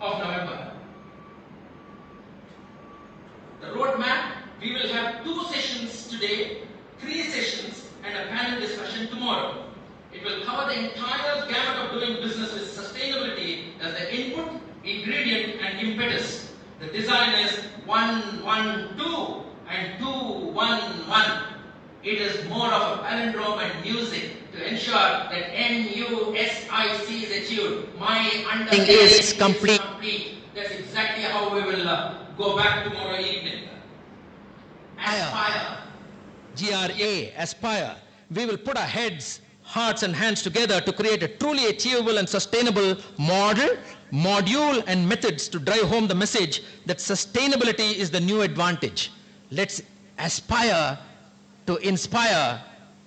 of November. The roadmap, we will have 2 sessions today, 3 sessions and a panel discussion tomorrow. It will cover the entire gamut of doing business with sustainability as the input, ingredient and impetus. The design is 1-1-2 and 2-1-1. It is more of a palindrome and music to ensure that MUSIC is achieved. My understanding is complete. That's exactly how we will go back tomorrow evening. Aspire. GRA, aspire. We will put our heads, hearts and hands together to create a truly achievable and sustainable module and methods to drive home the message that sustainability is the new advantage. Let's aspire to inspire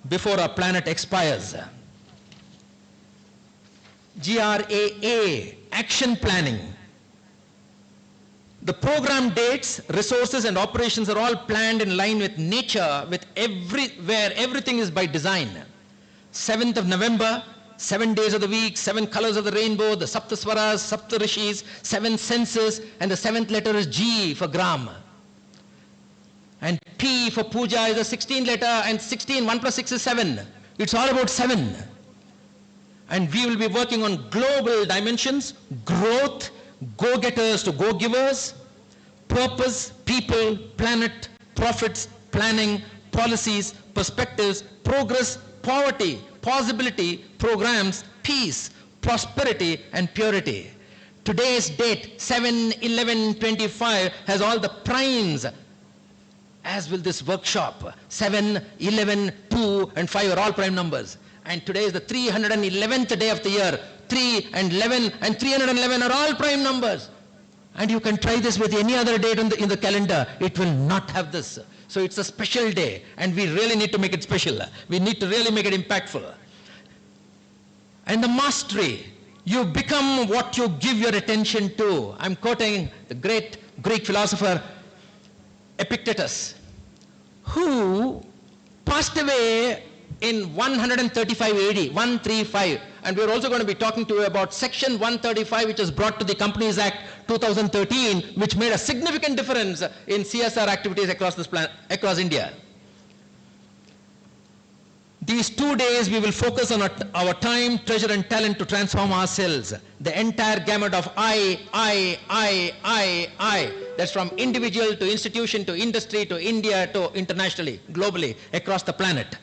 before our planet expires. GRAA, action planning. The program dates, resources and operations are all planned in line with nature, with where everything is by design. 7th of November, 7 days of the week, 7 colors of the rainbow, the Saptaswaras, Saptarishis, 7 senses, and the 7th letter is G for Gram. And P for Puja is the 16th letter, and 16, 1 plus 6 is 7. It's all about 7. And we will be working on global dimensions, growth, go-getters to go-givers, purpose, people, planet, profits, planning, policies, perspectives, progress, poverty, possibility, programs, peace, prosperity, and purity. Today's date, 7/11/25, has all the primes, as will this workshop. 7, 11, 2, and 5 are all prime numbers. And today is the 311th day of the year. 3 and 11 and 311 are all prime numbers. And you can try this with any other date in the calendar. It will not have this. So it's a special day, and we really need to make it special. We need to really make it impactful. And the mastery, you become what you give your attention to. I'm quoting the great Greek philosopher Epictetus, who passed away in 135 AD, 135. And we're also going to be talking to you about Section 135, which was brought to the Companies Act 2013, which made a significant difference in CSR activities across India. These 2 days, we will focus on our time, treasure, and talent to transform ourselves. The entire gamut of I. That's from individual to institution to industry to India to internationally, globally, across the planet.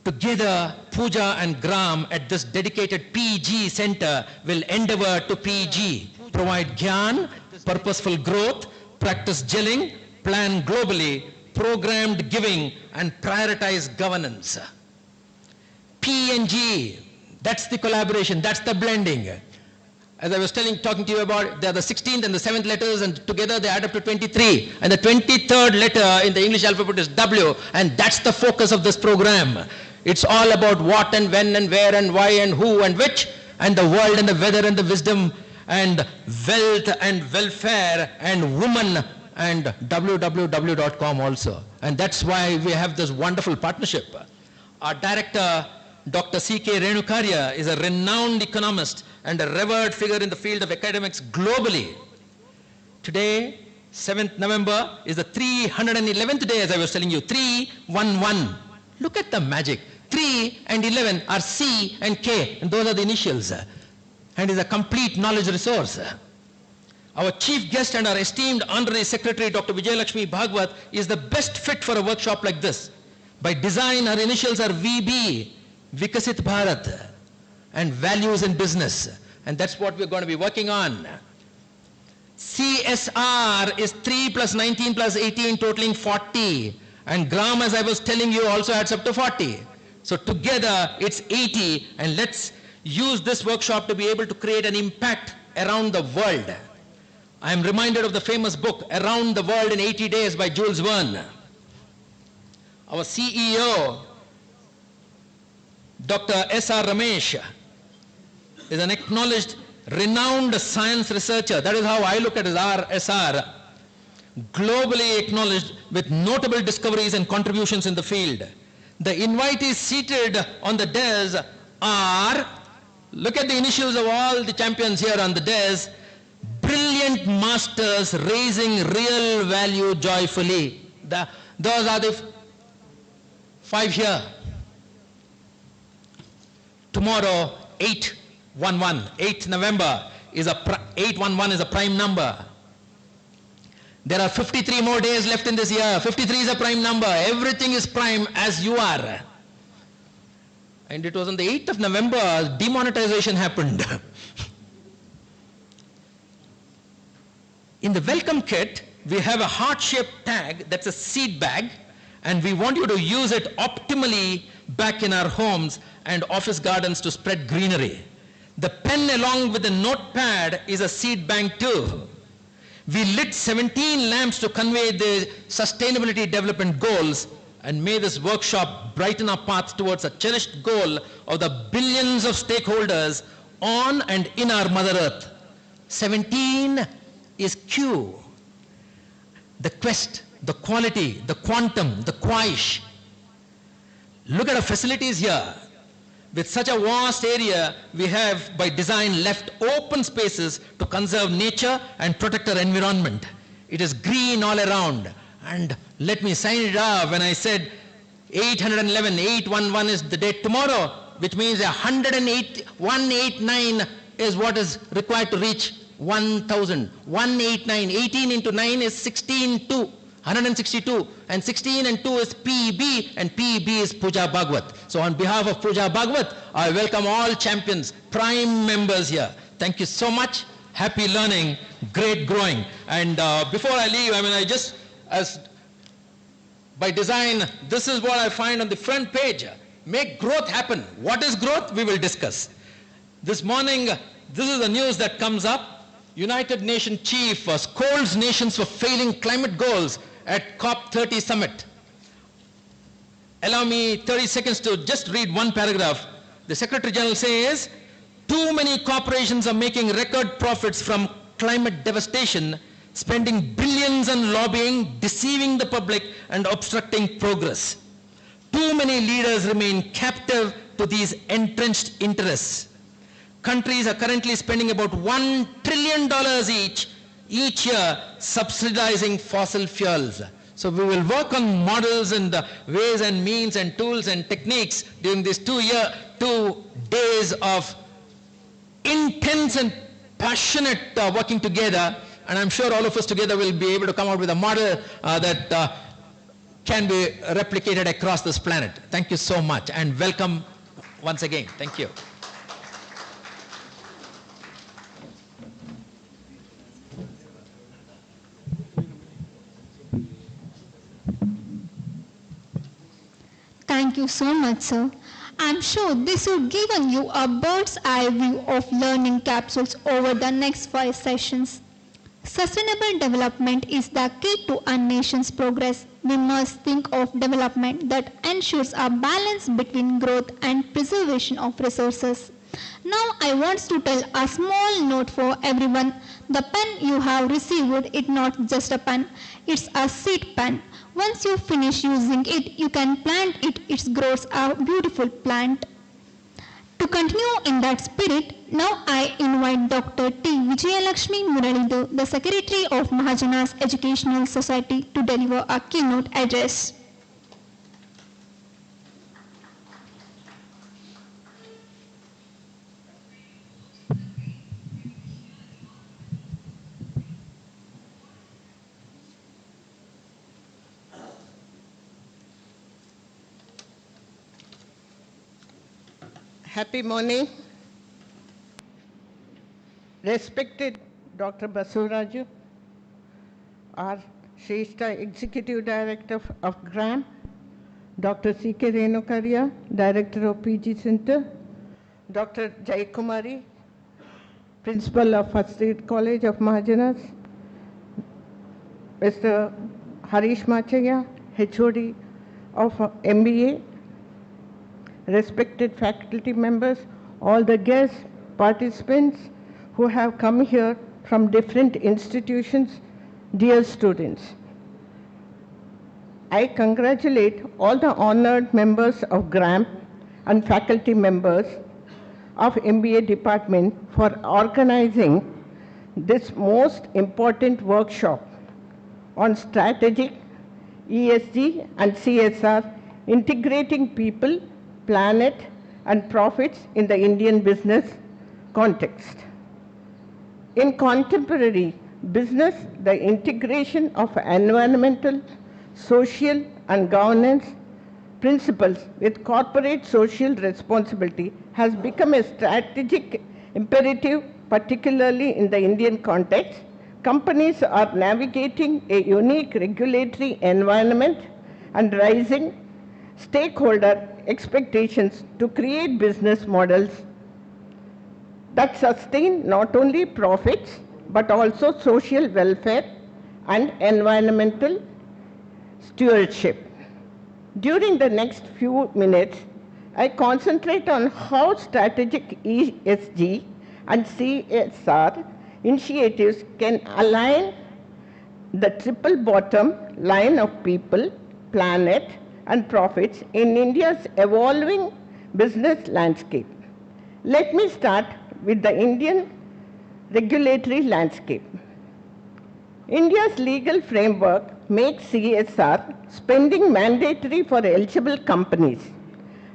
Together, Puja and Gram at this dedicated PG center will endeavor to PG, provide Gyan, purposeful growth, practice gelling, plan globally, programmed giving, and prioritize governance. P and G, that's the collaboration, that's the blending. As I was talking to you about, they are the 16th and the 7th letters, and together they add up to 23. And the 23rd letter in the English alphabet is W, and that's the focus of this program. It's all about what and when and where and why and who and which, and the world and the weather and the wisdom and wealth and welfare and woman and www.com also. And that's why we have this wonderful partnership. Our director, Dr. C.K. Renukarya, is a renowned economist and a revered figure in the field of academics globally. Today, 7th November, is the 311th day, as I was telling you, 311. Look at the magic. 3 and 11 are C and K, and those are the initials, and is a complete knowledge resource. Our chief guest and our esteemed honorary secretary, Dr. Vijayalakshmi Bhagwat, is the best fit for a workshop like this. By design, her initials are VB, Vikasit Bharat, and values in business, and that's what we're going to be working on. CSR is 3 plus 19 plus 18, totaling 40. And Gram, as I was telling you, also adds up to 40. So together, it's 80, and let's use this workshop to be able to create an impact around the world. I am reminded of the famous book, Around the World in 80 Days by Jules Verne. Our CEO, Dr. S.R. Ramesh, is an acknowledged, renowned science researcher. That is how I look at his SR. Globally acknowledged with notable discoveries and contributions in the field. The invitees seated on the dais are Look at the initials of all the champions here on the dais. Brilliant masters raising real value joyfully. Those are the 5 here. Tomorrow, 8/11, 8th November, 8/11 is a prime number. There are 53 more days left in this year. 53 is a prime number. Everything is prime as you are. And it was on the 8th of November, demonetization happened. In the welcome kit, we have a heart-shaped tag that's a seed bag, and we want you to use it optimally back in our homes and office gardens to spread greenery. The pen along with the notepad is a seed bank too. We lit 17 lamps to convey the sustainability development goals, and may this workshop brighten our path towards a cherished goal of the billions of stakeholders on and in our Mother Earth. 17 is Q. The quest, the quality, the quantum, the quiche. Look at our facilities here. With such a vast area, we have by design left open spaces to conserve nature and protect our environment. It is green all around. And let me sign it off when I said 811, 811 is the date tomorrow, which means 189 is what is required to reach 1000. 189, 18 into 9 is 16, 162, and 16 and 2 is PB, and PB is Puja Bhagwat. So on behalf of Puja Bhagwat, I welcome all champions, prime members here. Thank you so much. Happy learning, great growing. And before I leave, as by design, this is what I find on the front page. Make growth happen. What is growth? We will discuss. This morning, this is the news that comes up. United Nations chief scolds nations for failing climate goals at COP30 summit. Allow me 30 seconds to just read one paragraph. The Secretary General says, too many corporations are making record profits from climate devastation, spending billions on lobbying, deceiving the public, and obstructing progress. Too many leaders remain captive to these entrenched interests. Countries are currently spending about $1 trillion each year subsidizing fossil fuels. So we will work on models and the ways and means and tools and techniques during these 2 days of intense and passionate working together. And I'm sure all of us together will be able to come out with a model that can be replicated across this planet. Thank you so much, and welcome once again. Thank you. Thank you so much, sir. I'm sure this will given you a bird's eye view of learning capsules over the next 5 sessions. Sustainable development is the key to a nation's progress. We must think of development that ensures a balance between growth and preservation of resources. Now I want to tell a small note for everyone. The pen you have received is not just a pen, it's a seed pen. Once you finish using it, you can plant it. It grows a beautiful plant. To continue in that spirit, now I invite Dr. T. Vijayalakshmi Muralidu, the Secretary of Mahajanas Educational Society, to deliver a keynote address. Happy morning. Respected Dr. Basuraju, our Shrestha Executive Director of GRAM, Dr. C.K. Renukarya, Director of PG Center, Dr. Jai Kumari, Principal of First Aid College of Mahajanas, Mr. Harish Machaya, HOD of MBA, respected faculty members, all the guests, participants who have come here from different institutions, dear students. I congratulate all the honored members of GRAM and faculty members. of MBA department for organizing this most important workshop on strategic ESG and CSR, integrating people, planet, and profits in the Indian business context. In contemporary business, the integration of environmental, social, and governance principles with corporate social responsibility has become a strategic imperative, particularly in the Indian context. Companies are navigating a unique regulatory environment and rising stakeholder expectations to create business models that sustain not only profits but also social welfare and environmental stewardship. During the next few minutes, I concentrate on how strategic ESG and CSR initiatives can align the triple bottom line of people, planet, and profits in India's evolving business landscape. Let me start with the Indian regulatory landscape. India's legal framework makes CSR spending mandatory for eligible companies.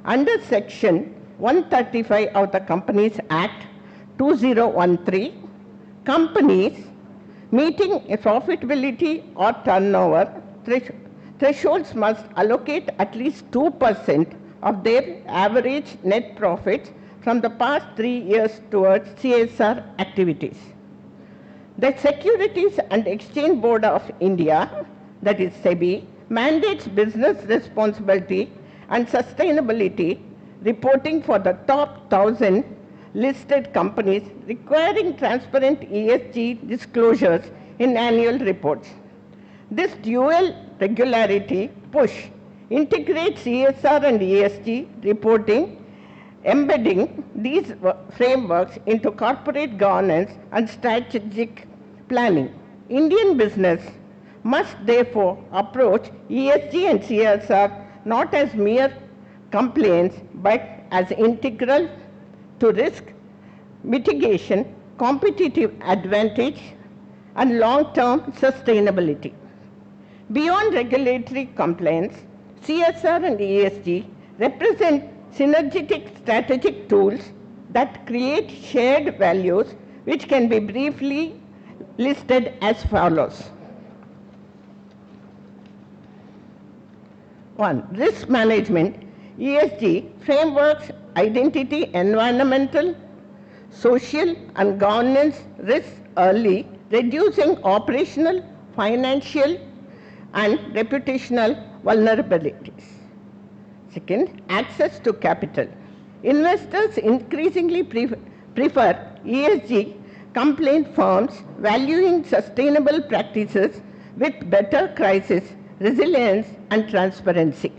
Under Section 135 of the Companies Act 2013, companies meeting a profitability or turnover thresholds must allocate at least 2% of their average net profits from the past 3 years towards CSR activities. The Securities and Exchange Board of India, that is SEBI, mandates business responsibility and sustainability reporting for the top 1,000 listed companies, requiring transparent ESG disclosures in annual reports. This dual regularity push integrates CSR and ESG reporting, embedding these frameworks into corporate governance and strategic planning. Indian business must therefore approach ESG and CSR not as mere compliance but as integral to risk mitigation, competitive advantage, and long-term sustainability. Beyond regulatory compliance, CSR and ESG represent synergetic strategic tools that create shared values, which can be briefly listed as follows. 1. Risk management. ESG frameworks identity environmental, social, and governance risks early, reducing operational, financial, and reputational vulnerabilities. Second, access to capital. Investors increasingly prefer ESG compliant firms valuing sustainable practices with better crisis resilience and transparency.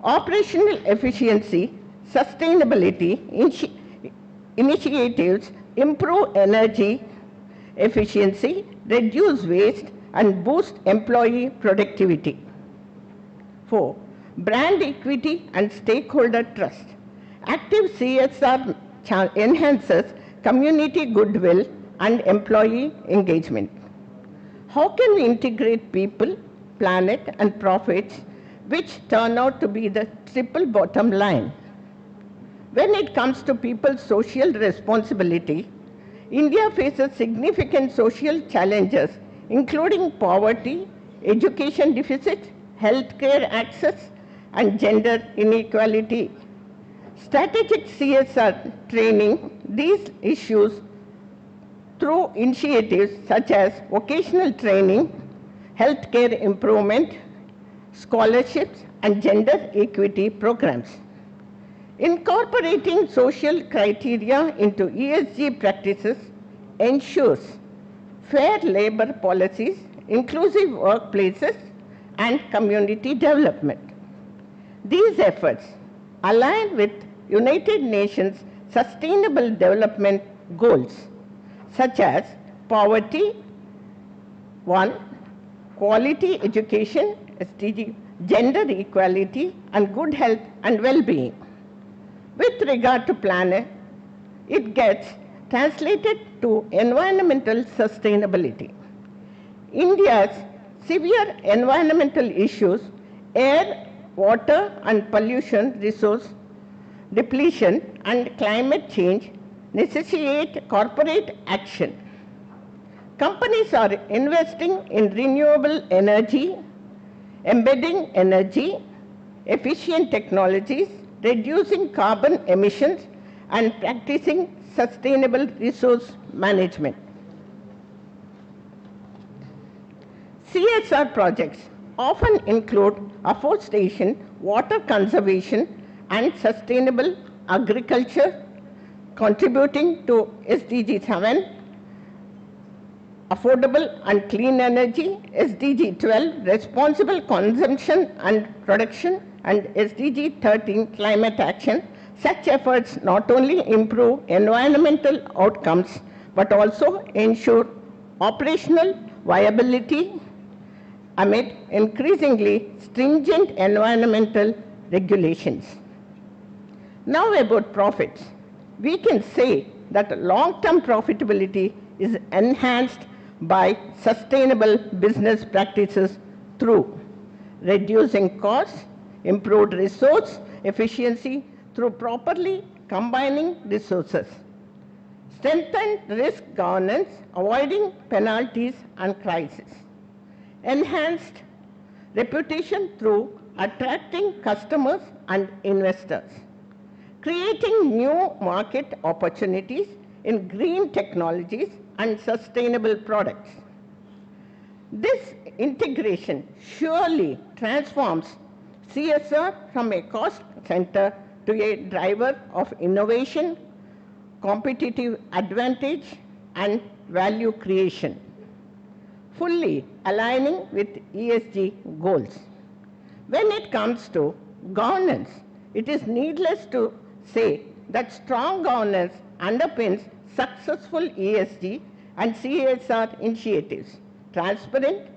Operational efficiency, sustainability initiatives improve energy efficiency, reduce waste, and boost employee productivity. 4. Brand equity and stakeholder trust. Active CSR enhances community goodwill and employee engagement. How can we integrate people, planet, and profits, which turn out to be the triple bottom line? When it comes to people's social responsibility, India faces significant social challenges, including poverty, education deficit, healthcare access, and gender inequality. Strategic CSR training these issues through initiatives such as vocational training, healthcare improvement, scholarships, and gender equity programs. Incorporating social criteria into ESG practices ensures fair labor policies, inclusive workplaces, and community development. These efforts align with United Nations Sustainable Development Goals, such as poverty, 1, quality education, SDG, gender equality, and good health and well-being. With regard to planet, it gets translated to environmental sustainability. India's severe environmental issues, air, water and pollution, resource depletion and climate change necessitate corporate action. Companies are investing in renewable energy, embedding energy, efficient technologies, reducing carbon emissions, and practicing sustainable resource management. CSR projects often include afforestation, water conservation, and sustainable agriculture, contributing to SDG 7, affordable and clean energy, SDG 12, responsible consumption and production, and SDG 13, climate action. Such efforts not only improve environmental outcomes, but also ensure operational viability amid increasingly stringent environmental regulations. Now about profits. We can say that long-term profitability is enhanced by sustainable business practices through reducing costs, improved resource efficiency through properly combining resources, strengthened risk governance, avoiding penalties and crises, enhanced reputation through attracting customers and investors, creating new market opportunities in green technologies and sustainable products. This integration surely transforms CSR from a cost center to a driver of innovation, competitive advantage, and value creation, fully aligning with ESG goals. When it comes to governance, it is needless to say that strong governance underpins successful ESG and CSR initiatives. Transparent,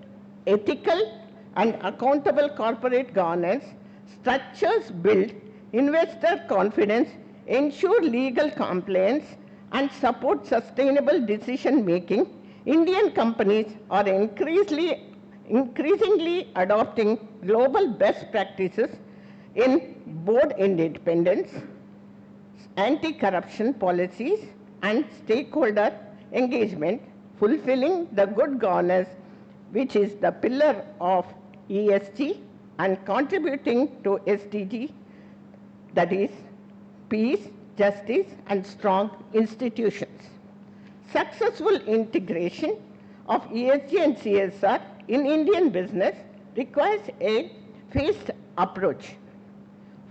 ethical, and accountable corporate governance structures build investor confidence, ensure legal compliance, and support sustainable decision making. Indian companies are increasingly adopting global best practices in board independence, anti-corruption policies, and stakeholder engagement, fulfilling the good governance, which is the pillar of ESG, and contributing to SDG, that is peace, justice, and strong institutions. Successful integration of ESG and CSR in Indian business requires a phased approach.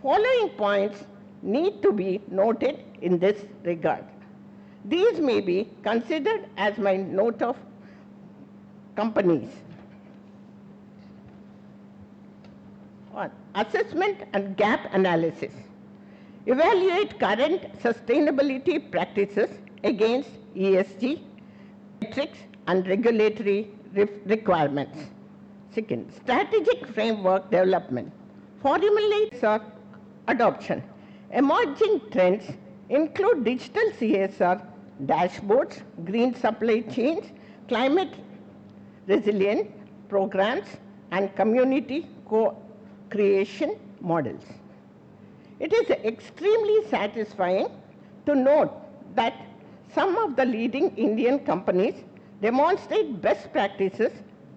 Following points need to be noted in this regard. These may be considered as my note of companies. 1. Assessment and gap analysis. Evaluate current sustainability practices against ESG metrics and regulatory requirements. 2. Strategic framework development. Formulate CSR adoption. Emerging trends include digital CSR dashboards, green supply chains, climate resilient programs, and community co-creation models. It is extremely satisfying to note that some of the leading Indian companies demonstrate best practices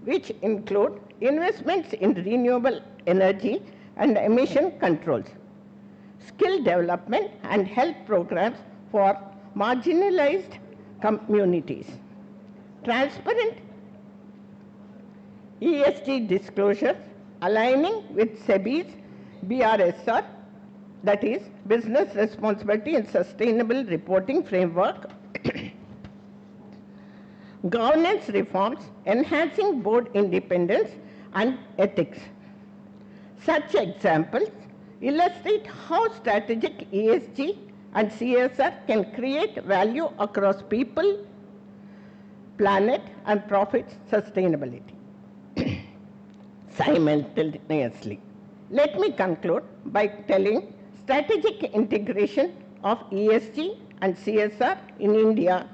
which include investments in renewable energy and emission controls, skill development and health programs for marginalized communities, transparent ESG disclosures aligning with SEBI's BRSR, that is Business Responsibility and Sustainable Reporting Framework, governance reforms enhancing board independence and ethics. Such examples illustrate how strategic ESG and CSR can create value across people, planet, and profit sustainability. Simultaneously, let me conclude by telling strategic integration of ESG and CSR in India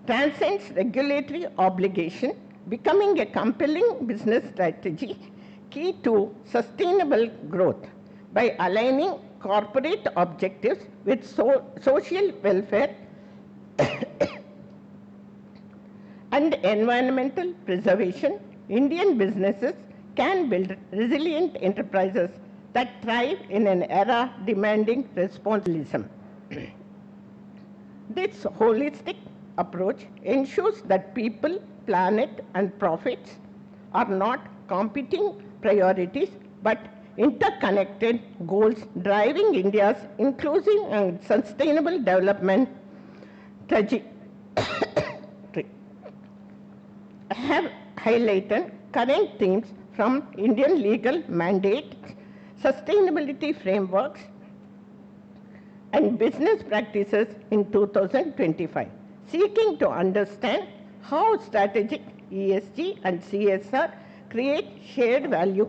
transcends regulatory obligation, becoming a compelling business strategy key to sustainable growth by aligning corporate objectives with social welfare and environmental preservation. Indian businesses can build resilient enterprises that thrive in an era demanding responsibility. This holistic approach ensures that people, planet, and profits are not competing priorities but interconnected goals driving India's inclusive and sustainable development trajectory. I have highlighted current themes from Indian legal mandates, sustainability frameworks, and business practices in 2025, seeking to understand how strategic ESG and CSR create shared value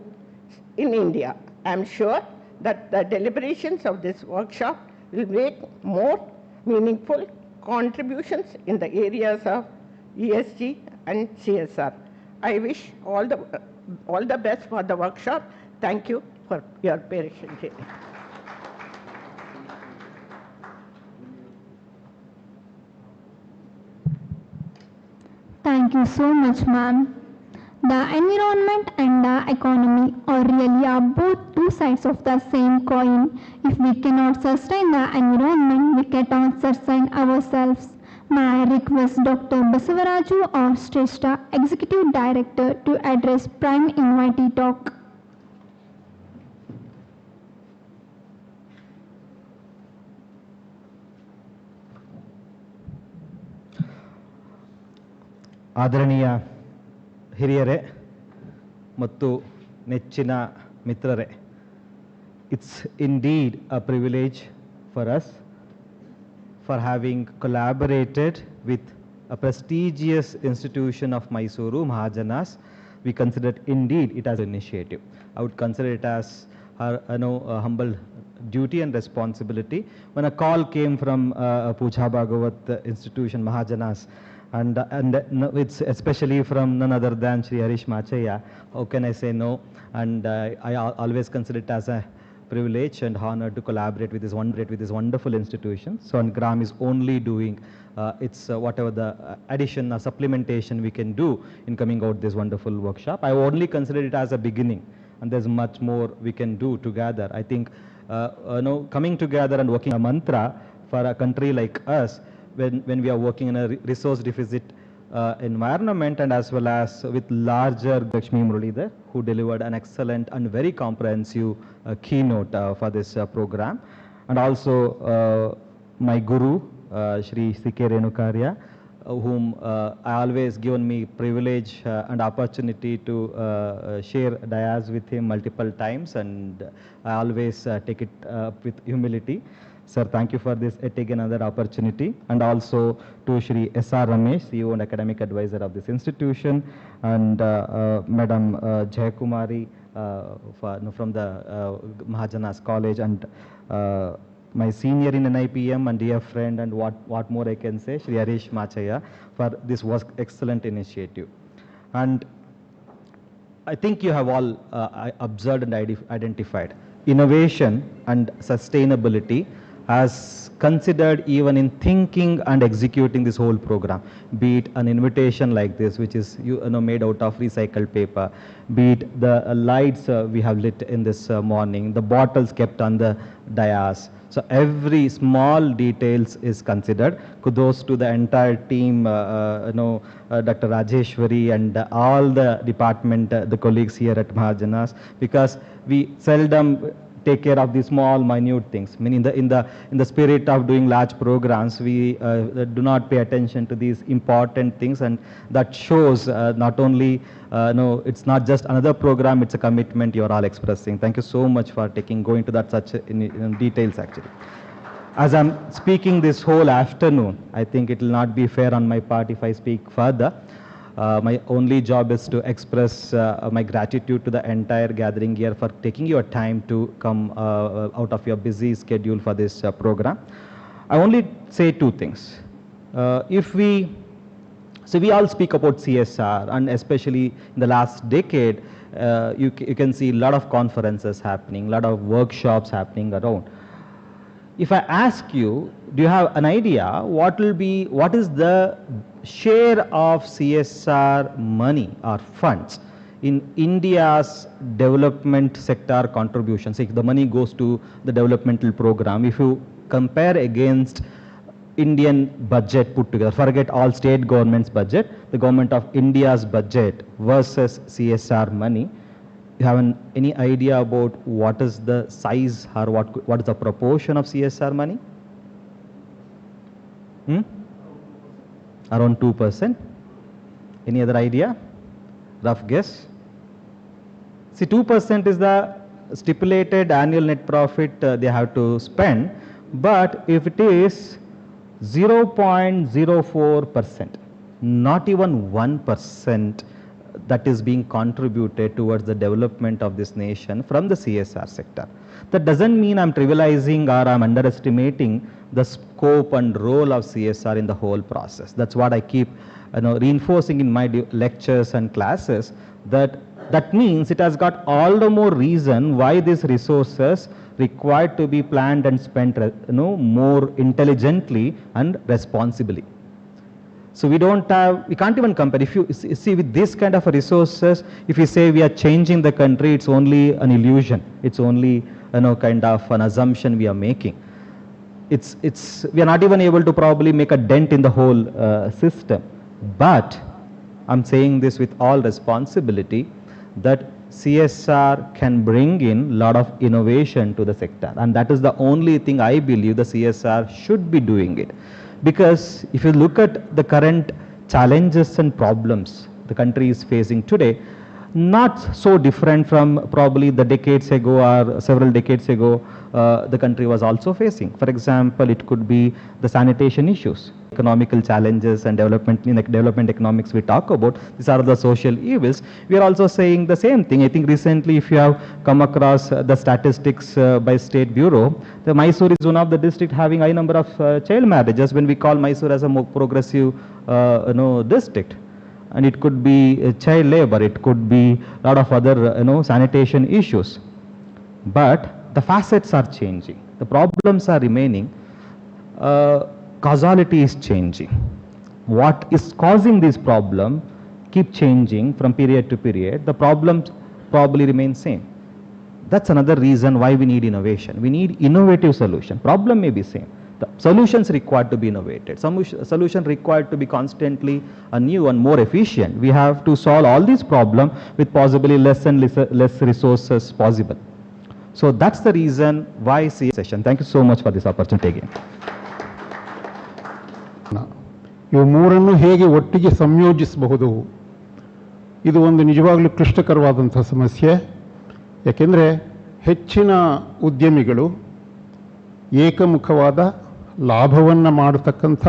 in India. I am sure that the deliberations of this workshop will make more meaningful contributions in the areas of ESG and CSR. I wish all the best for the workshop. Thank you for your patience. Thank you so much, ma'am. The environment and the economy are really are both two sides of the same coin. If we cannot sustain the environment, we cannot sustain ourselves. May I request Dr. Basavaraju or Shrestha, Executive Director, to address Prime Invitee Talk. ಆದರಣೀಯ ಹಿರಿಯರೇ ಮತ್ತು ನೆಚ್ಚಿನ ಮಿತ್ರರೇ, it's indeed a privilege for us for having collaborated with a prestigious institution of Mysuru, Mahajanas. We consider indeed it as an initiative. I would consider it as a humble duty and responsibility. When a call came from Puja Bhagavat institution, Mahajanas, and it's especially from none other than Shri Harish Machaya, how can I say no? And I always consider it as a privilege and honor to collaborate with this wonderful institution. So, and Gram is only doing its whatever the addition or supplementation we can do in coming out this wonderful workshop. I only consider it as a beginning, and there's much more we can do together. I think coming together and working a mantra for a country like us, when we are working in a resource deficit environment, and as well as with larger Lakshmi Muralidhar, who delivered an excellent and very comprehensive keynote for this program, and also my guru Shri C.K. Renukarya, whom I always given me privilege and opportunity to share dayas with him multiple times, and I always take it with humility. Sir, thank you for this yet again another opportunity, and also to Shri S.R. Ramesh, CEO and Academic Advisor of this institution, and Madam Jayakumari from the Mahajanas College, and my senior in NIPM and dear friend, and what more I can say, Shri Harish Machaya, for this was excellent initiative. And I think you have all observed and identified innovation and sustainability as considered even in thinking and executing this whole program, be it an invitation like this, which is made out of recycled paper, be it the lights we have lit in this morning, the bottles kept on the dais. So every small details is considered. Kudos to the entire team, Dr. Rajeshwari and all the department, the colleagues here at Mahajanas, because we seldom take care of the small minute things. I mean, in the spirit of doing large programs, we do not pay attention to these important things, and that shows not only it's not just another program, it's a commitment you are all expressing. Thank you so much for going to that such in details actually. As I'm speaking this whole afternoon, I think it will not be fair on my part if I speak further. My only job is to express my gratitude to the entire gathering here for taking your time to come out of your busy schedule for this program. I only say two things. So we all speak about CSR, and especially in the last decade, you can see a lot of conferences happening, a lot of workshops happening around. If I ask you, do you have an idea what is the share of CSR money or funds in India's development sector contributions? If the money goes to the developmental program, if you compare against Indian budget put together, forget all state governments' budget, the government of India's budget versus CSR money, you have any idea about what is the size or what is the proportion of CSR money? Around 2%. Any other idea? Rough guess? See, 2% is the stipulated annual net profit they have to spend, but if it is 0.04%, not even 1%, that is being contributed towards the development of this nation from the CSR sector. That doesn't mean I'm trivializing or I'm underestimating the scope and role of CSR in the whole process. That's what I keep reinforcing in my lectures and classes, that means it has got all the more reason why these resources required to be planned and spent more intelligently and responsibly. So we can't even compare. If you see with this kind of resources, if you say we are changing the country, it's only an illusion. It's only kind of an assumption we are making. We are not even able to probably make a dent in the whole system. But I'm saying this with all responsibility, that CSR can bring in a lot of innovation to the sector, and that is the only thing I believe the CSR should be doing it. Because if you look at the current challenges and problems the country is facing today, not so different from probably the decades ago or several decades ago the country was also facing. For example, it could be the sanitation issues, economical challenges and development economics we talk about. These are the social evils. We are also saying the same thing. I think recently, if you have come across the statistics by State Bureau, the Mysore is one of the districts having high number of child marriages, when we call Mysore as a more progressive district. And it could be child labor, it could be a lot of other sanitation issues. But the facets are changing, the problems are remaining, causality is changing. What is causing this problem keep changing from period to period, the problems probably remain same. That's another reason why we need innovation. We need innovative solution. Problem may be same. The solutions required to be innovated, solution required to be constantly new and more efficient. We have to solve all these problems with possibly less and less resources possible. So that's the reason why CSR session. Thank you so much for this opportunity again. ಇವು ಮೂರನ್ನು ಹೇಗೆ ಒಟ್ಟಿಗೆ ಸಂಯೋಜಿಸಬಹುದು, ಇದು ಒಂದು ನಿಜವಾಗಲೂ ಕ್ಲಿಷ್ಟಕರವಾದಂಥ ಸಮಸ್ಯೆ. ಯಾಕೆಂದರೆ ಹೆಚ್ಚಿನ ಉದ್ಯಮಿಗಳು ಏಕಮುಖವಾದ ಲಾಭವನ್ನು ಮಾಡತಕ್ಕಂಥ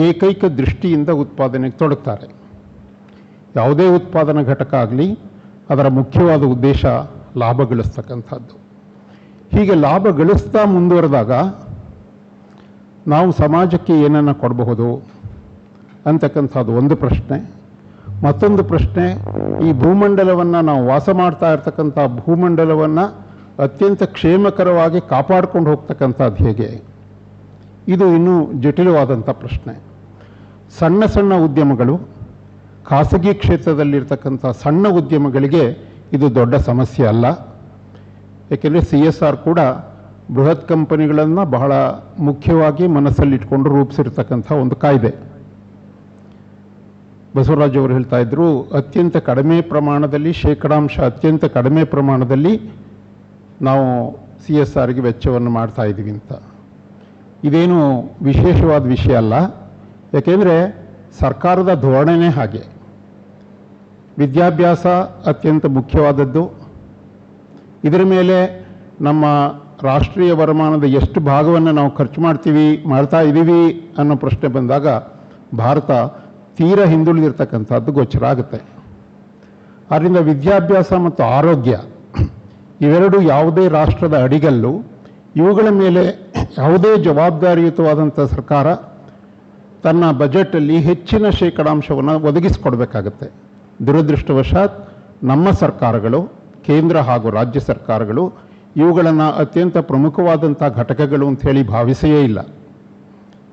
ಏಕೈಕ ದೃಷ್ಟಿಯಿಂದ ಉತ್ಪಾದನೆಗೆ ತೊಡಗ್ತಾರೆ. ಯಾವುದೇ ಉತ್ಪಾದನಾ ಘಟಕ ಆಗಲಿ, ಅದರ ಮುಖ್ಯವಾದ ಉದ್ದೇಶ ಲಾಭ ಗಳಿಸ್ತಕ್ಕಂಥದ್ದು. ಹೀಗೆ ಲಾಭ ಗಳಿಸ್ತಾ ಮುಂದುವರೆದಾಗ ನಾವು ಸಮಾಜಕ್ಕೆ ಏನನ್ನು ಕೊಡಬಹುದು ಅಂತಕ್ಕಂಥದ್ದು ಒಂದು ಪ್ರಶ್ನೆ. ಮತ್ತೊಂದು ಪ್ರಶ್ನೆ, ಈ ಭೂಮಂಡಲವನ್ನು ನಾವು ವಾಸ ಮಾಡ್ತಾ ಇರ್ತಕ್ಕಂಥ ಭೂಮಂಡಲವನ್ನು ಅತ್ಯಂತ ಕ್ಷೇಮಕರವಾಗಿ ಕಾಪಾಡಿಕೊಂಡು ಹೋಗ್ತಕ್ಕಂಥದ್ದು ಹೇಗೆ, ಇದು ಇನ್ನೂ ಜಟಿಲವಾದಂಥ ಪ್ರಶ್ನೆ. ಸಣ್ಣ ಸಣ್ಣ ಉದ್ಯಮಗಳು, ಖಾಸಗಿ ಕ್ಷೇತ್ರದಲ್ಲಿರ್ತಕ್ಕಂಥ ಸಣ್ಣ ಉದ್ಯಮಗಳಿಗೆ ಇದು ದೊಡ್ಡ ಸಮಸ್ಯೆ ಅಲ್ಲ. ಏಕೆಂದರೆ CSR ಕೂಡ ಬೃಹತ್ ಕಂಪನಿಗಳನ್ನು ಬಹಳ ಮುಖ್ಯವಾಗಿ ಮನಸ್ಸಲ್ಲಿಟ್ಕೊಂಡು ರೂಪಿಸಿರ್ತಕ್ಕಂಥ ಒಂದು ಕಾಯ್ದೆ. ಬಸವರಾಜ್ ಅವರು ಹೇಳ್ತಾ ಇದ್ರು, ಅತ್ಯಂತ ಕಡಿಮೆ ಪ್ರಮಾಣದಲ್ಲಿ, ಶೇಕಡಾಂಶ ಅತ್ಯಂತ ಕಡಿಮೆ ಪ್ರಮಾಣದಲ್ಲಿ ನಾವು CSRಗೆ ವೆಚ್ಚವನ್ನು ಮಾಡ್ತಾ ಇದ್ದೀವಿ ಅಂತ. ಇದೇನು ವಿಶೇಷವಾದ ವಿಷಯ ಅಲ್ಲ, ಯಾಕೆಂದರೆ ಸರ್ಕಾರದ ಧೋರಣೆನೇ ಹಾಗೆ. ವಿದ್ಯಾಭ್ಯಾಸ ಅತ್ಯಂತ ಮುಖ್ಯವಾದದ್ದು. ಇದರ ಮೇಲೆ ನಮ್ಮ ರಾಷ್ಟ್ರೀಯ ವರಮಾನದ ಎಷ್ಟು ಭಾಗವನ್ನು ನಾವು ಖರ್ಚು ಮಾಡ್ತಾ ಇದ್ದೀವಿ ಅನ್ನೋ ಪ್ರಶ್ನೆ ಬಂದಾಗ ಭಾರತ ತೀರಾ ಹಿಂದುಳಿದಿರ್ತಕ್ಕಂಥದ್ದು ಗೋಚರ ಆಗುತ್ತೆ. ಆದ್ದರಿಂದ ವಿದ್ಯಾಭ್ಯಾಸ ಮತ್ತು ಆರೋಗ್ಯ ಇವೆರಡು ಯಾವುದೇ ರಾಷ್ಟ್ರದ ಅಡಿಗಲ್ಲು. ಇವುಗಳ ಮೇಲೆ ಯಾವುದೇ ಜವಾಬ್ದಾರಿಯುತವಾದಂಥ ಸರ್ಕಾರ ತನ್ನ ಬಜೆಟಲ್ಲಿ ಹೆಚ್ಚಿನ ಶೇಕಡಾಂಶವನ್ನು ಒದಗಿಸಿಕೊಡ್ಬೇಕಾಗತ್ತೆ. ದುರದೃಷ್ಟವಶಾತ್ ನಮ್ಮ ಸರ್ಕಾರಗಳು, ಕೇಂದ್ರ ಹಾಗೂ ರಾಜ್ಯ ಸರ್ಕಾರಗಳು ಇವುಗಳನ್ನು ಅತ್ಯಂತ ಪ್ರಮುಖವಾದಂಥ ಘಟಕಗಳು ಅಂಥೇಳಿ ಭಾವಿಸೇ ಇಲ್ಲ.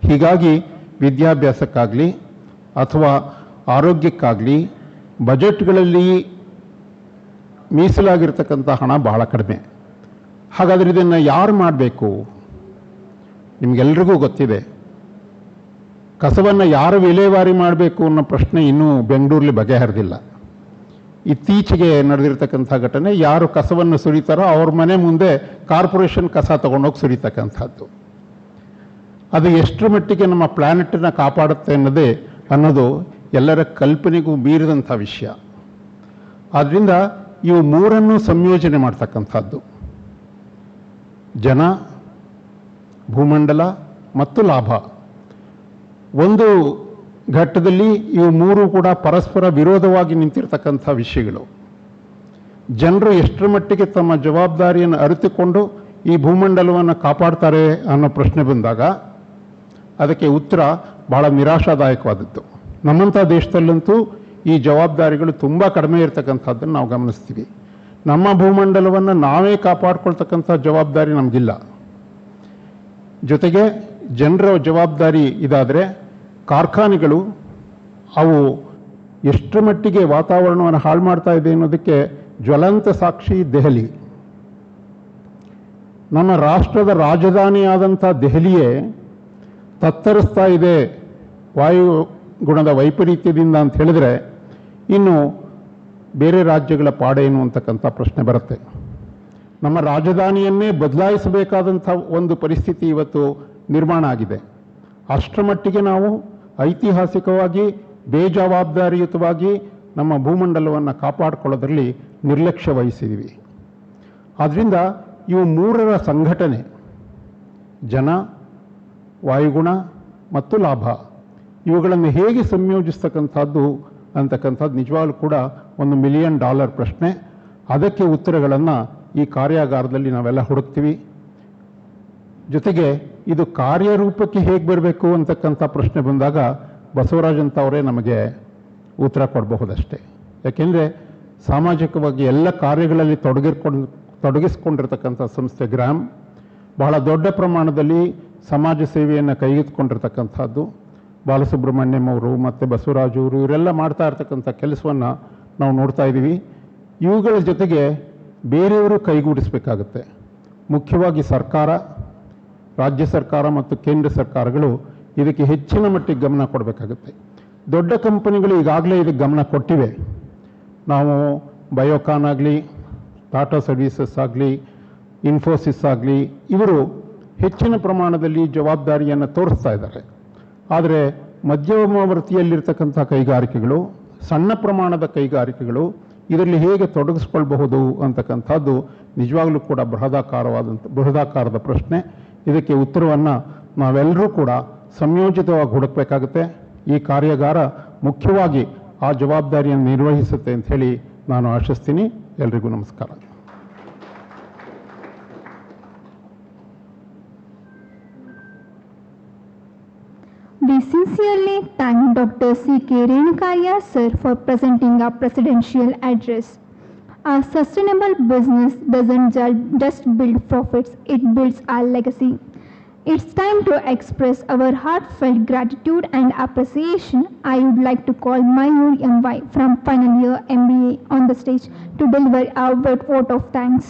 ಹೀಗಾಗಿ ವಿದ್ಯಾಭ್ಯಾಸಕ್ಕಾಗಲಿ ಅಥವಾ ಆರೋಗ್ಯಕ್ಕಾಗಲಿ ಬಜೆಟ್ಗಳಲ್ಲಿ ಮೀಸಲಾಗಿರ್ತಕ್ಕಂಥ ಹಣ ಬಹಳ ಕಡಿಮೆ. ಹಾಗಾದರೆ ಇದನ್ನು ಯಾರು ಮಾಡಬೇಕು? ನಿಮಗೆಲ್ರಿಗೂ ಗೊತ್ತಿದೆ, ಕಸವನ್ನು ಯಾರು ವಿಲೇವಾರಿ ಮಾಡಬೇಕು ಅನ್ನೋ ಪ್ರಶ್ನೆ ಇನ್ನೂ ಬೆಂಗಳೂರಲ್ಲಿ ಬಗೆಹರಿದಿಲ್ಲ. ಇತ್ತೀಚೆಗೆ ನಡೆದಿರ್ತಕ್ಕಂಥ ಘಟನೆ, ಯಾರು ಕಸವನ್ನು ಸುರಿತಾರೋ ಅವ್ರ ಮನೆ ಮುಂದೆ ಕಾರ್ಪೊರೇಷನ್ ಕಸ ತಗೊಂಡೋಗಿ ಸುರಿತಕ್ಕಂಥದ್ದು. ಅದು ಎಷ್ಟರ ಮಟ್ಟಿಗೆ ನಮ್ಮ ಪ್ಲ್ಯಾನೆಟನ್ನು ಕಾಪಾಡುತ್ತೆ ಅನ್ನೋದು ಎಲ್ಲರ ಕಲ್ಪನೆಗೂ ಮೀರಿದಂಥ ವಿಷಯ. ಆದ್ದರಿಂದ ಇವು ಮೂರನ್ನು ಸಂಯೋಜನೆ ಮಾಡ್ತಕ್ಕಂಥದ್ದು, ಜನ, ಭೂಮಂಡಲ ಮತ್ತು ಲಾಭ. ಒಂದು ಘಟ್ಟದಲ್ಲಿ ಇವು ಮೂರು ಕೂಡ ಪರಸ್ಪರ ವಿರೋಧವಾಗಿ ನಿಂತಿರ್ತಕ್ಕಂಥ ವಿಷಯಗಳು. ಜನರು ಎಷ್ಟರ ಮಟ್ಟಿಗೆ ತಮ್ಮ ಜವಾಬ್ದಾರಿಯನ್ನು ಅರಿತುಕೊಂಡು ಈ ಭೂಮಂಡಲವನ್ನು ಕಾಪಾಡ್ತಾರೆ ಅನ್ನೋ ಪ್ರಶ್ನೆ ಬಂದಾಗ ಅದಕ್ಕೆ ಉತ್ತರ ಭಾಳ ನಿರಾಶಾದಾಯಕವಾದದ್ದು. ನಮ್ಮಂಥ ದೇಶದಲ್ಲಂತೂ ಈ ಜವಾಬ್ದಾರಿಗಳು ತುಂಬ ಕಡಿಮೆ ಇರತಕ್ಕಂಥದ್ದನ್ನು ನಾವು ಗಮನಿಸ್ತೀವಿ. ನಮ್ಮ ಭೂಮಂಡಲವನ್ನು ನಾವೇ ಕಾಪಾಡ್ಕೊಳ್ತಕ್ಕಂಥ ಜವಾಬ್ದಾರಿ ನಮಗಿಲ್ಲ. ಜೊತೆಗೆ ಜನರ ಜವಾಬ್ದಾರಿ ಇದಾದರೆ ಕಾರ್ಖಾನೆಗಳು ಅವು ಎಷ್ಟರ ಮಟ್ಟಿಗೆ ವಾತಾವರಣವನ್ನು ಹಾಳು ಮಾಡ್ತಾ ಇದೆ ಅನ್ನೋದಕ್ಕೆ ಜ್ವಲಂತ ಸಾಕ್ಷಿ ದೆಹಲಿ. ನಮ್ಮ ರಾಷ್ಟ್ರದ ರಾಜಧಾನಿಯಾದಂಥ ದೆಹಲಿಯೇ ತತ್ತರಿಸ್ತಾ ಇದೆ ವಾಯುಗುಣದ ವೈಪರೀತ್ಯದಿಂದ ಅಂತ ಹೇಳಿದ್ರೆ ಇನ್ನು ಬೇರೆ ರಾಜ್ಯಗಳ ಪಾಡೇನು ಅಂತಕ್ಕಂಥ ಪ್ರಶ್ನೆ ಬರುತ್ತೆ. ನಮ್ಮ ರಾಜಧಾನಿಯನ್ನೇ ಬದಲಾಯಿಸಬೇಕಾದಂಥ ಒಂದು ಪರಿಸ್ಥಿತಿ ಇವತ್ತು ನಿರ್ಮಾಣ ಆಗಿದೆ. ಅಷ್ಟರ ಮಟ್ಟಿಗೆ ನಾವು ಐತಿಹಾಸಿಕವಾಗಿ ಬೇಜವಾಬ್ದಾರಿಯುತವಾಗಿ ನಮ್ಮ ಭೂಮಂಡಲವನ್ನು ಕಾಪಾಡಿಕೊಳ್ಳೋದ್ರಲ್ಲಿ ನಿರ್ಲಕ್ಷ್ಯ ವಹಿಸಿದ್ದೀವಿ. ಆದ್ದರಿಂದ ಇವು ಮೂರರ ಸಂಘಟನೆ, ಜನ, ವಾಯುಗುಣ ಮತ್ತು ಲಾಭ, ಇವುಗಳನ್ನು ಹೇಗೆ ಸಂಯೋಜಿಸ್ತಕ್ಕಂಥದ್ದು ಅಂತಕ್ಕಂಥದ್ದು ನಿಜವಾಗ್ಲೂ ಕೂಡ $1 ಮಿಲಿಯನ್ ಪ್ರಶ್ನೆ. ಅದಕ್ಕೆ ಉತ್ತರಗಳನ್ನು ಈ ಕಾರ್ಯಾಗಾರದಲ್ಲಿ ನಾವೆಲ್ಲ ಹುಡುಕ್ತೀವಿ. ಜೊತೆಗೆ ಇದು ಕಾರ್ಯರೂಪಕ್ಕೆ ಹೇಗೆ ಬರಬೇಕು ಅಂತಕ್ಕಂಥ ಪ್ರಶ್ನೆ ಬಂದಾಗ ಬಸವರಾಜ್ ಅಂತವರೇ ನಮಗೆ ಉತ್ತರ ಕೊಡಬಹುದಷ್ಟೇ. ಯಾಕೆಂದರೆ ಸಾಮಾಜಿಕವಾಗಿ ಎಲ್ಲ ಕಾರ್ಯಗಳಲ್ಲಿ ತೊಡಗಿಸ್ಕೊಂಡಿರ್ತಕ್ಕಂಥ ಸಂಸ್ಥೆ ಗ್ರಾಮ್ ಬಹಳ ದೊಡ್ಡ ಪ್ರಮಾಣದಲ್ಲಿ ಸಮಾಜ ಸೇವೆಯನ್ನು ಕೈಗೆತ್ತಿಕೊಂಡಿರ್ತಕ್ಕಂಥದ್ದು. ಬಾಲಸುಬ್ರಹ್ಮಣ್ಯಂ ಅವರು ಮತ್ತು ಬಸವರಾಜು ಅವರು ಇವರೆಲ್ಲ ಮಾಡ್ತಾ ಇರ್ತಕ್ಕಂಥ ಕೆಲಸವನ್ನು ನಾವು ನೋಡ್ತಾ ಇದ್ದೀವಿ. ಇವುಗಳ ಜೊತೆಗೆ ಬೇರೆಯವರು ಕೈಗೂಡಿಸಬೇಕಾಗುತ್ತೆ. ಮುಖ್ಯವಾಗಿ ಸರ್ಕಾರ, ರಾಜ್ಯ ಸರ್ಕಾರ ಮತ್ತು ಕೇಂದ್ರ ಸರ್ಕಾರಗಳು ಇದಕ್ಕೆ ಹೆಚ್ಚಿನ ಮಟ್ಟಿಗೆ ಗಮನ ಕೊಡಬೇಕಾಗುತ್ತೆ. ದೊಡ್ಡ ಕಂಪನಿಗಳು ಈಗಾಗಲೇ ಇದಕ್ಕೆ ಗಮನ ಕೊಟ್ಟಿವೆ. ನಾವು ಬಯೋಕಾನ್ ಆಗಲಿ, ಟಾಟಾ ಸರ್ವೀಸಸ್ ಆಗಲಿ, ಇನ್ಫೋಸಿಸ್ ಆಗಲಿ, ಇವರು ಹೆಚ್ಚಿನ ಪ್ರಮಾಣದಲ್ಲಿ ಜವಾಬ್ದಾರಿಯನ್ನು ತೋರಿಸ್ತಾ ಇದ್ದಾರೆ. ಆದರೆ ಮಧ್ಯವರ್ತಿಯಲ್ಲಿರ್ತಕ್ಕಂಥ ಕೈಗಾರಿಕೆಗಳು, ಸಣ್ಣ ಪ್ರಮಾಣದ ಕೈಗಾರಿಕೆಗಳು ಇದರಲ್ಲಿ ಹೇಗೆ ತೊಡಗಿಸ್ಕೊಳ್ಬಹುದು ಅಂತಕ್ಕಂಥದ್ದು ನಿಜವಾಗ್ಲೂ ಕೂಡ ಬೃಹದಾಕಾರದ ಪ್ರಶ್ನೆ. ಇದಕ್ಕೆ ಉತ್ತರವನ್ನು ನಾವೆಲ್ಲರೂ ಕೂಡ ಸಂಯೋಜಿತವಾಗಿ ಹುಡುಕಬೇಕಾಗುತ್ತೆ. ಈ ಕಾರ್ಯಾಗಾರ ಮುಖ್ಯವಾಗಿ ಆ ಜವಾಬ್ದಾರಿಯನ್ನು ನಿರ್ವಹಿಸುತ್ತೆ ಅಂತ ಹೇಳಿ ನಾನು ಆಶಿಸ್ತೀನಿ. ಎಲ್ರಿಗೂ ನಮಸ್ಕಾರ. We sincerely thank Dr. C.K. Sir for presenting our presidential address. Our sustainable business doesn't just build profits, it builds our legacy. It's time to express our heartfelt gratitude and appreciation. I would like to call Mayur M.Y. from final year MBA on the stage to deliver our vote of thanks.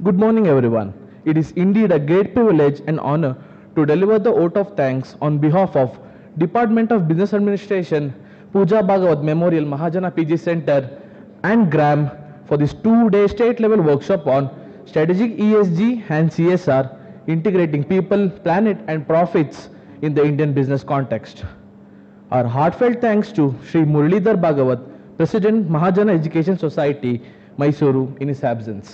Good morning, everyone. It is indeed a great privilege and honor to deliver the vote of thanks on behalf of Department of Business Administration, Pooja Bhagavat Memorial Mahajana PG Center and GRAM for this 2-day state-level workshop on strategic ESG and CSR, integrating people, planet and profits in the Indian business context. Our heartfelt thanks to Sri Muralidhar Bhagavat, President Mahajana Education Society, Mysuru, in his absence.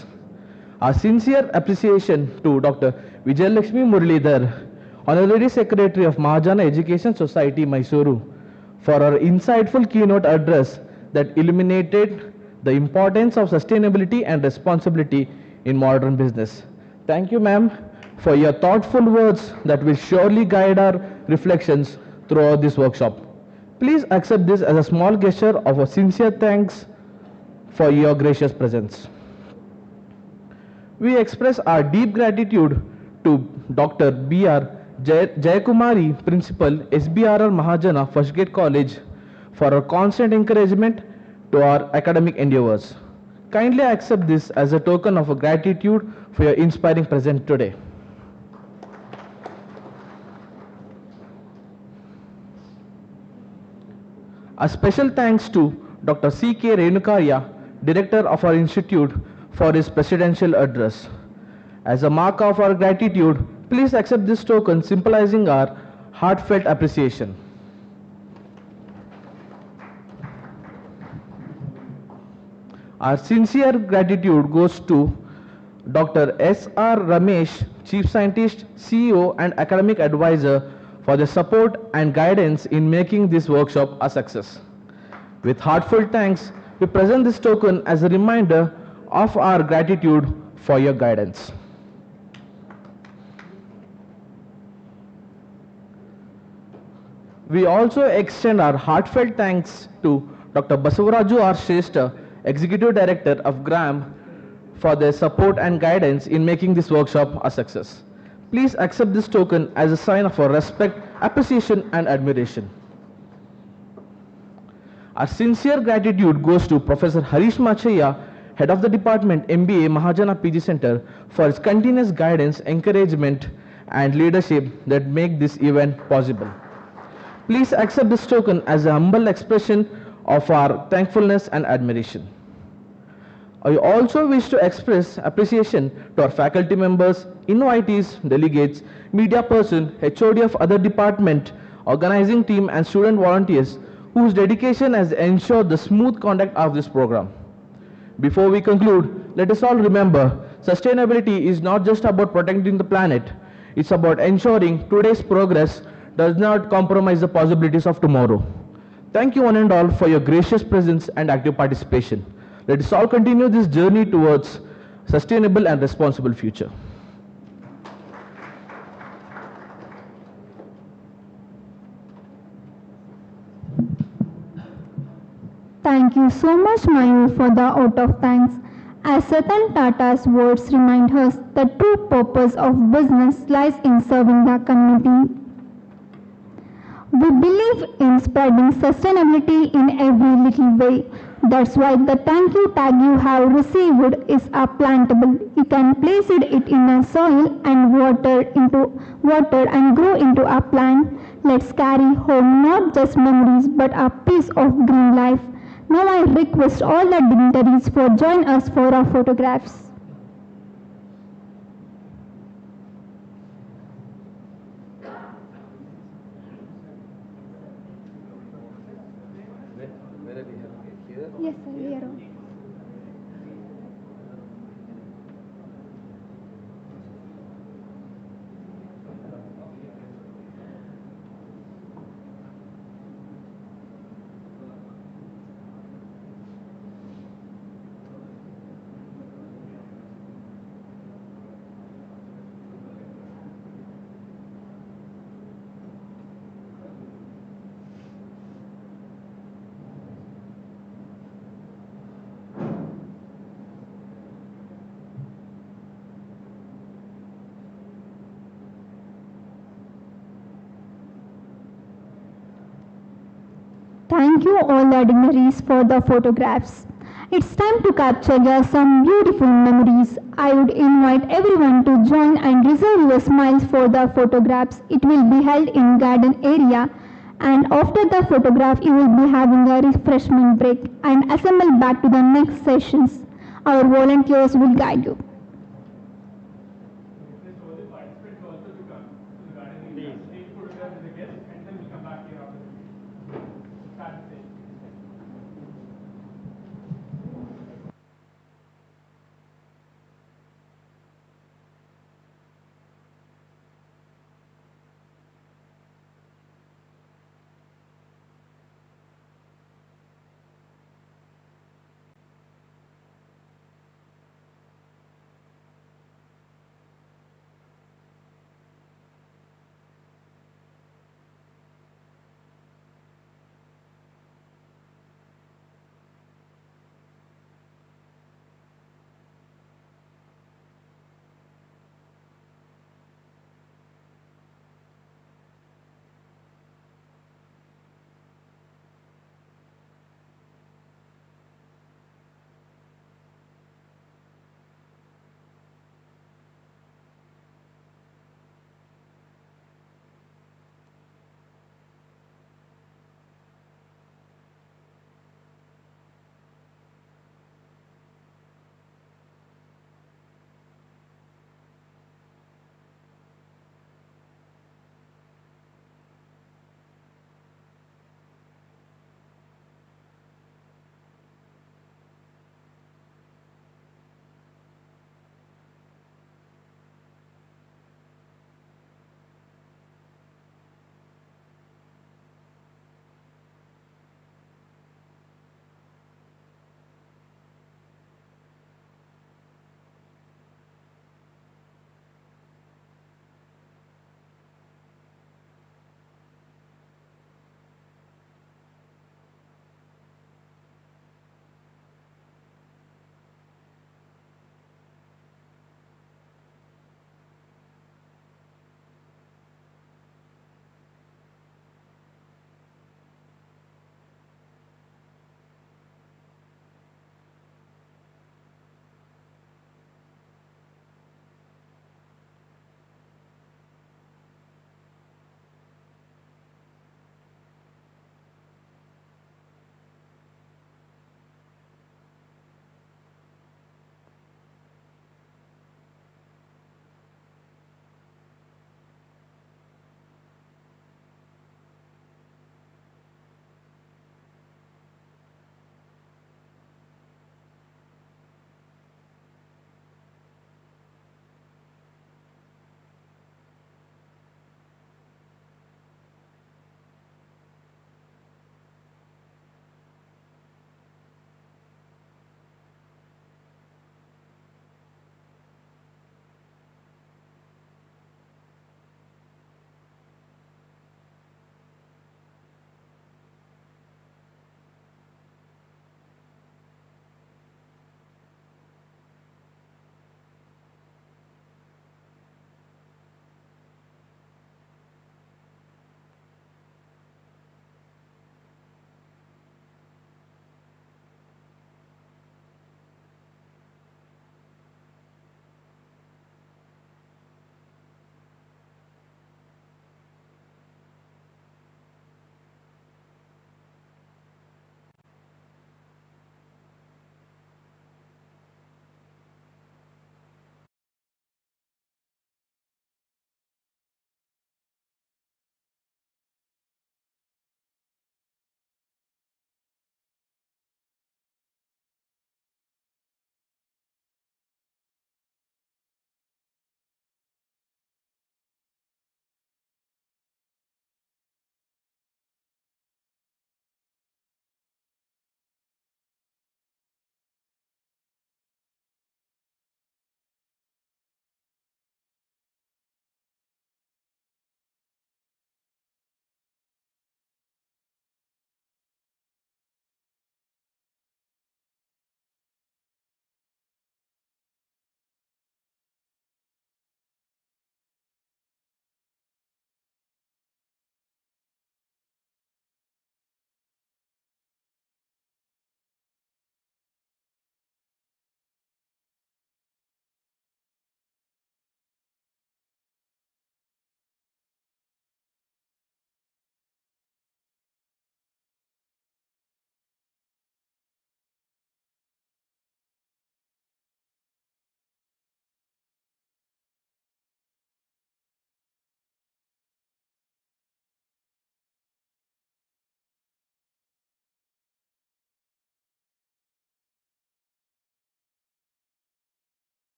Our sincere appreciation to Dr. Vijayalakshmi Muralidhar, Honorary Secretary of Mahajana Education Society, Mysuru, for her insightful keynote address that illuminated the importance of sustainability and responsibility in modern business. Thank you, ma'am, for your thoughtful words that will surely guide our reflections throughout this workshop. Please accept this as a small gesture of a sincere thanks for your gracious presence. We express our deep gratitude to Dr. B.R. Jayakumari, Principal, SBRR Mahajana, First Gate College, for her constant encouragement to our academic endeavors. Kindly accept this as a token of gratitude for your inspiring presence today. A special thanks to Dr. C.K. Renukarya, Director of our institute, for his presidential address. As a mark of our gratitude, please accept this token symbolizing our heartfelt appreciation. Our sincere gratitude goes to Dr. S.R. Ramesh, Chief Scientist, CEO and Academic Advisor, for the support and guidance in making this workshop a success. With heartfelt thanks, we present this token as a reminder of our gratitude for your guidance. We also extend our heartfelt thanks to Dr. Basavaraju R. Shrestha, Executive Director of GRAM, for their support and guidance in making this workshop a success. Please accept this token as a sign of our respect, appreciation, and admiration. Our sincere gratitude goes to Professor Harish Machaya, Head of the Department, MBA, Mahajana PG Center, for his continuous guidance, encouragement, and leadership that make this event possible. Please accept this token as a humble expression of our thankfulness and admiration. I also wish to express appreciation to our faculty members, invitees, delegates, media person, HOD of other department, organizing team, and student volunteers whose dedication has ensured the smooth conduct of this program. Before we conclude, let us all remember, sustainability is not just about protecting the planet, it's about ensuring today's progress does not compromise the possibilities of tomorrow. Thank you one and all for your gracious presence and active participation. Let us all continue this journey towards sustainable and responsible future. Thank you so much, Mayur, for the vote of thanks. As Ratan Tata's words remind us, the true purpose of business lies in serving the community. We believe in spreading sustainability in every little way. That's why the thank you tag you have received is a plantable. You can place it in a soil and water and grow into a plant. Let's carry home not just memories but a piece of green life. Now I request all the dignitaries for join us for our photographs. Yes, sir, here. Thank you all the dignitaries for the photographs. It's time to capture some beautiful memories. I would invite everyone to join and reserve your smiles for the photographs. It will be held in garden area, and after the photograph you will be having a refreshment break and assemble back to the next sessions. Our volunteers will guide you.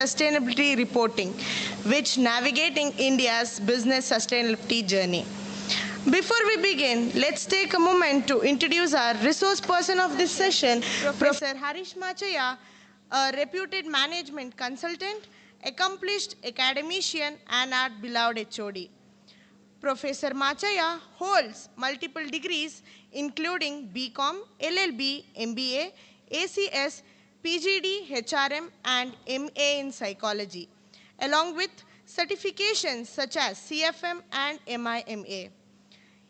Sustainability Reporting, which navigating India's business sustainability journey. Before we begin, let's take a moment to introduce our resource person of this session, Professor Harish Machaya, a reputed management consultant, accomplished academician, and our beloved HOD. Professor Machaya holds multiple degrees including BCom, LLB, MBA, ACS, PGD, HRM, and MA in Psychology, along with certifications such as CFM and MIMA.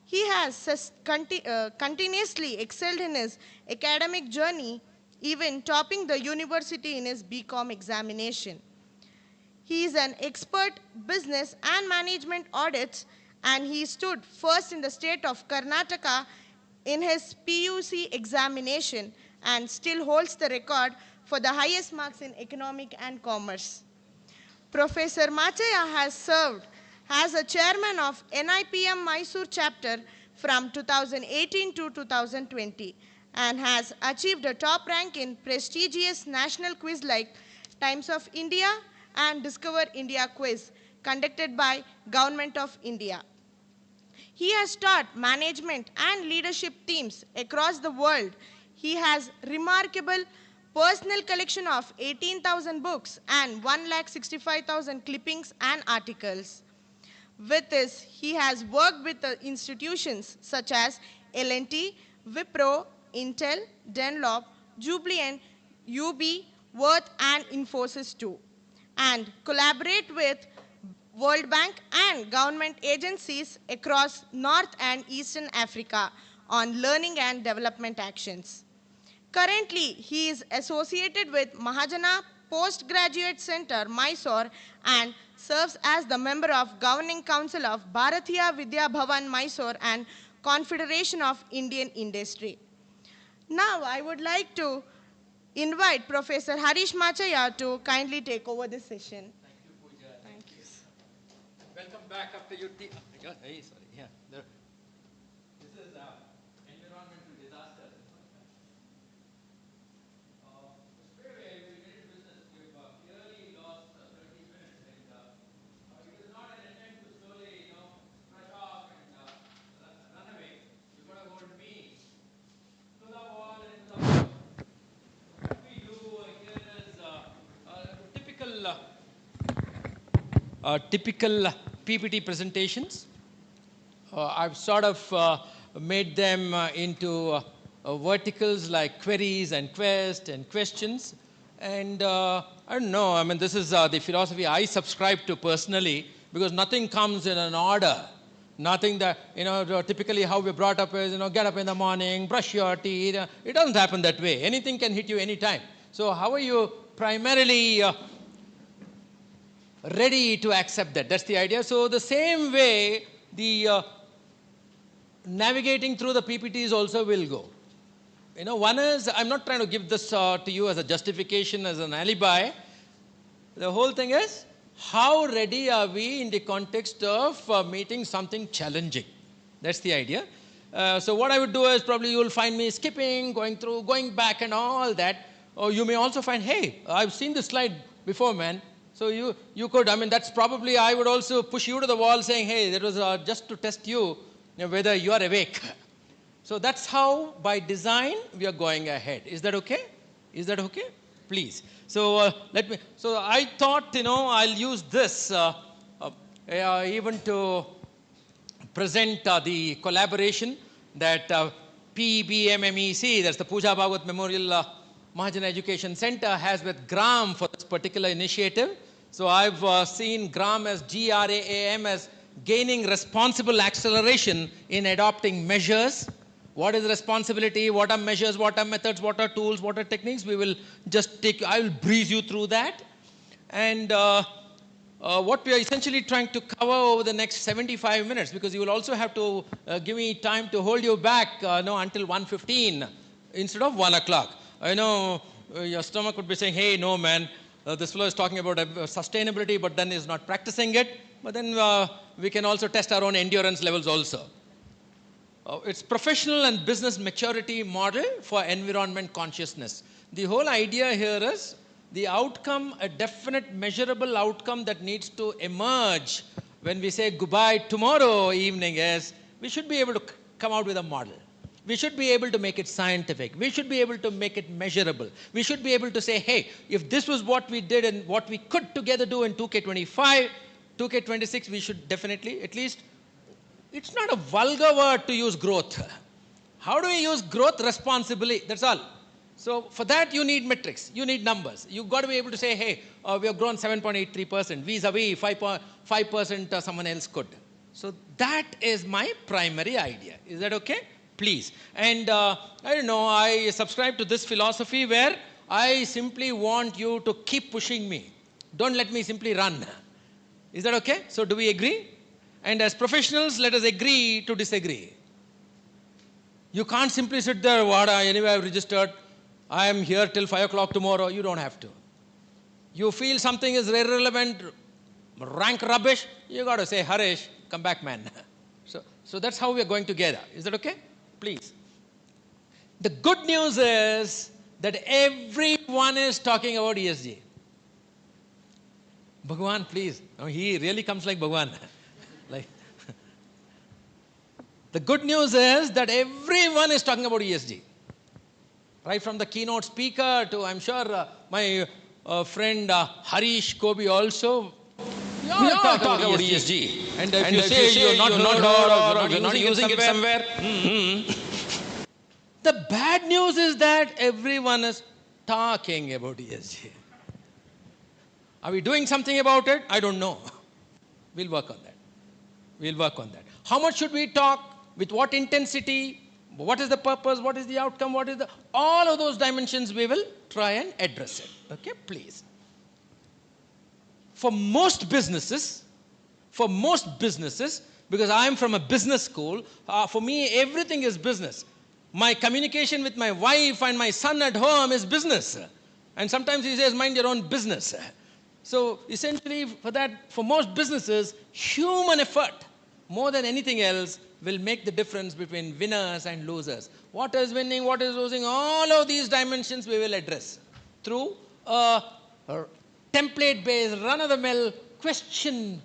He has continuously excelled in his academic journey, even topping the university in his BCom examination. He is an expert business and management audits, and he stood first in the state of Karnataka in his PUC examination and still holds the record for the highest marks in economic and commerce. Professor Machaya has served as a chairman of NIPM Mysore chapter from 2018 to 2020 and has achieved a top rank in prestigious national quiz like Times of India and Discover India quiz conducted by Government of India. He has taught management and leadership teams across the world. He has remarkable personal collection of 18,000 books and 1,65,000 clippings and articles. With this, he has worked with institutions such as L&T, Wipro, Intel, Dunlop, Jubilant, UB, Worth, and Infosys too, and collaborate with World Bank and government agencies across North and Eastern Africa on learning and development actions. Currently, he is associated with Mahajana Postgraduate Center, Mysore, and serves as the member of Governing Council of Bharatiya Vidya Bhavan, Mysore, and Confederation of Indian Industry. Now, I would like to invite Professor Harish Machaya to kindly take over this session. Thank you, Pooja. Thank you. Welcome back after your tea. Hey, sorry. Yeah. This is environmental disaster. Straight away, we get into business. We've clearly lost 30 minutes, and it is not an attempt to slowly, brush off and run away. You've got to hold me to the wall and to the wall. What we do here is typical PPT presentations. I've sort of made them into verticals like queries and quest and questions. And I don't know, I mean, this is the philosophy I subscribe to personally, because nothing comes in an order. Nothing that, typically how we're brought up is, get up in the morning, brush your teeth. It doesn't happen that way. Anything can hit you anytime. So how are you primarily ready to accept that? That's the idea. So the same way, the navigating through the PPTs also will go. One is, I'm not trying to give this to you as a justification, as an alibi. The whole thing is, how ready are we in the context of meeting something challenging? That's the idea. So what I would do is, probably you will find me skipping, going back and all that. Or you may also find, hey, I've seen this slide before, man. So you could, I mean, that's probably, I would also push you to the wall saying, hey, that was just to test you, whether you are awake. So that's how, by design, we are going ahead. Is that okay? Is that okay? Please. So so I thought, I'll use this even to present the collaboration that PBMMEC, that's the Pooja Bhagavat Memorial Mahajana Education Center, has with GRAM for this particular initiative. So I've seen GRAM as GRAAM as gaining responsible acceleration in adopting measures. What is responsibility? What are measures? What are methods? What are tools? What are techniques? We will just I will breeze you through that. And what we are essentially trying to cover over the next 75 minutes, because you will also have to give me time to hold you back until 1:15 instead of 1 o'clock. I know your stomach would be saying, hey, no, man, this fellow is talking about sustainability, but then is not practicing it. But then we can also test our own endurance levels also. It's professional and business maturity model for environment consciousness. The whole idea here is The outcome, a definite measurable outcome that needs to emerge when we say goodbye tomorrow evening is, we should be able to come out with a model. We should be able to make it scientific. We should be able to make it measurable. We should be able to say, hey, if this was what we did and what we could together do in 2K25, 2K26, we should definitely, at least, it's not a vulgar word to use growth. How do we use growth responsibly? That's all. So for that, you need metrics. You need numbers. You've got to be able to say, hey, we have grown 7.83%, vis-a-vis 5% someone else could. So that is my primary idea. Is that okay? Please. And I don't know, I subscribe to this philosophy where I simply want you to keep pushing me. Don't let me simply run. Is that okay? So do we agree? And as professionals, let us agree to disagree. You can't simply sit there, anyway I've registered, I am here till 5 o'clock tomorrow. You don't have to. You feel something is irrelevant, rank rubbish, you got to say, Harish, come back, man. So that's how we are going together. Is that okay? Please. The good news is that everyone is talking about ESG. Bhagwan, please. Oh, he really comes like Bhagwan. Like, the good news is that everyone is talking about ESG. Right from the keynote speaker to, I'm sure, my friend Harish Kobi also. We all talk about ESG. And if you say you're not heard or you're not using it somewhere. The bad news is that everyone is talking about ESG. Are we doing something about it? I don't know. We'll work on that. We'll work on that. How much should we talk? With what intensity? What is the purpose? What is the outcome? What is the... All of those dimensions we will try and address it. Okay, please. For most businesses, because I am from a business school, for me everything is business. My communication with my wife and my son at home is business. And sometimes he says, mind your own business. So essentially for most businesses, human effort, more than anything else, will make the difference between winners and losers. What is winning, what is losing, all of these dimensions we will address through a template-based, run-of-the-mill question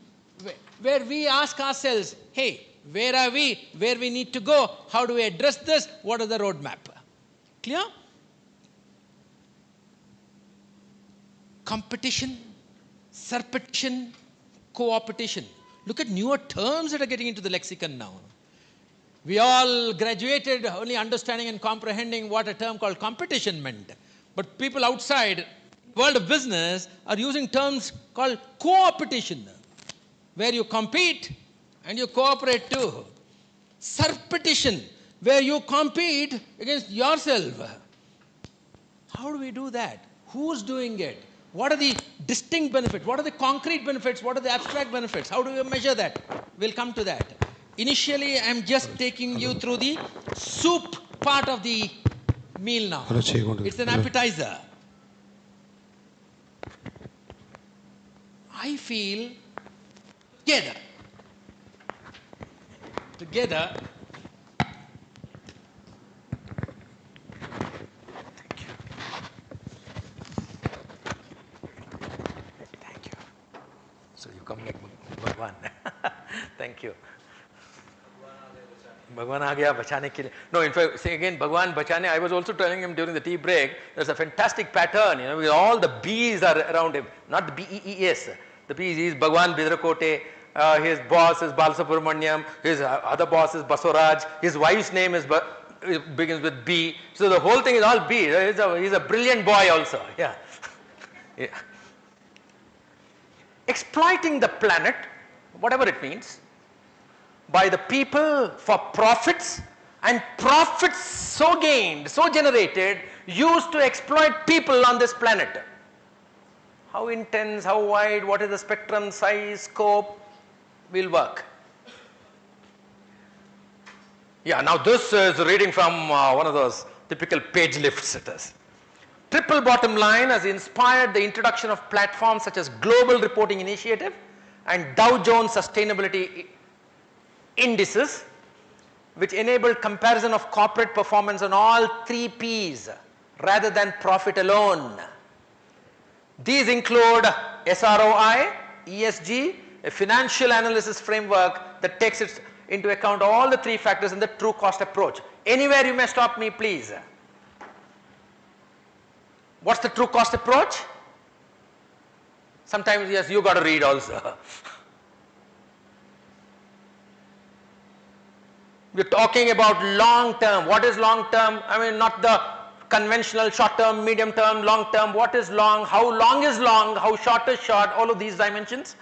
where we ask ourselves, hey, where are we? Where we need to go? How do we address this? What is the roadmap? Clear? Competition, serpetition, co-opetition. Look at newer terms that are getting into the lexicon now. We all graduated only understanding and comprehending what a term called competition meant. But people outside the world of business are using terms called co-opetition, where you compete and you cooperate too. Serpetition, where you compete against yourself. How do we do that? Who's doing it? What are the distinct benefits? What are the concrete benefits? What are the abstract benefits? How do we measure that? We'll come to that. Initially, I'm just taking you through the soup part of the meal now. It's an appetizer. I feel together, Thank you. So you come like Bhagwan. Thank you. Bhagwan aa gaya bachane ke liye. No, in fact, say again, Bhagwan bachane. I was also telling him during the tea break, there's a fantastic pattern, with all the B's are around him. Not the B-E-E-S. The B's, he's Bhagwan Bidrakote. His boss is Balasubramaniam. His other boss is Basoraj. His wife's name begins with B. So the whole thing is all B. He's a brilliant boy also. Yeah. Yeah. Exploiting the planet, whatever it means, by the people for profits, and profits so gained, so generated, used to exploit people on this planet. How intense, how wide, what is the spectrum, size, scope, will work. Yeah, now this is reading from one of those typical page lifts it is. Triple bottom line has inspired the introduction of platforms such as Global Reporting Initiative and Dow Jones Sustainability Indices, which enable comparison of corporate performance on all 3 Ps rather than profit alone. These include SROI, ESG, a financial analysis framework that takes it into account all the three factors in the true cost approach. Anywhere you may stop me, please. What's the true cost approach? Sometimes, yes, you got to read also. We're talking about long term. What is long term? I mean, not the conventional short term, medium term, long term. What is long? How long is long? How short is short? All of these dimensions.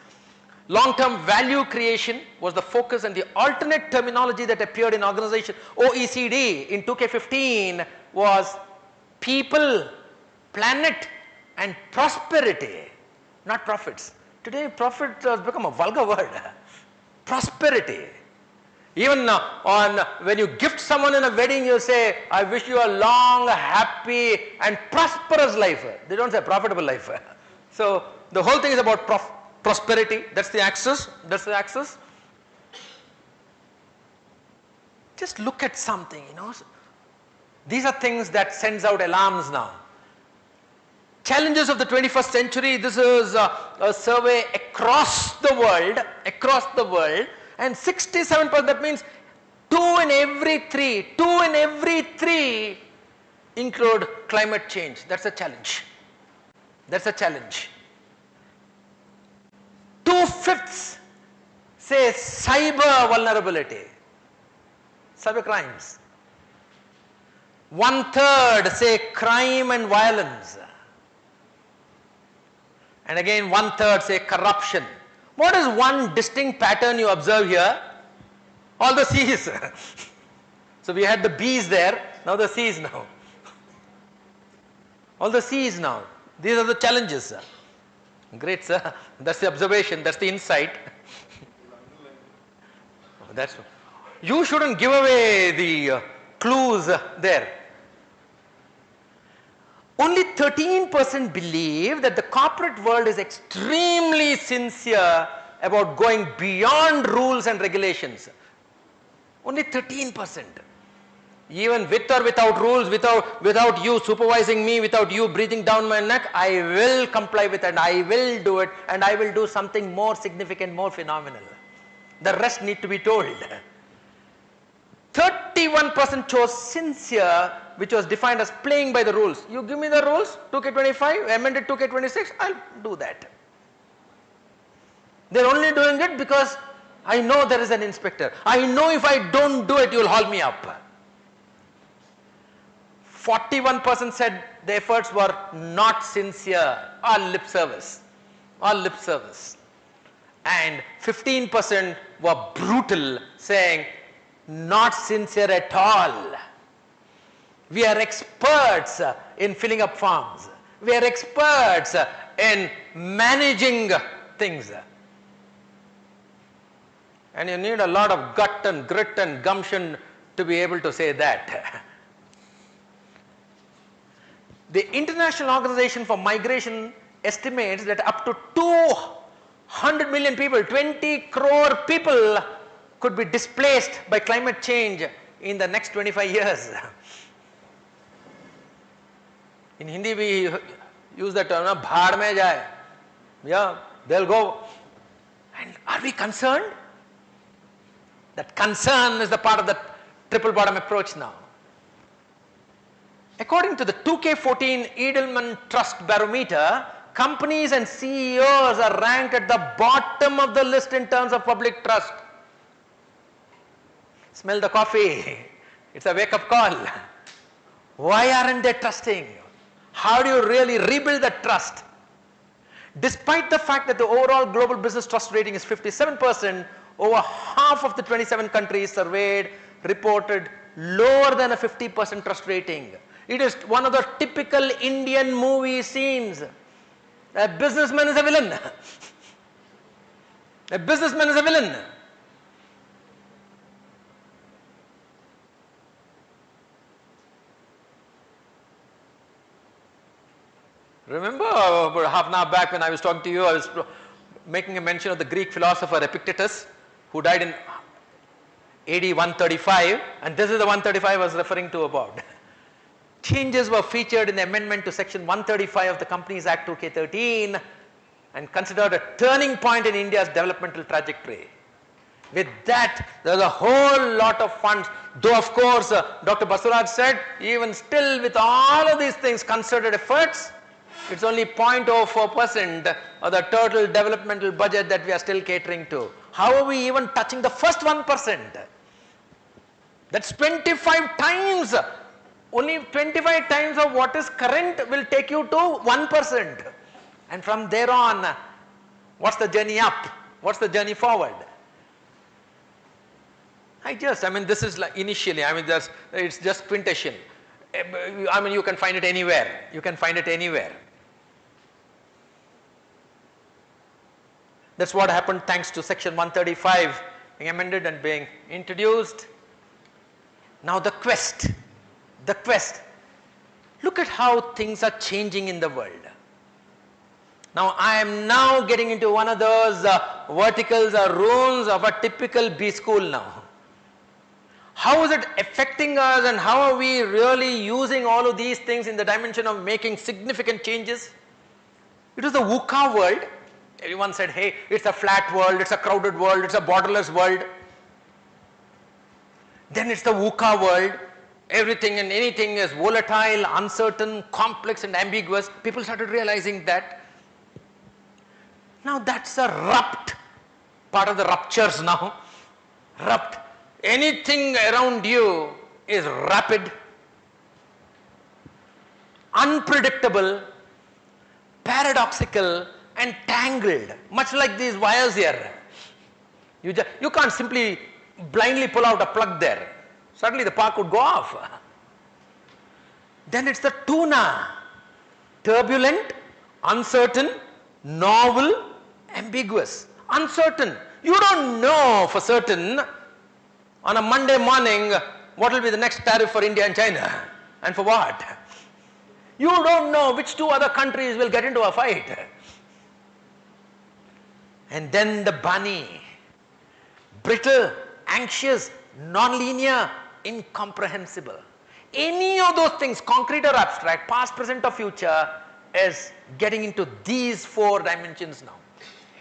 Long term value creation was the focus, and the alternate terminology that appeared in organization OECD in 2K15 was people, planet, and prosperity, not profits. Today, profit has become a vulgar word. Prosperity. Even when you gift someone in a wedding, you say, I wish you a long, happy, and prosperous life. They don't say profitable life. So the whole thing is about prosperity. That's the axis. That's the axis. Just look at something, you know. These are things that sends out alarms now. Challenges of the 21st century. This is a survey across the world, and 67%, that means 2 in every 3 include climate change. That's a challenge. That's a challenge. 2/5 say cyber vulnerability, cyber crimes. 1/3 say crime and violence. And again 1/3 say corruption. What is one distinct pattern you observe here? All the C's. So we had the B's there, now the C's now. All the C's now. These are the challenges, sir. Great, sir. That's the observation, that's the insight. That's, you shouldn't give away the clues there. Only 13% believe that the corporate world is extremely sincere about going beyond rules and regulations. Only 13%. Even with or without rules, without you supervising me, without you breathing down my neck, I will comply with it, and I will do it, and I will do something more significant, more phenomenal. The rest need to be told. 31% chose sincere, which was defined as playing by the rules. You give me the rules, 2K25, amended 2K26, I'll do that. They're only doing it because I know there is an inspector. I know if I don't do it, you'll haul me up. 41% said the efforts were not sincere, all lip service. All lip service. And 15% were brutal, saying not sincere at all. We are experts in filling up forms. We are experts in managing things. And you need a lot of gut and grit and gumption to be able to say that. The International Organization for Migration estimates that up to 200 million people, 20 crore people could be displaced by climate change in the next 25 years. In Hindi we use the term, bhaad mein jaye. Yeah, they'll go. And are we concerned? That concern is the part of the triple bottom approach now. According to the 2K14 Edelman Trust Barometer, companies and CEOs are ranked at the bottom of the list in terms of public trust. Smell the coffee. It's a wake-up call. Why aren't they trusting? How do you really rebuild that trust? Despite the fact that the overall global business trust rating is 57%, over half of the 27 countries surveyed reported lower than a 50% trust rating. It is one of the typical Indian movie scenes. A businessman is a villain. A businessman is a villain. Remember about half an hour back when I was talking to you, I was making a mention of the Greek philosopher Epictetus, who died in AD 135, and this is the 135 I was referring to about. Changes were featured in the amendment to section 135 of the Companies Act 2K13 and considered a turning point in India's developmental trajectory. With that, there was a whole lot of funds, though of course Dr. Basuraj said, even still with all of these things, concerted efforts, it's only 0.04% of the total developmental budget that we are still catering to. How are we even touching the first 1%? That's 25 times. Only 25 times of what is current will take you to 1%. And from there on, what's the journey up? What's the journey forward? This is like initially, it's just quintessential. You can find it anywhere. You can find it anywhere. That's what happened thanks to section 135 being amended and being introduced. Now the quest. Look at how things are changing in the world. Now I am now getting into one of those verticals or runes of a typical B school now. How is it affecting us and how are we really using all of these things in the dimension of making significant changes? It was the VUCA world. Everyone said, hey, it's a flat world, it's a crowded world, it's a borderless world. Then it's the VUCA world. Everything and anything is volatile, uncertain, complex and ambiguous. People started realizing that. Now that's a rupt, part of the ruptures now. Rupt. Anything around you is rapid, unpredictable, paradoxical and tangled, much like these wires here. You can't simply blindly pull out a plug there. Suddenly the spark would go off. Then it's the tuna. Turbulent, uncertain, novel, ambiguous. Uncertain. You don't know for certain on a Monday morning what will be the next tariff for India and China and for what. You don't know which two other countries will get into a fight. And then the bunny. Brittle, anxious, non-linear, incomprehensible. Any of those things, concrete or abstract, past, present or future, is getting into these four dimensions now.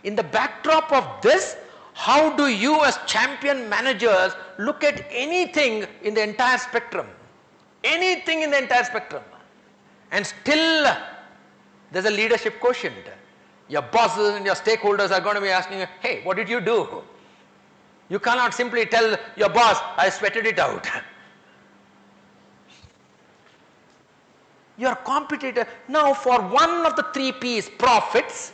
In the backdrop of this, how do you as champion managers look at anything in the entire spectrum? Anything in the entire spectrum. And still, there's a leadership quotient. Your bosses and your stakeholders are going to be asking you, hey, what did you do? You cannot simply tell your boss, I sweated it out. Your competitor, now for one of the three P's, profits,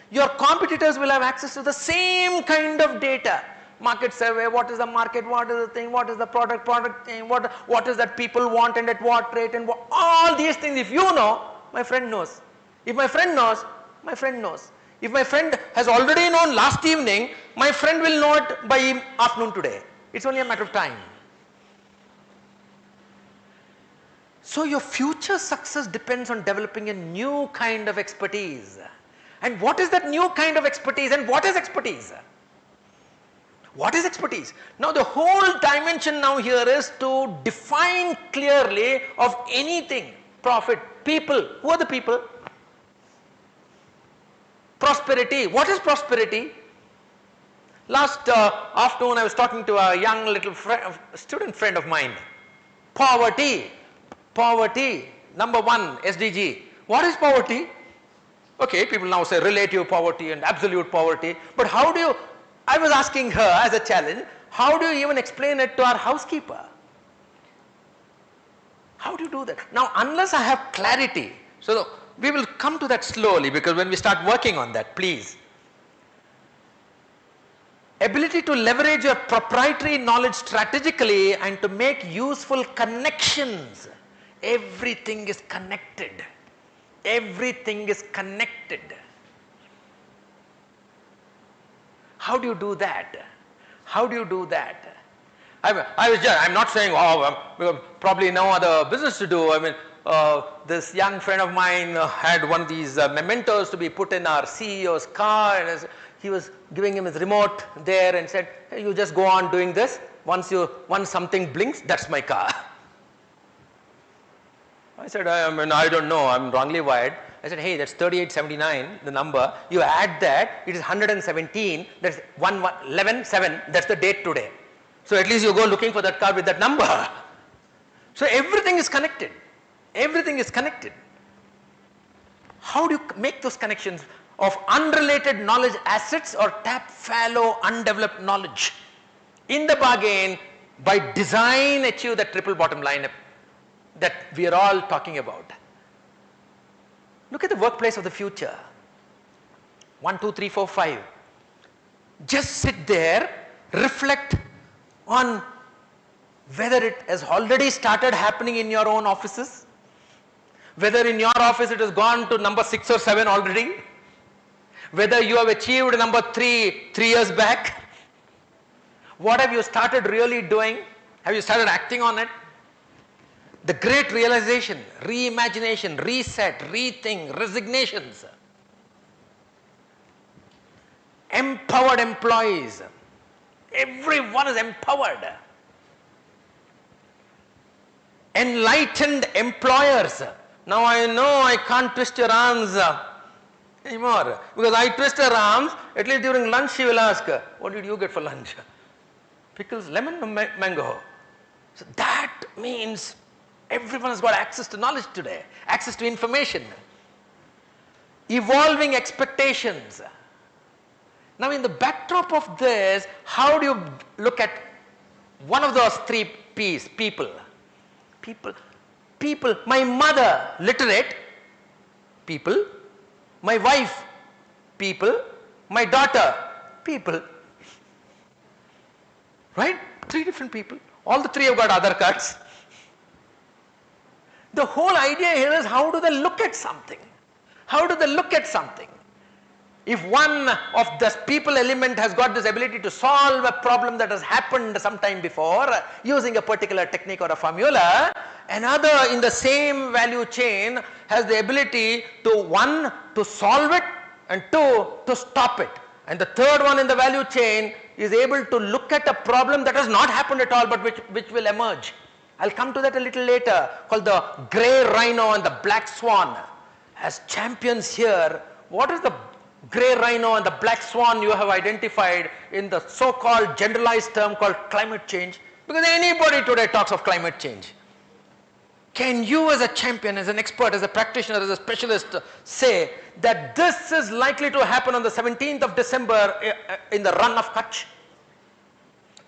your competitors will have access to the same kind of data. Market survey, what is the market, what is the thing, what is the product thing, what is that people want and at what rate and what, all these things. If you know, my friend knows. If my friend knows, my friend knows. If my friend has already known last evening, my friend will know it by afternoon today. It's only a matter of time. So your future success depends on developing a new kind of expertise. And what is that new kind of expertise and what is expertise? What is expertise? Now the whole dimension now here is to define clearly of anything. Profit, people, who are the people? Prosperity, what is prosperity? Last afternoon I was talking to a young little student friend of mine. Poverty, number one SDG. What is poverty? Okay, people now say relative poverty and absolute poverty, but how do you, I was asking her as a challenge, how do you even explain it to our housekeeper? How do you do that? Now unless I have clarity, so we will come to that slowly because when we start working on that, please. Ability to leverage your proprietary knowledge strategically and to make useful connections. Everything is connected. Everything is connected. How do you do that? How do you do that? I'm not saying, probably no other business to do. This young friend of mine had one of these mementos to be put in our CEO's car, and he was giving him his remote there and said, hey, you just go on doing this. once something blinks, that's my car. I said, I don't know, I'm wrongly wired. I said, hey, that's 3879, the number. You add that, it is 117, that's 11/7, that's the date today. So at least you go looking for that car with that number. So everything is connected. Everything is connected. How do you make those connections of unrelated knowledge assets or tap fallow, undeveloped knowledge? In the bargain, by design, achieve that triple bottom line that we are all talking about. Look at the workplace of the future. 1, 2, 3, 4, 5. Just sit there, reflect on whether it has already started happening in your own offices, whether in your office it has gone to number 6 or 7 already, whether you have achieved number 3 years back. What have you started really doing? Have you started acting on it? The great realization, reimagination, reset, rethink, resignations. Empowered employees. Everyone is empowered. Enlightened employers. Now I know I can't twist your arms anymore, because I twist her arms, at least during lunch she will ask, what did you get for lunch? Pickles, lemon or mango? So that means everyone has got access to knowledge today, access to information. Evolving expectations. Now in the backdrop of this, how do you look at one of those 3 P's? People. My mother, literate, people. My wife, people. My daughter, people. Right? 3 different people. All the 3 have got Aadhaar cards. The whole idea here is, how do they look at something? How do they look at something? If one of the people element has got this ability to solve a problem that has happened sometime before using a particular technique or a formula, another in the same value chain has the ability to, 1, to solve it, and 2, to stop it. And the third one in the value chain is able to look at a problem that has not happened at all, but which will emerge. I'll come to that a little later, called the grey rhino and the black swan. As champions here, what is the grey rhino and the black swan you have identified in the so-called generalized term called climate change? Because anybody today talks of climate change. Can you as a champion, as an expert, as a practitioner, as a specialist say that this is likely to happen on the 17th of December in the run of Kutch?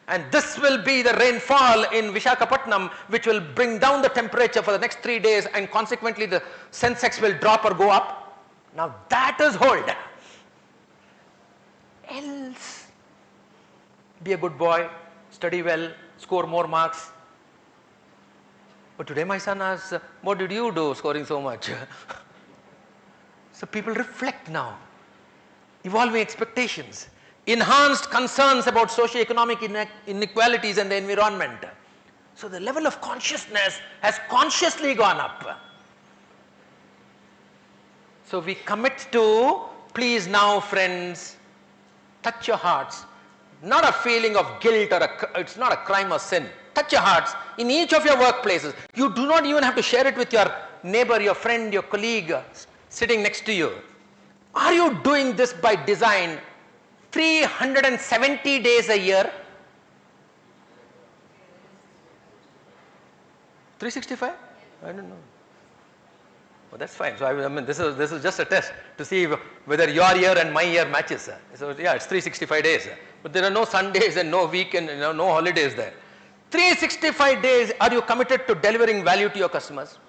And this will be the rainfall in Vishakhapatnam, which will bring down the temperature for the next 3 days, and consequently the Sensex will drop or go up. Now that is hold. Else, be a good boy, study well, score more marks. But today my son asks, what did you do scoring so much? So people reflect now. Evolving expectations. Enhanced concerns about socio-economic inequalities and the environment. So the level of consciousness has consciously gone up. So we commit to, please now friends, touch your hearts. Not a feeling of guilt, or it's not a crime or sin. Touch your hearts in each of your workplaces. You do not even have to share it with your neighbor, your friend, your colleague sitting next to you. Are you doing this by design 370 days a year? 365? I don't know. Oh, that's fine. So I mean, this is just a test to see whether your year and my year matches. So yeah, it's 365 days. But there are no Sundays and no weekend, no holidays there. 365 days, are you committed to delivering value to your customers?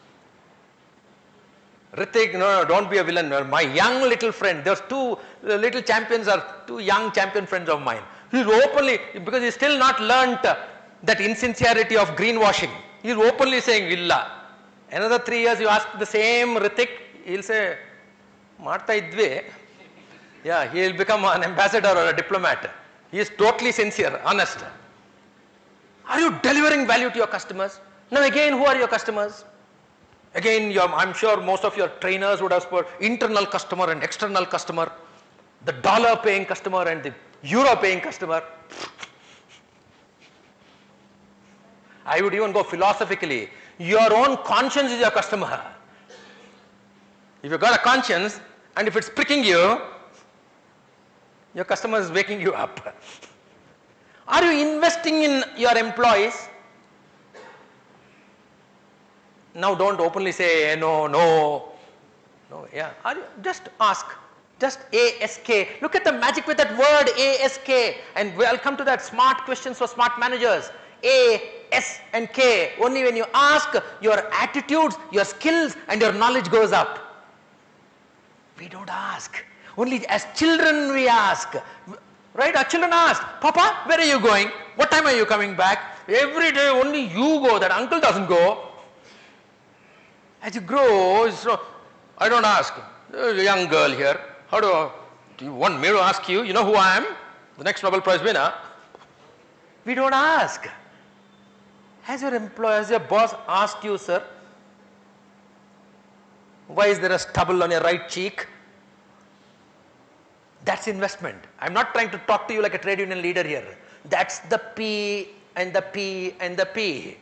Ritik, no, don't be a villain. My young little friend, there's 2 little champions, are 2 young champion friends of mine. He's openly, because he's still not learnt that insincerity of greenwashing. He's openly saying, Illa. Another 3 years, you ask the same Ritik, he'll say, Marta idve. Yeah, he'll become an ambassador or a diplomat. He is totally sincere, honest. Are you delivering value to your customers? Now again, who are your customers? Again, I'm sure most of your trainers would have spoken internal customer and external customer, the dollar paying customer and the euro paying customer. I would even go philosophically. Your own conscience is your customer. If you've got a conscience and if it's pricking you, your customer is waking you up. Are you investing in your employees? Now don't openly say no, yeah. Just ask. Just ASK. Look at the magic with that word ASK. And we'll come to that. Smart questions for smart managers. A, S and K. Only when you ask, your attitudes, your skills and your knowledge goes up. We don't ask. Only as children we ask. Right? Our children ask, Papa, where are you going? What time are you coming back? Every day only you go. That uncle doesn't go. As you grow, I don't ask. There's a young girl here. Do you want me to ask you? You know who I am? The next Nobel Prize winner. We don't ask. Has your employer, has your boss asked you, sir, why is there a stubble on your right cheek? That's investment. I'm not trying to talk to you like a trade union leader here. That's the P and the P and the P.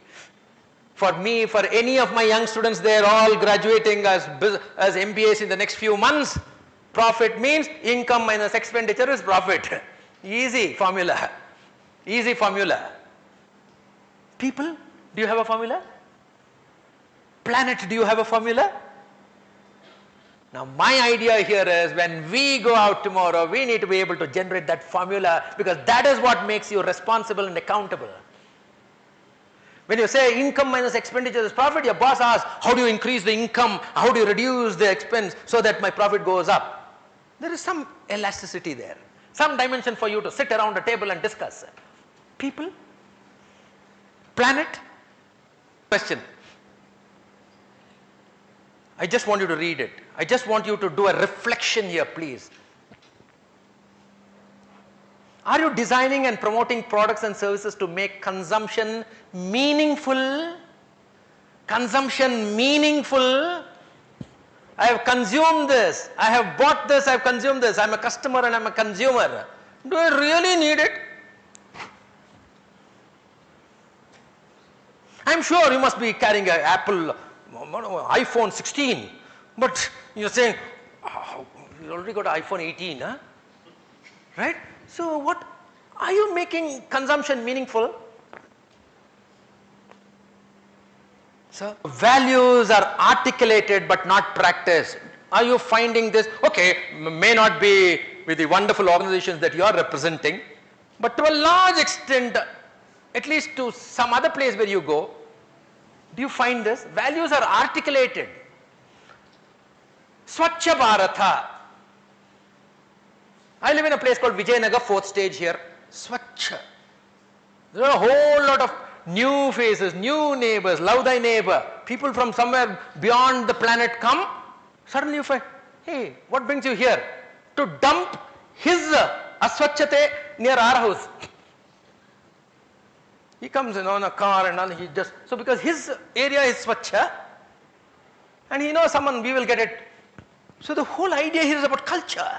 For me, for any of my young students, they're all graduating as MBAs in the next few months. Profit means income minus expenditure is profit. Easy formula. Easy formula. People, do you have a formula? Planet, do you have a formula? Now my idea here is when we go out tomorrow, we need to be able to generate that formula because that is what makes you responsible and accountable. When you say income minus expenditure is profit, your boss asks, how do you increase the income? How do you reduce the expense so that my profit goes up? There is some elasticity there, some dimension for you to sit around a table and discuss. People, planet, question. I just want you to read it. I just want you to do a reflection here, please. Are you designing and promoting products and services to make consumption meaningful? Consumption meaningful? I have consumed this. I have bought this. I have consumed this. I am a customer and I am a consumer. Do I really need it? I am sure you must be carrying an Apple iPhone 16, but you are saying, oh, you already got an iPhone 18, huh? Right? So what, are you making consumption meaningful? So values are articulated but not practiced. Are you finding this? Okay, may not be with the wonderful organizations that you are representing, but to a large extent, at least to some other place where you go, do you find this? Values are articulated. Swachha Bharata. I live in a place called Vijayanagar, 4th stage here. Swachha. There are a whole lot of new faces, new neighbors, love thy neighbor. People from somewhere beyond the planet come. Suddenly you find, hey, what brings you here? To dump his aswachhate near our house. He comes in on a car and he just, so because his area is swachha and he knows someone, we will get it. So the whole idea here is about culture.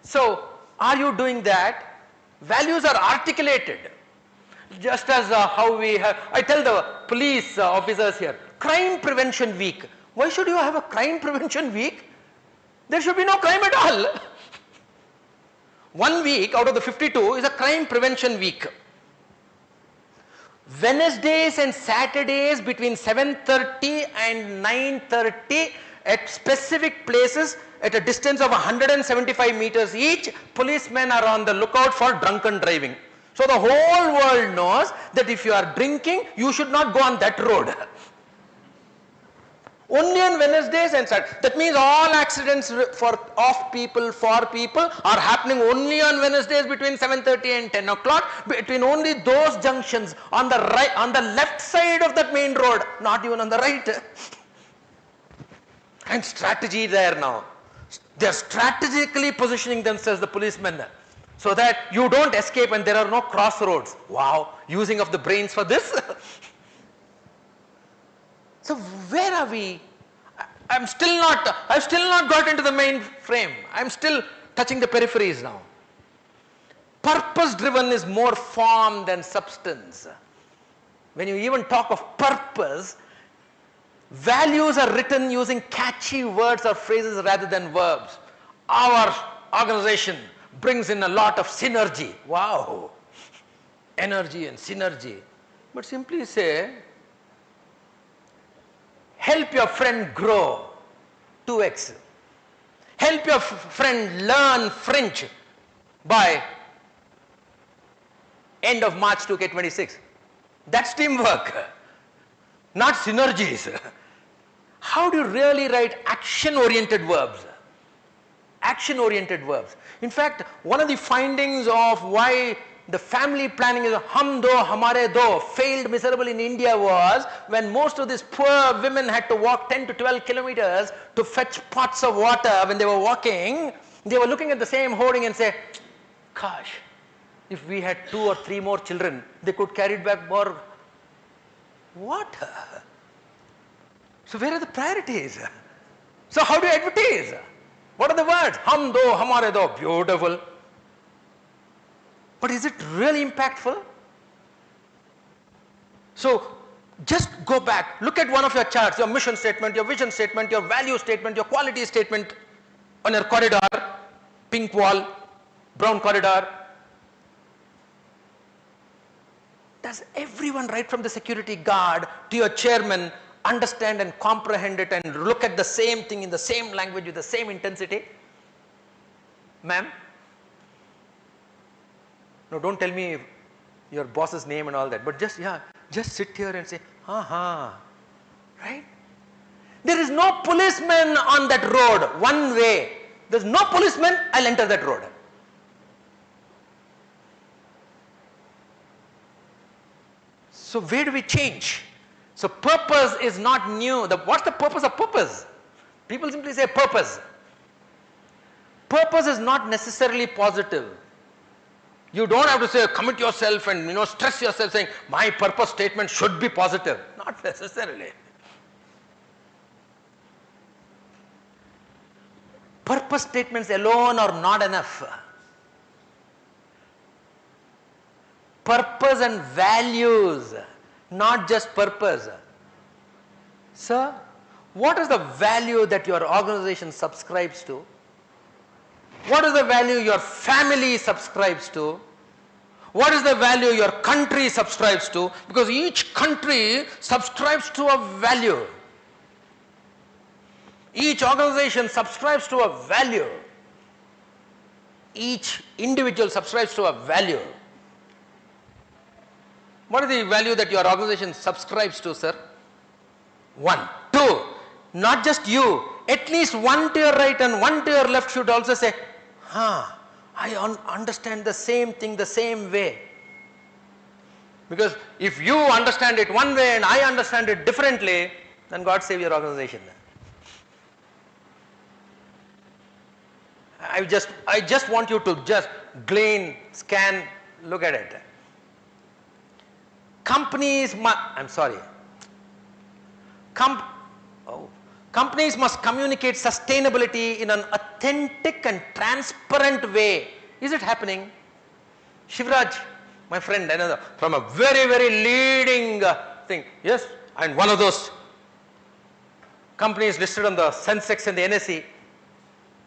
So are you doing that? Values are articulated. Just as how we have, I tell the police officers here, crime prevention week. Why should you have a crime prevention week? There should be no crime at all. 1 week out of the 52 is a crime prevention week. Wednesdays and Saturdays between 7:30 and 9:30 at specific places at a distance of 175 meters each, policemen are on the lookout for drunken driving. So the whole world knows that if you are drinking, you should not go on that road. Only on Wednesdays and Saturdays. That means all accidents of people, for people are happening only on Wednesdays between 7:30 and 10 o'clock, between only those junctions on the right, on the left side of that main road, not even on the right. And strategy there now. They are strategically positioning themselves, the policemen, so that you don't escape and there are no crossroads. Wow, using of the brains for this. So where are we? I've still not got into the main frame. I'm still touching the peripheries now. Purpose driven is more form than substance. when you even talk of purpose, values are written using catchy words or phrases rather than verbs. Our organization brings in a lot of synergy. Wow! Energy and synergy. But simply say, help your friend grow 2x. Help your friend learn French by end of March 2K26. That's teamwork, not synergies. How do you really write action-oriented verbs? Action-oriented verbs. In fact, one of the findings of why the family planning is hum do, hamare do failed miserably in India was when most of these poor women had to walk 10 to 12 kilometers to fetch pots of water when they were walking, they were looking at the same hoarding and say, gosh, if we had 2 or 3 more children, they could carry it back more water. So where are the priorities? So how do you advertise? What are the words? Hum do, hamare do, beautiful. But is it really impactful? So just go back, look at one of your charts, your mission statement, your vision statement, your value statement, your quality statement on your corridor, pink wall, brown corridor. Does everyone, right from the security guard to your chairman, understand and comprehend it and look at the same thing in the same language with the same intensity? Ma'am? No, don't tell me your boss's name and all that, but just sit here and say, right? There is no policeman on that road, one way. There's no policeman, I'll enter that road. So where do we change? So purpose is not new. What's the purpose of purpose? People simply say purpose. Purpose is not necessarily positive. You don't have to say commit yourself and stress yourself saying my purpose statement should be positive. Not necessarily. Purpose statements alone are not enough. Purpose and values, not just purpose. Sir, what is the value that your organization subscribes to? What is the value your family subscribes to? What is the value your country subscribes to? Because each country subscribes to a value. Each organization subscribes to a value. Each individual subscribes to a value. What is the value that your organization subscribes to, sir? 1. 2. Not just you. At least one to your right and one to your left should also say, I understand the same thing the same way. Because if you understand it one way and I understand it differently, then God save your organization. I just want you to just glean, scan, look at it. Companies must communicate sustainability in an authentic and transparent way. Is it happening? Shivraj, my friend, another from a very, very leading thing. Yes, and one of those companies listed on the Sensex and the NSE.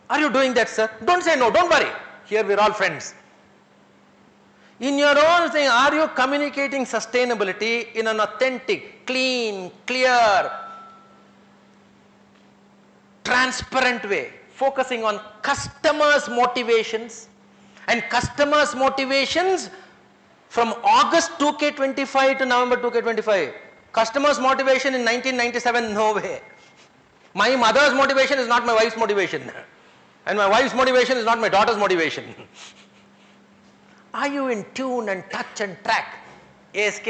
Are you doing that, sir? Don't say no, don't worry. Here we're all friends. In your own thing, are you communicating sustainability in an authentic, clean, clear, transparent way, focusing on customers' motivations, and customers' motivations from August 2K25 to November 2K25. Customers' motivation in 1997, no way. My mother's motivation is not my wife's motivation, and my wife's motivation is not my daughter's motivation. Are you in tune and touch and track? ASK.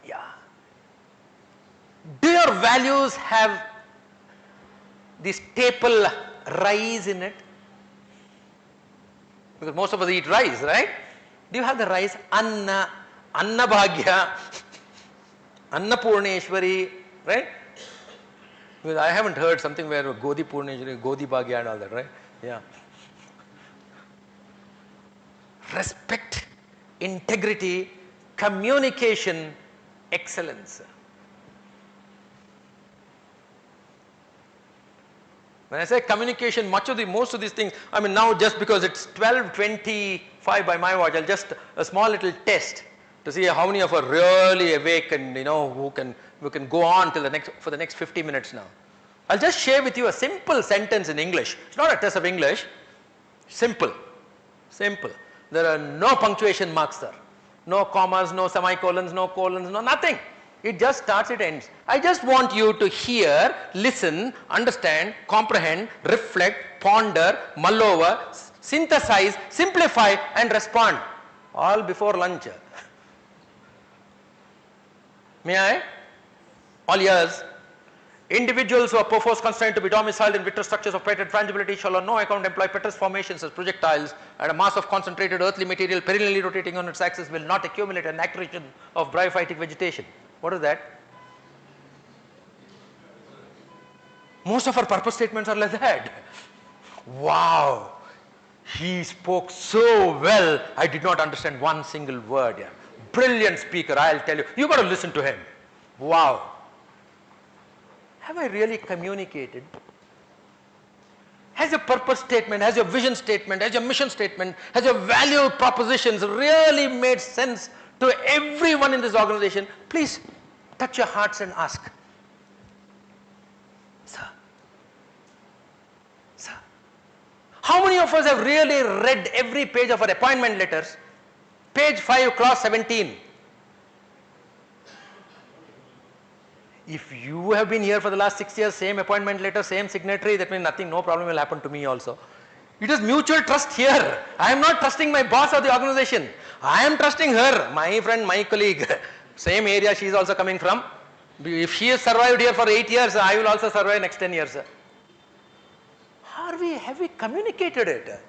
Yeah. Do your values have the staple rice in it? Because most of us eat rice, right? Do you have the rice? Anna Bhagya, Annapurneshwari, right? Because I haven't heard something where Godi Purneshwari, Godi Bhagya and all that, right? Yeah. respect, integrity, communication, excellence. When I say communication, most of these things, I mean now just because it's 12:25 by my watch, I'll just a small little test to see how many of are really awake and who can go on till for the next 50 minutes now. I'll just share with you a simple sentence in English. It's not a test of English. Simple. Simple. There are no punctuation marks there. No commas, no semicolons, no colons, no nothing. It just starts, it ends. I just want you to hear, listen, understand, comprehend, reflect, ponder, mull over, synthesize, simplify and respond. All before lunch. May I? All ears. Individuals who are perforce constrained to be domiciled in vitreous structures of patent frangibility shall on no account employ petrous formations as projectiles, and a mass of concentrated earthly material perennially rotating on its axis will not accumulate an accretion of bryophytic vegetation. What is that? Most of our purpose statements are like that. Wow, he spoke so well, I did not understand one single word. Yeah. Brilliant speaker, I'll tell you. You got to listen to him. Wow. Have I really communicated? Has your purpose statement, has your vision statement, has your mission statement, has your value propositions really made sense to everyone in this organization? Please touch your hearts and ask. Sir, how many of us have really read every page of our appointment letters? Page 5, clause 17. If you have been here for the last 6 years, same appointment letter, same signatory, that means nothing, no problem will happen to me also. It is mutual trust here. I am not trusting my boss or the organization. I am trusting her, my friend, my colleague. Same area she is also coming from. If she has survived here for 8 years, I will also survive next 10 years. Have we communicated it?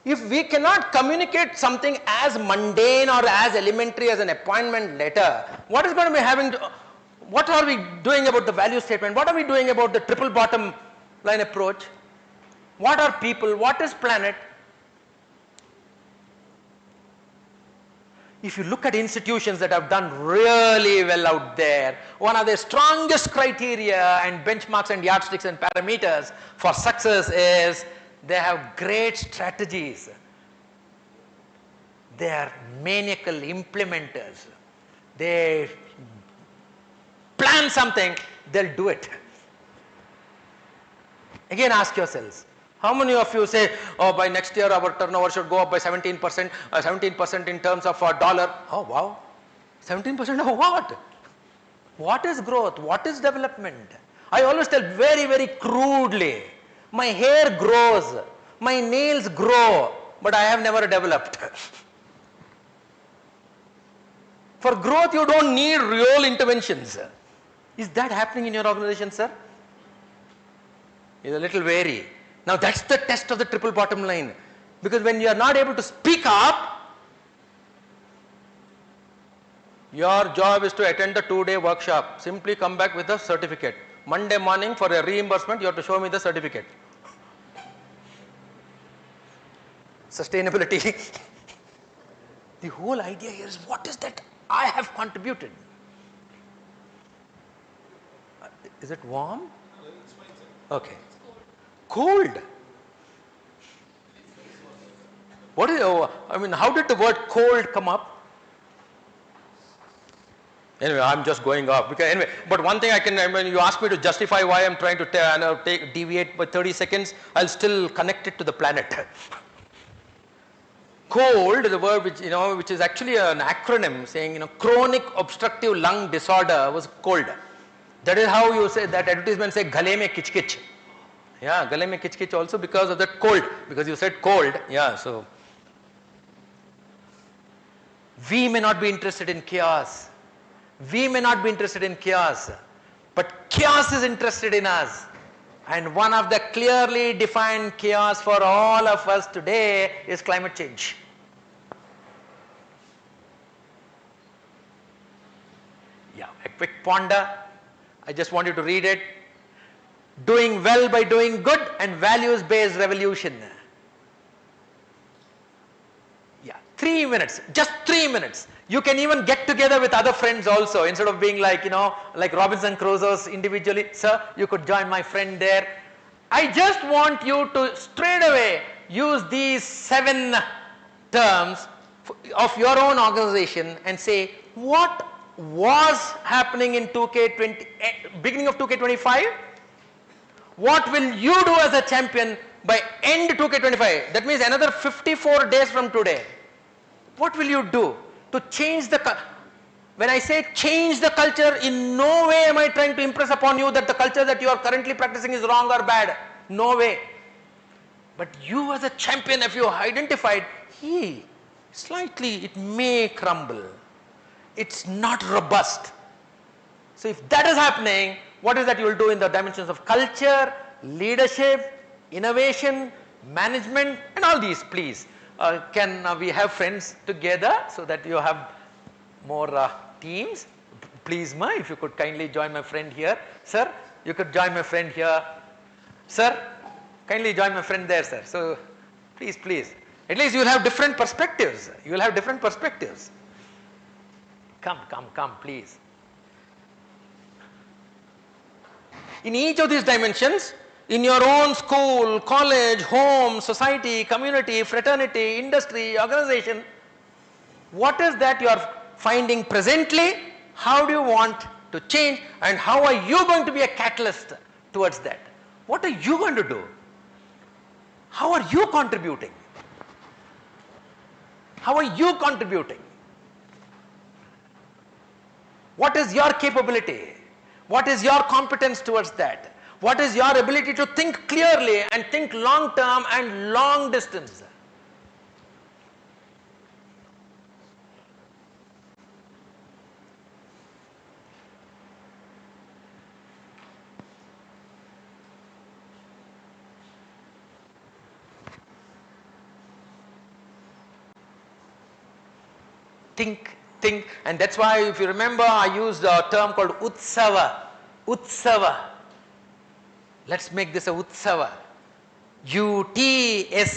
If we cannot communicate something as mundane or as elementary as an appointment letter, what is going to be having to, what are we doing about the value statement? What are we doing about the triple bottom line approach? What are people? What is planet? If you look at institutions that have done really well out there, one of the strongest criteria and benchmarks and yardsticks and parameters for success is they have great strategies. They are maniacal implementers. They plan something, they'll do it. Again, ask yourselves, how many of you say, oh, by next year our turnover should go up by 17%, 17% in terms of dollar? Oh, wow. 17% of what? What is growth? What is development? I always tell very, very crudely, my hair grows, my nails grow, but I have never developed. For growth, you don't need real interventions. Is that happening in your organization, sir? It's a little wary. Now that's the test of the triple bottom line. Because when you are not able to speak up, your job is to attend the 2-day workshop. Simply come back with a certificate. Monday morning for a reimbursement, you have to show me the certificate. Sustainability. The whole idea here is, what is that I have contributed? Is it warm? Okay. Cold. What is, I mean, how did the word cold come up? Anyway, I'm just going off. Because anyway, but one thing I can, when you ask me to justify why I'm trying to deviate by 30 seconds, I'll still connect it to the planet. Cold is a word which, which is actually an acronym saying, chronic obstructive lung disorder was cold. That is how you say, that advertisement say, gale mein kich kich. Yeah, gale mein kich kich also because of that cold, because you said cold. Yeah, so. We may not be interested in chaos. We may not be interested in chaos. But chaos is interested in us. And one of the clearly defined chaos for all of us today is climate change. Yeah, a quick ponder. I just want you to read it. Doing well by doing good and values-based revolution. Yeah, 3 minutes, just 3 minutes. You can even get together with other friends also, instead of being like, like Robinson Crusoe's individually. Sir, you could join my friend there. I just want you to straight away use these 7 terms of your own organization and say, what was happening in 2K20, beginning of 2K25? What will you do as a champion by end 2K25? That means another 54 days from today. What will you do to change the culture? When I say change the culture, in no way am I trying to impress upon you that the culture that you are currently practicing is wrong or bad. No way. But you as a champion, if you identified, slightly it may crumble. It's not robust. So if that is happening, what is that you will do in the dimensions of culture, leadership, innovation, management, and all these, please. Can we have friends together so that you have more teams? Please, if you could kindly join my friend here. Sir, you could join my friend here. Sir, kindly join my friend there, sir. So, please. At least you will have different perspectives. You will have different perspectives. Come, please. In each of these dimensions, in your own school, college, home, society, community, fraternity, industry, organization, what is that you are finding presently? How do you want to change, and how are you going to be a catalyst towards that? What are you going to do? How are you contributing? How are you contributing? What is your capability? What is your competence towards that? What is your ability to think clearly and think long term and long distance? Think, and that's why, if you remember, I used a term called Utsava. Let's make this a Utsava. UTSAVA.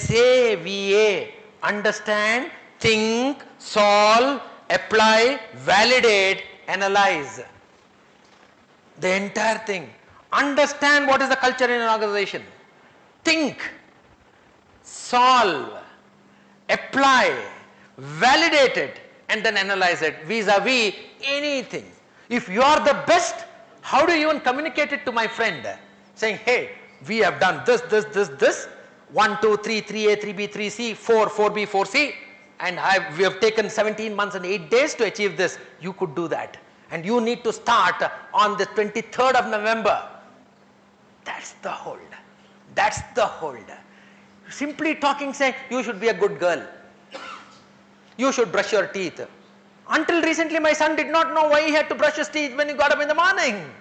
Understand, think, solve, apply, validate, analyze. The entire thing. Understand what is the culture in an organization. Think, solve, apply, validate it, and then analyze it vis-a-vis anything. If you are the best, how do you even communicate it to my friend? Saying, hey, we have done this, 1, 2, 3, 3A, 3B, 3C, 4, 4B, 4C, and we have taken 17 months and 8 days to achieve this. You could do that. And you need to start on the 23rd of November. That's the hold. Simply talking, saying, you should be a good girl. You should brush your teeth. Until recently, my son did not know why he had to brush his teeth when he got up in the morning.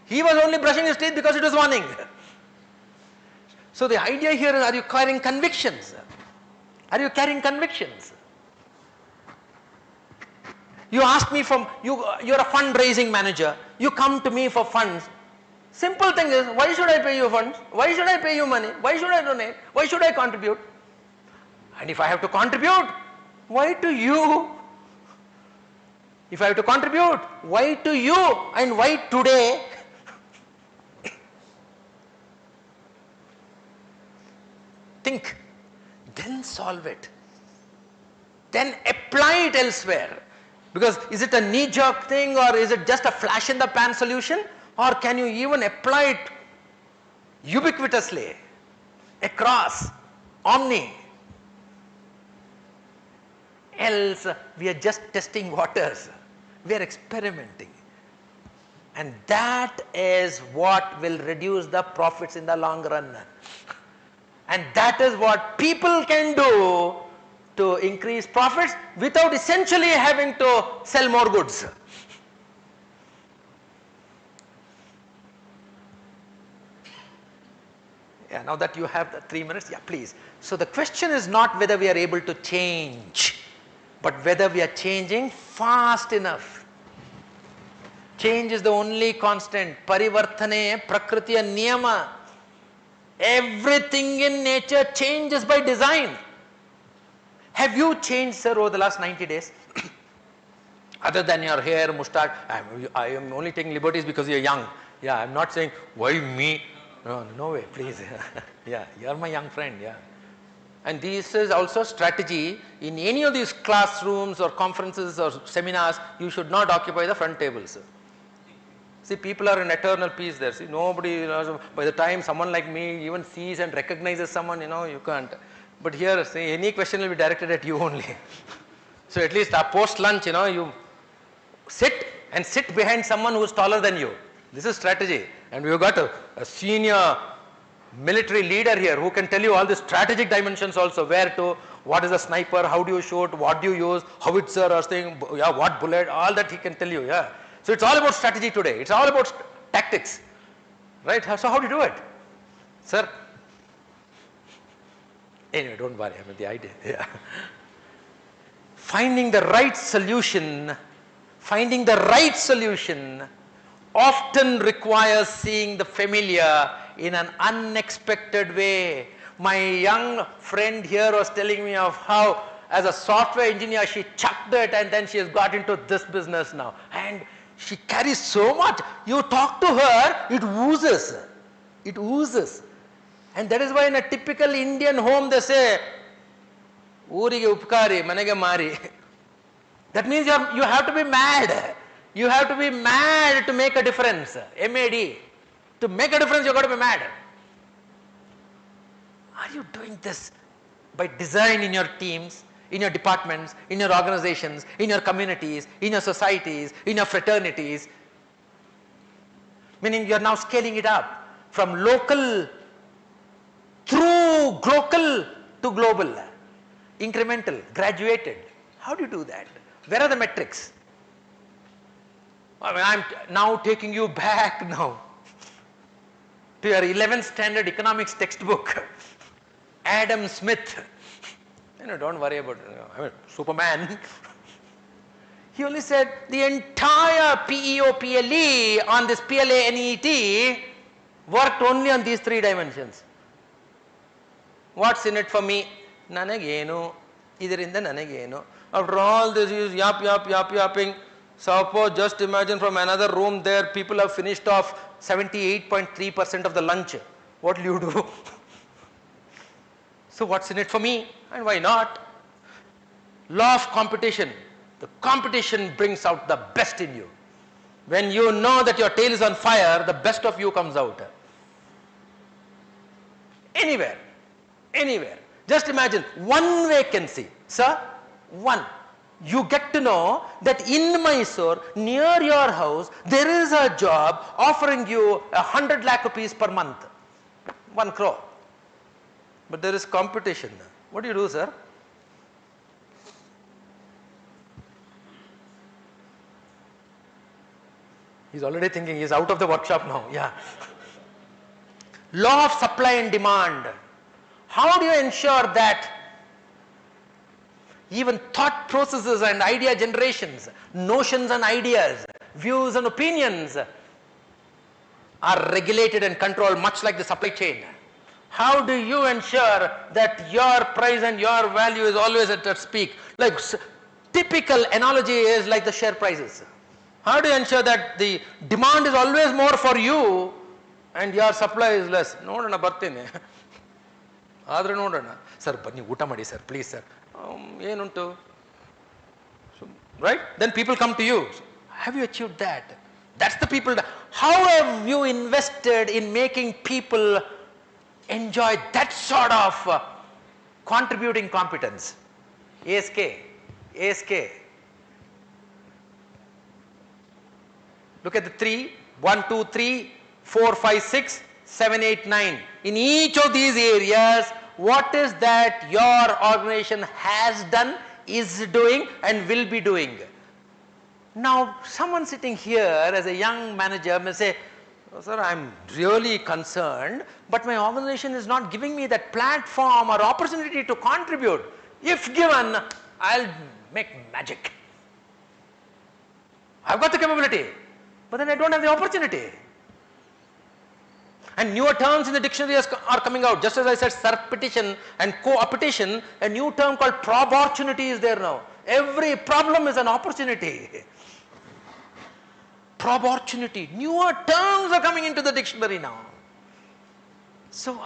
He was only brushing his teeth because it was morning. So the idea here is, are you carrying convictions? You ask me you're a fundraising manager. You come to me for funds. Simple thing is, why should I pay you funds? Why should I pay you money? Why should I donate? Why should I contribute? And if I have to contribute, why to you? If I have to contribute, why to you and why today? Think, then solve it. Then apply it elsewhere. Because is it a knee-jerk thing, or is it just a flash in the pan solution? Or can you even apply it ubiquitously, across, omni? Else, we are just testing waters. We are experimenting. And that is what will reduce the profits in the long run. And that is what people can do to increase profits without essentially having to sell more goods. Yeah, now that you have the 3 minutes, please. So the question is not whether we are able to change, but whether we are changing fast enough. Change is the only constant. Parivartane prakritiya niyama. Everything in nature changes by design. Have you changed, sir, over the last 90 days? Other than your hair, moustache, I am only taking liberties because you're young. Yeah, I'm not saying, why me? No, no way, please. Yeah, you're my young friend, yeah. And this is also strategy. In any of these classrooms or conferences or seminars, you should not occupy the front tables. See, people are in eternal peace there. See, nobody, by the time someone like me even sees and recognizes someone, you can't. But here, see, any question will be directed at you only. So at least post lunch, you sit behind someone who is taller than you. This is strategy. And we've got a senior military leader here who can tell you all the strategic dimensions also, where to, what is a sniper, how do you shoot, what do you use, howitzer or thing, yeah, what bullet, all that he can tell you, yeah. So it's all about strategy today. It's all about tactics, right? So how do you do it? Sir? Anyway, don't worry, I mean the idea, yeah. Finding the right solution often requires seeing the familiar in an unexpected way. My young friend here was telling me of how as a software engineer she chucked it and then she has got into this business now. And she carries so much. You talk to her, it oozes. It oozes. And that is why in a typical Indian home they say, Urige upkari, manege mari. That means you have to be mad. You have to be mad to make a difference. MAD. To make a difference, you've got to be mad. Are you doing this by design in your teams, in your departments, in your organizations, in your communities, in your societies, in your fraternities? Meaning you are now scaling it up from local through local to global, incremental, graduated. How do you do that? Where are the metrics? I mean, I'm now taking you back now to your 11th standard economics textbook. Adam Smith. Don't worry about it. I mean, Superman. He only said the entire PEO PLE on this PLA NET worked only on these 3 dimensions. What's in it for me? Nanagenu. Idarinda nanagenu. After all this is yapping. Suppose just imagine from another room there people have finished off 78.3% of the lunch. What will you do? So what's in it for me and why not? Law of competition. The competition brings out the best in you. When you know that your tail is on fire, the best of you comes out. Anywhere. Just imagine one vacancy, sir, one. You get to know that in Mysore, near your house, there is a job offering you 100 lakh rupees per month. 1 crore. But there is competition. What do you do, sir? He's already thinking, he's out of the workshop now, yeah. Law of supply and demand. How do you ensure that even thought processes and idea generations, notions and ideas, views and opinions are regulated and controlled much like the supply chain? How do you ensure that your price and your value is always at its peak? Like typical analogy is like the share prices. How do you ensure that the demand is always more for you and your supply is less? Nodana bartene. Adre nodana. Sir, banni uta madi sir, please sir. Yenuntu. Right? Then people come to you. Have you achieved that? That's the people. How have you invested in making people enjoy that sort of contributing competence? ASK. Look at the 3, 1, 2, 3, 4, 5, 6, 7, 8, 9. In each of these areas, what is that your organization has done, is doing and will be doing? Now, someone sitting here as a young manager may say, oh, sir, I'm really concerned, but my organization is not giving me that platform or opportunity to contribute. If given, I'll make magic. I've got the capability, but then I don't have the opportunity. And newer terms in the dictionary are coming out. Just as I said, surreptition and co-opetition, a new term called probortunity is there now. Every problem is an opportunity. Probortunity. Newer terms are coming into the dictionary now. So,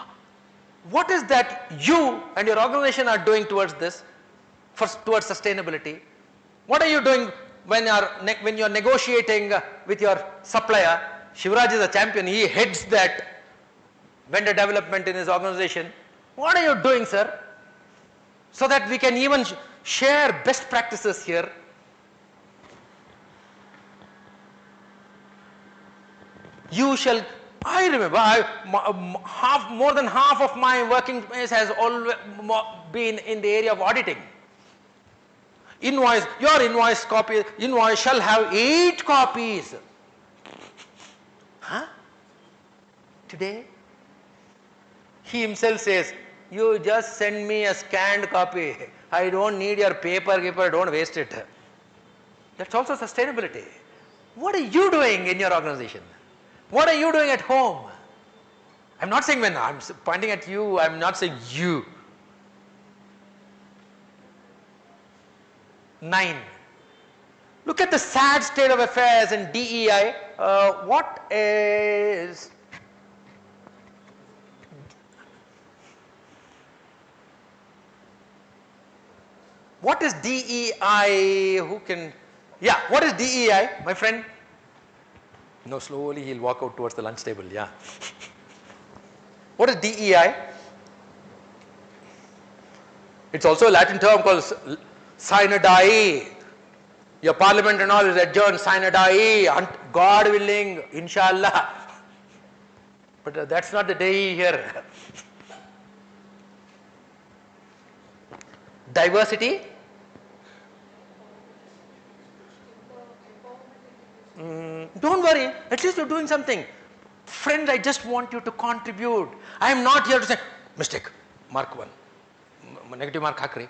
what is that you and your organization are doing towards this, towards sustainability? What are you doing when you're negotiating with your supplier? Shivraj is a champion. He heads that vendor development in his organization. What are you doing, sir? So that we can even share best practices here. I remember, more than half of my working space has always been in the area of auditing. Your invoice shall have 8 copies. Huh? Today, he himself says, you just send me a scanned copy. I don't need your paper, don't waste it. That's also sustainability. What are you doing in your organization? What are you doing at home? I'm not saying when I'm pointing at you, I'm not saying you. 9. Look at the sad state of affairs in DEI. What is DEI? What is DEI, my friend? No, slowly he'll walk out towards the lunch table, yeah. What is DEI? It's also a Latin term called sine die. Your parliament and all is adjourned sine die, God willing, inshallah. But that's not the day here. Diversity. Don't worry, at least you're doing something. Friend, I just want you to contribute. I am not here to say, mistake, mark 1, negative mark hakri.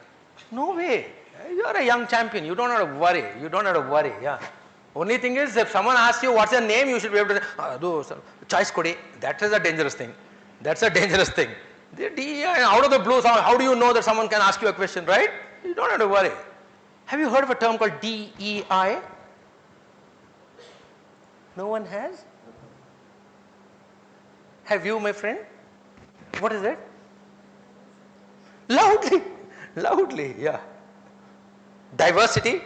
No way. You're a young champion. You don't have to worry. Yeah. Only thing is, if someone asks you what's your name, you should be able to say, choice kodi. That is a dangerous thing. The DEI, out of the blue, how do you know that someone can ask you a question, right? You don't have to worry. Have you heard of a term called DEI? No one has? Have you, my friend? What is it? Loudly, yeah. Diversity.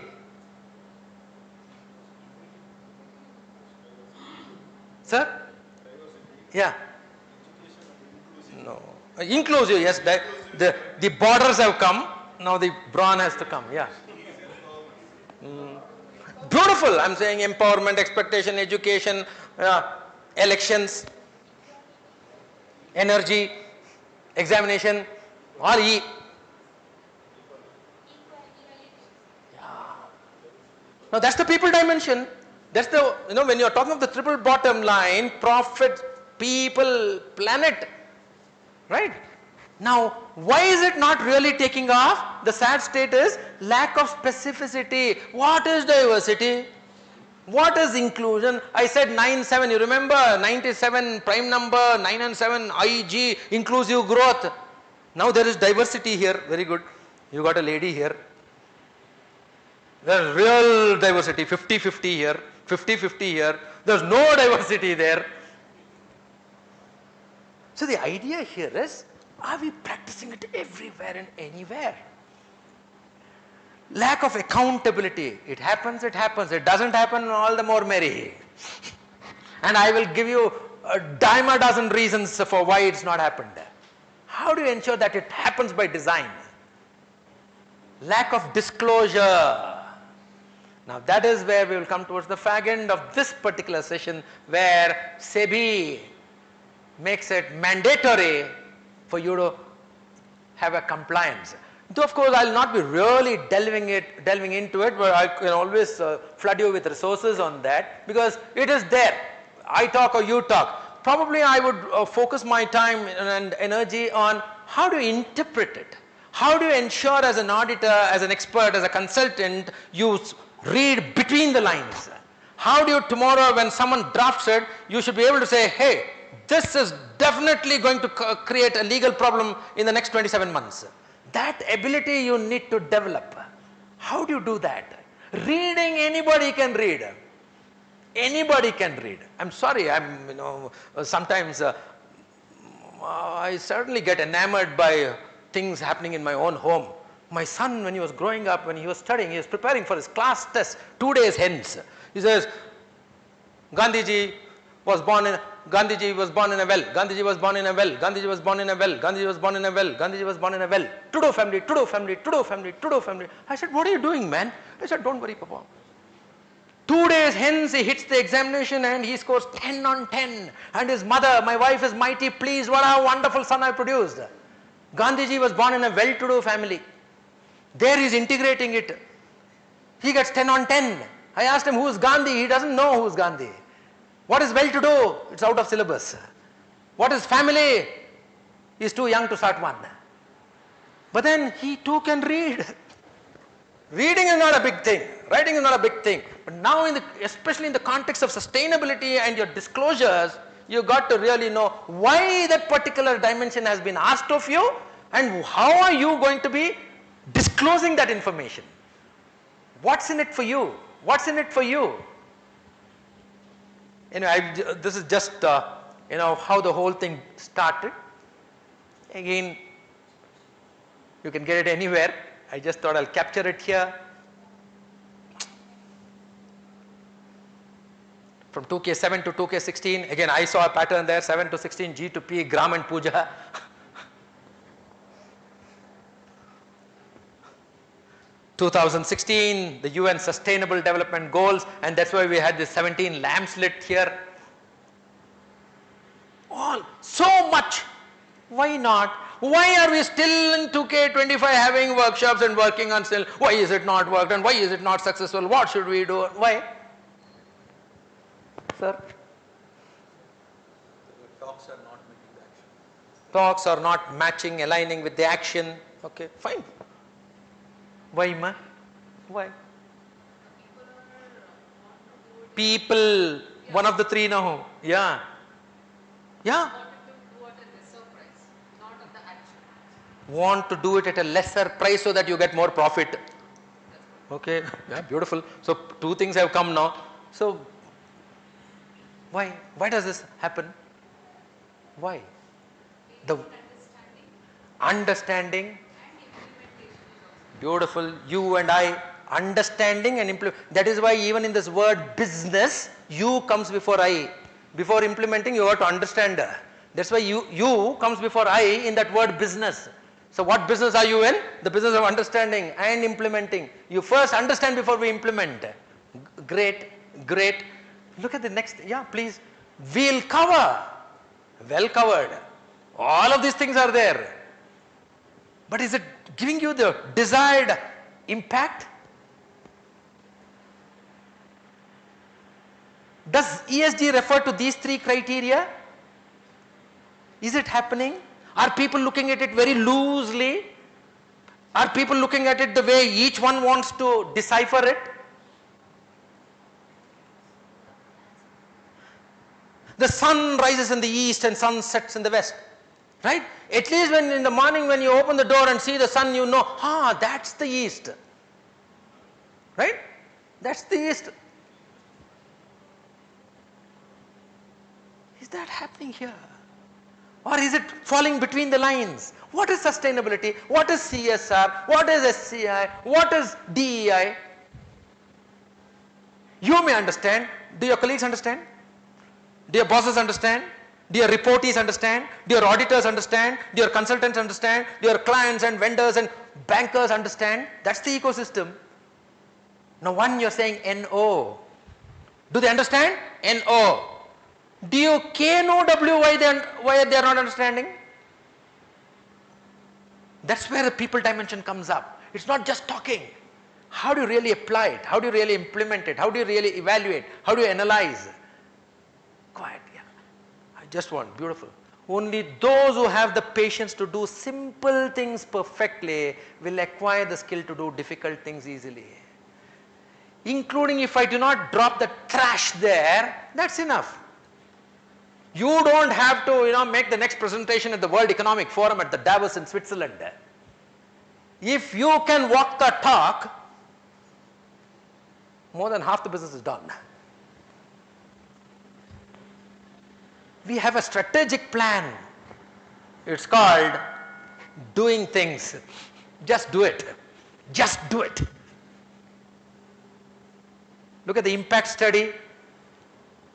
Sir? Yeah. No. Inclusive, yes. The borders have come. Now the brawn has to come. Yeah. Beautiful. I'm saying empowerment, expectation, education, elections, energy, examination, all E. Now that's the people dimension. That's the, when you're talking of the triple bottom line, profit, people, planet, right? Now, why is it not really taking off? The sad state is lack of specificity. What is diversity? What is inclusion? I said 9-7, you remember? 97 prime number, 9 and 7, IG, inclusive growth. Now there is diversity here, very good. You got a lady here. There's real diversity, 50-50 here, 50-50 here. There's no diversity there. So the idea here is, are we practicing it everywhere and anywhere? Lack of accountability. It happens. It doesn't happen, all the more merry. And I will give you a dime a dozen reasons for why it's not happened. How do you ensure that it happens by design? Lack of disclosure. Now that is where we will come towards the fag end of this particular session, where SEBI makes it mandatory for you to have a compliance. Though of course I will not be really delving into it, but I can always flood you with resources on that, because it is there. I talk or you talk. Probably I would focus my time and energy on how do you interpret it. How do you ensure as an auditor, as an expert, as a consultant, you between the lines? How do you tomorrow when someone drafts it, you should be able to say, hey, this is definitely going to create a legal problem in the next 27 months. That ability you need to develop. How do you do that? Reading, anybody can read. Anybody can read. I'm sorry, sometimes I certainly get enamored by things happening in my own home. My son, when he was growing up, when he was studying, he was preparing for his class test 2 days hence. He says, Gandhiji was born in a well. Gandhiji was born in a well. Gandhiji was born in a well. Gandhiji was born in a well. Gandhiji was born in a well. Gandhiji was born in a well. To-do family, to-do family, to-do family, to-do family. I said, what are you doing, man? I said, don't worry, Papa. 2 days hence he hits the examination and he scores 10 on 10. And his mother, my wife, is mighty pleased. What a wonderful son I produced. Gandhiji was born in a well-to-do family. There he is integrating it. He gets 10 on 10. I asked him, who is Gandhi? He doesn't know who is Gandhi. What is well-to-do? It's out of syllabus. What is family? He's too young to start one. But then he too can read. Reading is not a big thing. Writing is not a big thing. But now, especially in the context of sustainability and your disclosures, you got to really know why that particular dimension has been asked of you and how are you going to be disclosing that information. What's in it for you? What's in it for you? This is just how the whole thing started. Again, you can get it anywhere. I just thought I'll capture it here. From 2K7 to 2K16, again I saw a pattern there, 7 to 16, G to P, Gram and Puja. 2016, the UN Sustainable Development Goals, and that's why we had this 17 lamps lit here. All, so much. Why not? Why are we still in 2K25 having workshops and working on still, why is it not worked and why is it not successful? What should we do? Why? Sir? Talks are not making the action. Talks are not matching, aligning with the action. Okay, fine. Why, ma? Why? People, one of the three now. Yeah. Yeah. Want to do it at a lesser price so that you get more profit. Okay, yeah, beautiful. So two things have come now. So why? Why does this happen? Why? The understanding. Beautiful. You and I, understanding and implement. That is why even in this word business, you comes before I. Before implementing, you have to understand. That's why you comes before I in that word business. So what business are you in? The business of understanding and implementing. You first understand before we implement. Great, great. Look at the next, yeah, please. We'll cover. Well covered. All of these things are there. But is it giving you the desired impact? Does ESG refer to these three criteria? Is it happening? Are people looking at it very loosely? Are people looking at it the way each one wants to decipher it? The sun rises in the east and sun sets in the west. Right? At least when in the morning when you open the door and see the sun, you know, that's the east. Right? That's the east. Is that happening here? Or is it falling between the lines? What is sustainability? What is CSR? What is SCI? What is DEI? You may understand. Do your colleagues understand? Do your bosses understand? Do your reportees understand? Do your auditors understand? Do your consultants understand? Do your clients and vendors and bankers understand? That's the ecosystem. Now one you're saying NO. Do they understand? NO. Do you know why they are not understanding? That's where the people dimension comes up. It's not just talking. How do you really apply it? How do you really implement it? How do you really evaluate? How do you analyze? Quiet, yeah. I just want, beautiful. Only those who have the patience to do simple things perfectly will acquire the skill to do difficult things easily. Including if I do not drop the trash there, that's enough. You don't have to, make the next presentation at the World Economic Forum at the Davos in Switzerland. If you can walk the talk, more than half the business is done. We have a strategic plan. It's called doing things. Just do it. Just do it. Look at the impact study.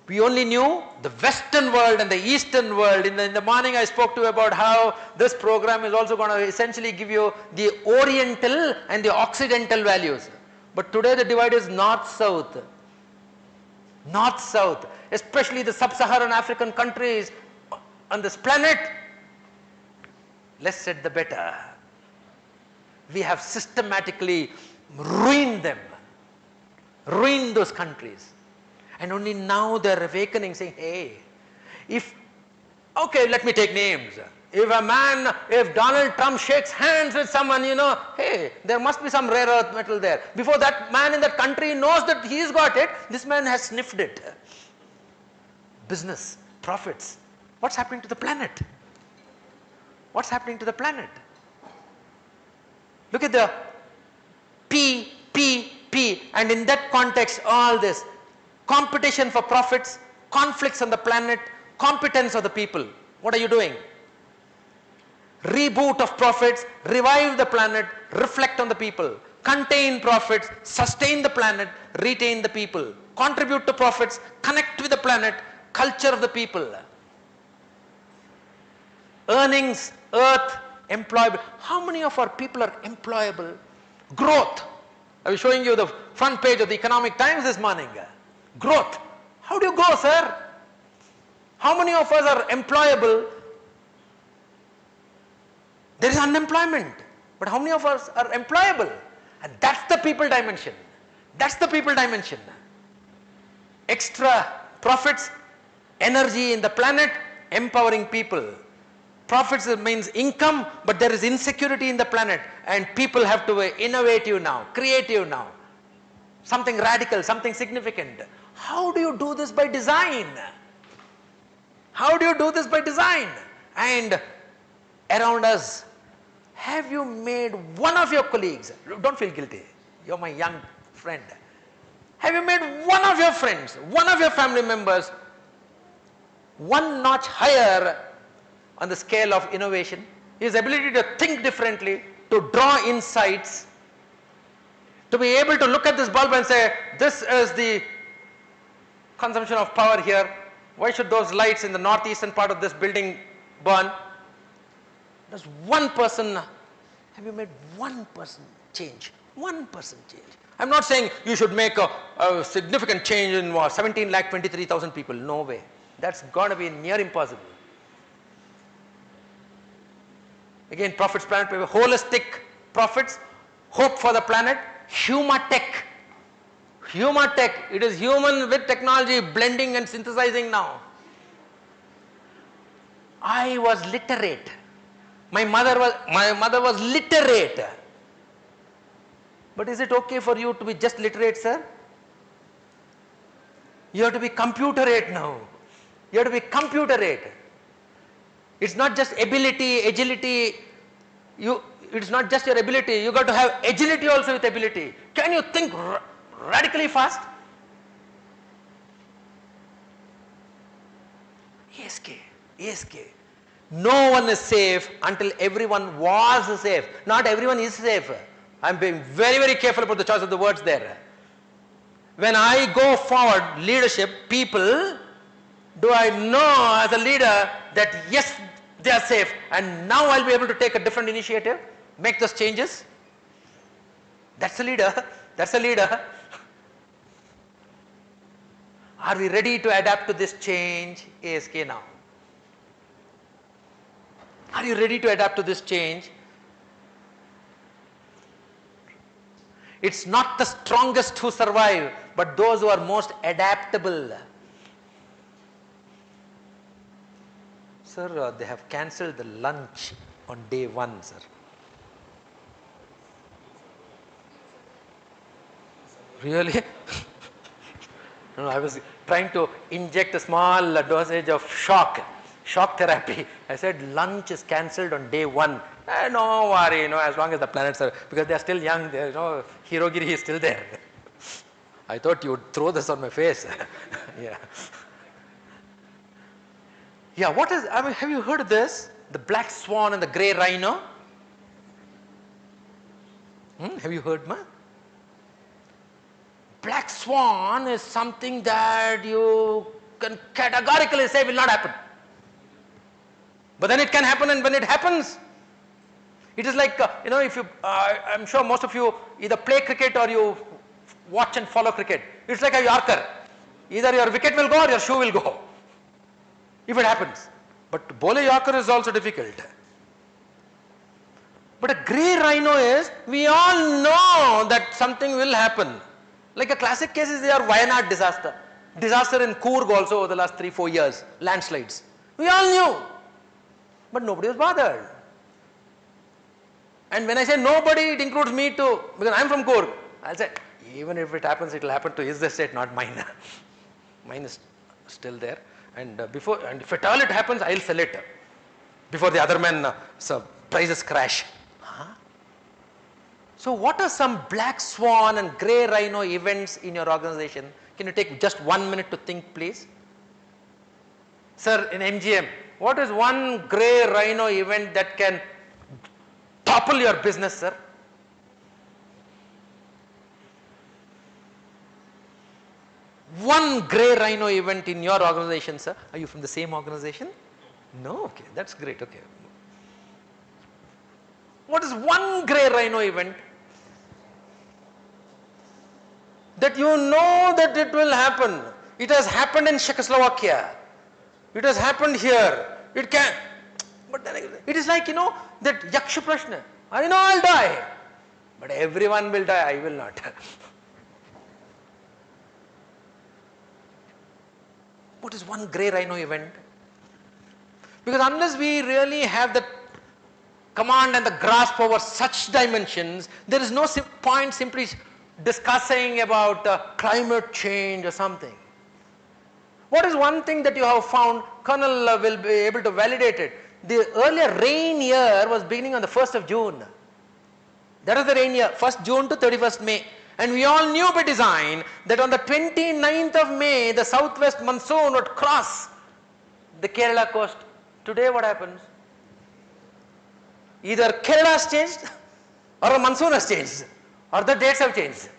We only knew the Western world and the Eastern world. In the morning I spoke to you about how this program is also going to essentially give you the Oriental and the Occidental values. But today the divide is North-South. North-South. Especially the sub-Saharan African countries on this planet. Less said the better. We have systematically ruined them. Ruined those countries. And only now they are awakening, saying, hey, okay, let me take names. If Donald Trump shakes hands with someone, hey, there must be some rare earth metal there. Before that man in that country knows that he's got it, this man has sniffed it. Business, profits. What's happening to the planet? What's happening to the planet? Look at the P, and in that context, all this. Competition for profits, conflicts on the planet, competence of the people. What are you doing? Reboot of profits, revive the planet, reflect on the people. Contain profits, sustain the planet, retain the people. Contribute to profits, connect with the planet, culture of the people. Earnings, earth, employable. How many of our people are employable? Growth. I was showing you the front page of the Economic Times this morning. Growth. How do you grow, sir? How many of us are employable? There is unemployment. But how many of us are employable? And that's the people dimension. That's the people dimension. Extra profits, energy in the planet, empowering people. Profits means income, but there is insecurity in the planet. And people have to be innovative now, creative now. Something radical, something significant. How do you do this by design? How do you do this by design? And around us, have you made one of your colleagues, don't feel guilty, you're my young friend. Have you made one of your friends, one of your family members, one notch higher on the scale of innovation? His ability to think differently, to draw insights, to be able to look at this bulb and say, this is the consumption of power here. Why should those lights in the northeastern part of this building burn? Does one person, have you made one person change? One person change. I'm not saying you should make a significant change in 17,23,000 people. No way. That's going to be near impossible. Again, profits, planet, holistic profits, hope for the planet, Humatech. Humatech, it is human with technology blending and synthesizing now. I was literate. My mother was literate. But is it okay for you to be just literate, sir? You have to be computerate now. You have to be computerate. It's not just ability, agility. It's not just your ability. You got to have agility also with ability. Can you think radically fast? ESK. No one is safe until everyone was safe. Not everyone is safe. I'm being very, very careful about the choice of the words there. When I go forward, leadership, people, do I know as a leader that yes, they are safe and now I'll be able to take a different initiative, make those changes? That's a leader. That's a leader. Are we ready to adapt to this change? ASK now. Are you ready to adapt to this change? It's not the strongest who survive, but those who are most adaptable. Sir, they have cancelled the lunch on day 1, sir. Really? No, I was trying to inject a small dosage of shock therapy. I said, lunch is cancelled on day 1. No worry, as long as the planets are, because they are still young, Hirogiri is still there. I thought you would throw this on my face. Yeah. Yeah, have you heard of this? The black swan and the grey rhino? Have you heard, ma? Black swan is something that you can categorically say will not happen. But then it can happen, and when it happens, it is like, if you, I'm sure most of you either play cricket or you watch and follow cricket. It's like a Yorker. Either your wicket will go or your shoe will go, if it happens. But to bowl a Yorker is also difficult. But a grey rhino is, we all know that something will happen. Like a classic case is your Wayanad disaster. Disaster in Coorg also over the last 3-4 years, landslides. We all knew. But nobody was bothered. And when I say nobody, it includes me too, because I am from Coorg. I'll say, even if it happens, it will happen to his estate, not mine. Mine is still there. And if at all it happens, I'll sell it before the other men, prices crash. So what are some black swan and grey rhino events in your organization? Can you take just 1 minute to think, please? Sir, in MGM, what is one grey rhino event that can topple your business, sir? One grey rhino event in your organization, sir. Are you from the same organization? No? Okay, that's great. Okay. What is one grey rhino event that you know that it will happen? It has happened in Czechoslovakia. It has happened here. It can. But then it is like, that Yaksha Prashna. I know I'll die. But everyone will die. I will not. What is one grey rhino event? Because unless we really have the command and the grasp over such dimensions, there is no point simply discussing about climate change or something. What is one thing that you have found? Colonel will be able to validate it. The earlier rain year was beginning on the 1st of June. That was the rain year, 1st June to 31st May. And we all knew by design that on the 29th of May, the southwest monsoon would cross the Kerala coast. Today what happens? Either Kerala has changed, or the monsoon has changed, or the dates have changed.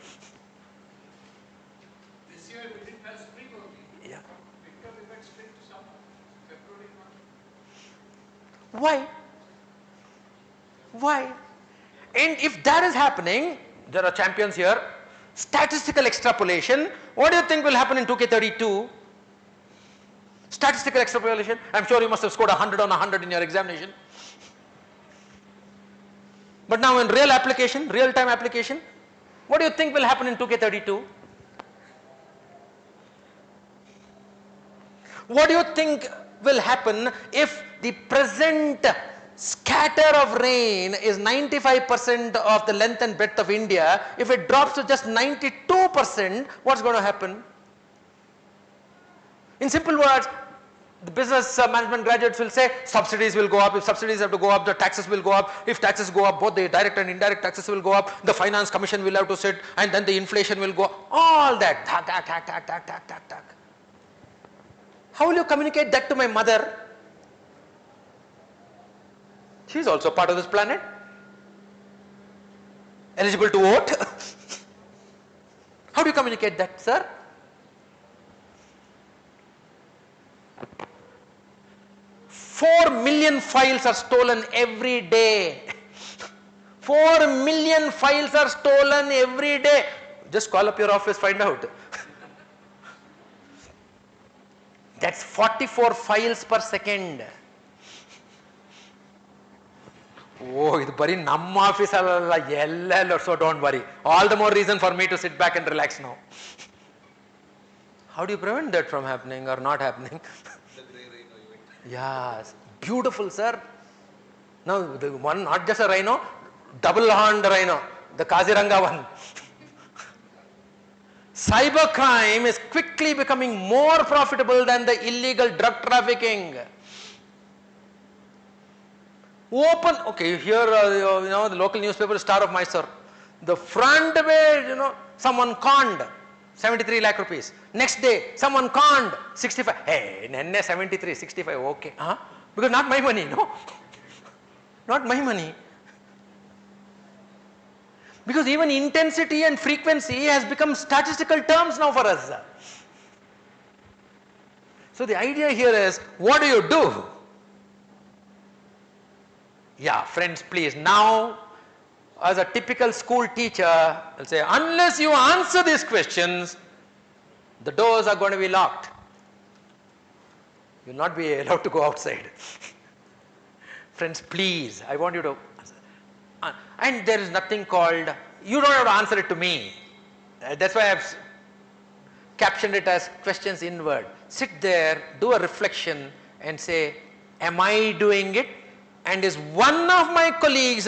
This year we didn't have spring only. Yeah. Winter we went straight to summer, February, March. Why? Why? And if that is happening, there are champions here. Statistical extrapolation. What do you think will happen in 2K32? Statistical extrapolation. I'm sure you must have scored 100 on 100 in your examination. But now in real application, real-time application, what do you think will happen in 2K32? What do you think will happen if the present scatter of rain is 95% of the length and breadth of India? If it drops to just 92%, what's going to happen? In simple words, the business management graduates will say subsidies will go up. If subsidies have to go up, the taxes will go up. If taxes go up, both the direct and indirect taxes will go up. The finance commission will have to sit, and then the inflation will go up. All that. Tak, tak, tak, tak, tak, tak, tak, tak. How will you communicate that to my mother? She is also part of this planet. Eligible to vote. How do you communicate that, sir? Four million files are stolen every day. 4 million files are stolen every day. Just call up your office, find out. That's 44 files per second. Oh, it's bari namma office alla, so don't worry. All the more reason for me to sit back and relax now. How do you prevent that from happening or not happening? Yes, beautiful, sir. Now, the one, not just a rhino, double horned rhino, the Kaziranga one. Cybercrime is quickly becoming more profitable than the illegal drug trafficking. Okay, here, the local newspaper, Star of Mysore. The front page, someone conned 73 lakh rupees. Next day, someone conned 65. Hey, nenne 73, 65, okay. Huh? Because not my money, no? Not my money. Because even intensity and frequency has become statistical terms now for us. So the idea here is, what do? Yeah, friends, please. Now, as a typical school teacher, I'll say, unless you answer these questions, the doors are going to be locked. You'll not be allowed to go outside. Friends, please, I want you to, and there is nothing called, you don't have to answer it to me. That's why I've captioned it as questions inward. Sit there, do a reflection and say, am I doing it? And is one of my colleagues,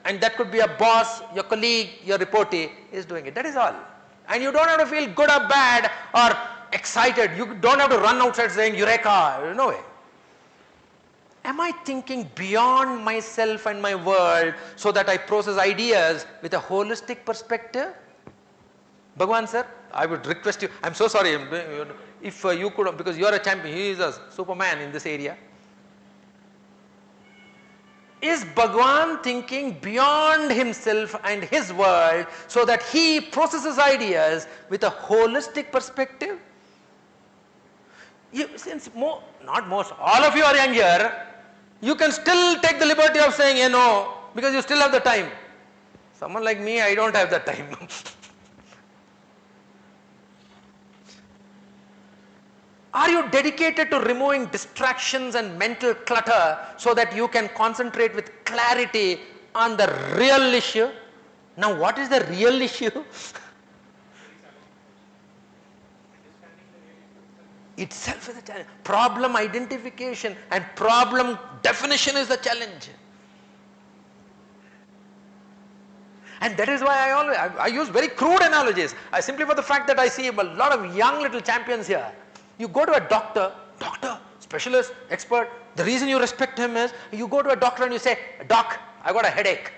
and that could be a boss, your colleague, your reportee, is doing it. That is all. And you don't have to feel good or bad or excited. You don't have to run outside saying, Eureka, no way. Am I thinking beyond myself and my world so that I process ideas with a holistic perspective? Bhagwan sir, I would request you, I'm so sorry, if you could, because you are a champion, he is a superman in this area. Is Bhagwan thinking beyond himself and his world so that he processes ideas with a holistic perspective? Since not most, all of you are young here, you can still take the liberty of saying, no, because you still have the time. Someone like me, I don't have the time. Are you dedicated to removing distractions and mental clutter so that you can concentrate with clarity on the real issue? Now, what is the real issue? Itself is the challenge. Problem identification and problem definition is the challenge. And that is why I use very crude analogies. Simply for the fact that I see a lot of young little champions here. You go to a doctor, specialist, expert. The reason you respect him is you go to a doctor and you say, Doc, I got a headache.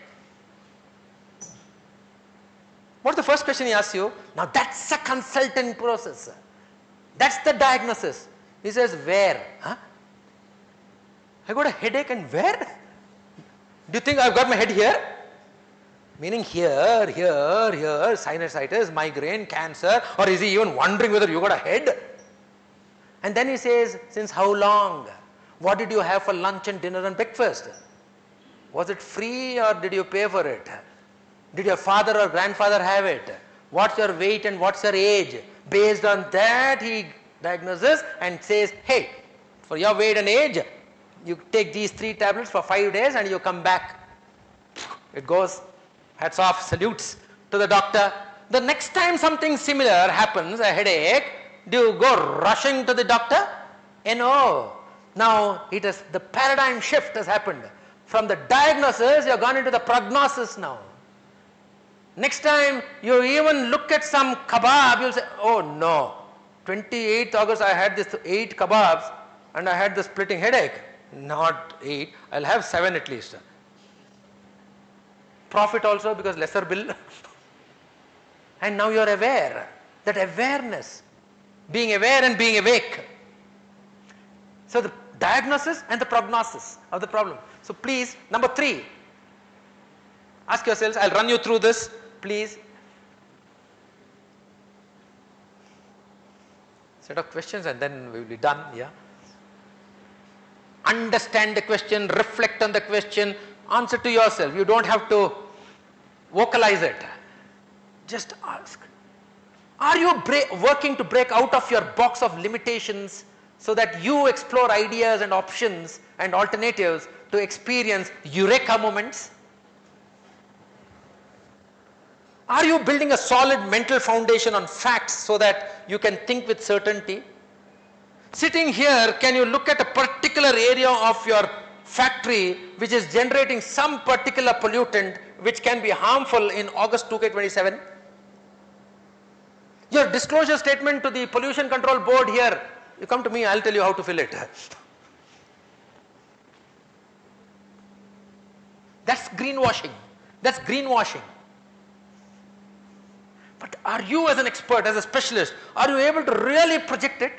What's the first question he asks you? Now that's a consultant process. That's the diagnosis. He says, where? Huh? I got a headache and where? Do you think I've got my head here? Meaning here, sinusitis, migraine, cancer, or is he even wondering whether you got a head? And then he says, since how long? What did you have for lunch and dinner and breakfast? Was it free or did you pay for it? Did your father or grandfather have it? What's your weight and what's your age? Based on that, he diagnoses and says, hey, for your weight and age, you take these 3 tablets for 5 days and you come back. It goes, hats off, salutes to the doctor. The next time something similar happens, a headache, do you go rushing to the doctor? No. Now the paradigm shift has happened. From the diagnosis, you have gone into the prognosis now. Next time you even look at some kebab, you'll say, oh no, 28th August I had this 8 kebabs and I had the splitting headache. Not 8, I'll have 7 at least. Profit also because lesser bill. And now you're aware. That awareness. Being aware and being awake. So the diagnosis and the prognosis of the problem. So please, number 3, ask yourselves, I'll run you through this, please. Set of questions and then we will be done, yeah. Understand the question, reflect on the question, answer to yourself. You don't have to vocalize it. Just ask. Are you working to break out of your box of limitations so that you explore ideas and options and alternatives to experience eureka moments? Are you building a solid mental foundation on facts so that you can think with certainty? Sitting here, can you look at a particular area of your factory which is generating some particular pollutant which can be harmful in August 2027? Your disclosure statement to the pollution control board here, you come to me, I'll tell you how to fill it. That's greenwashing. That's greenwashing. But are you as an expert, as a specialist, are you able to really project it?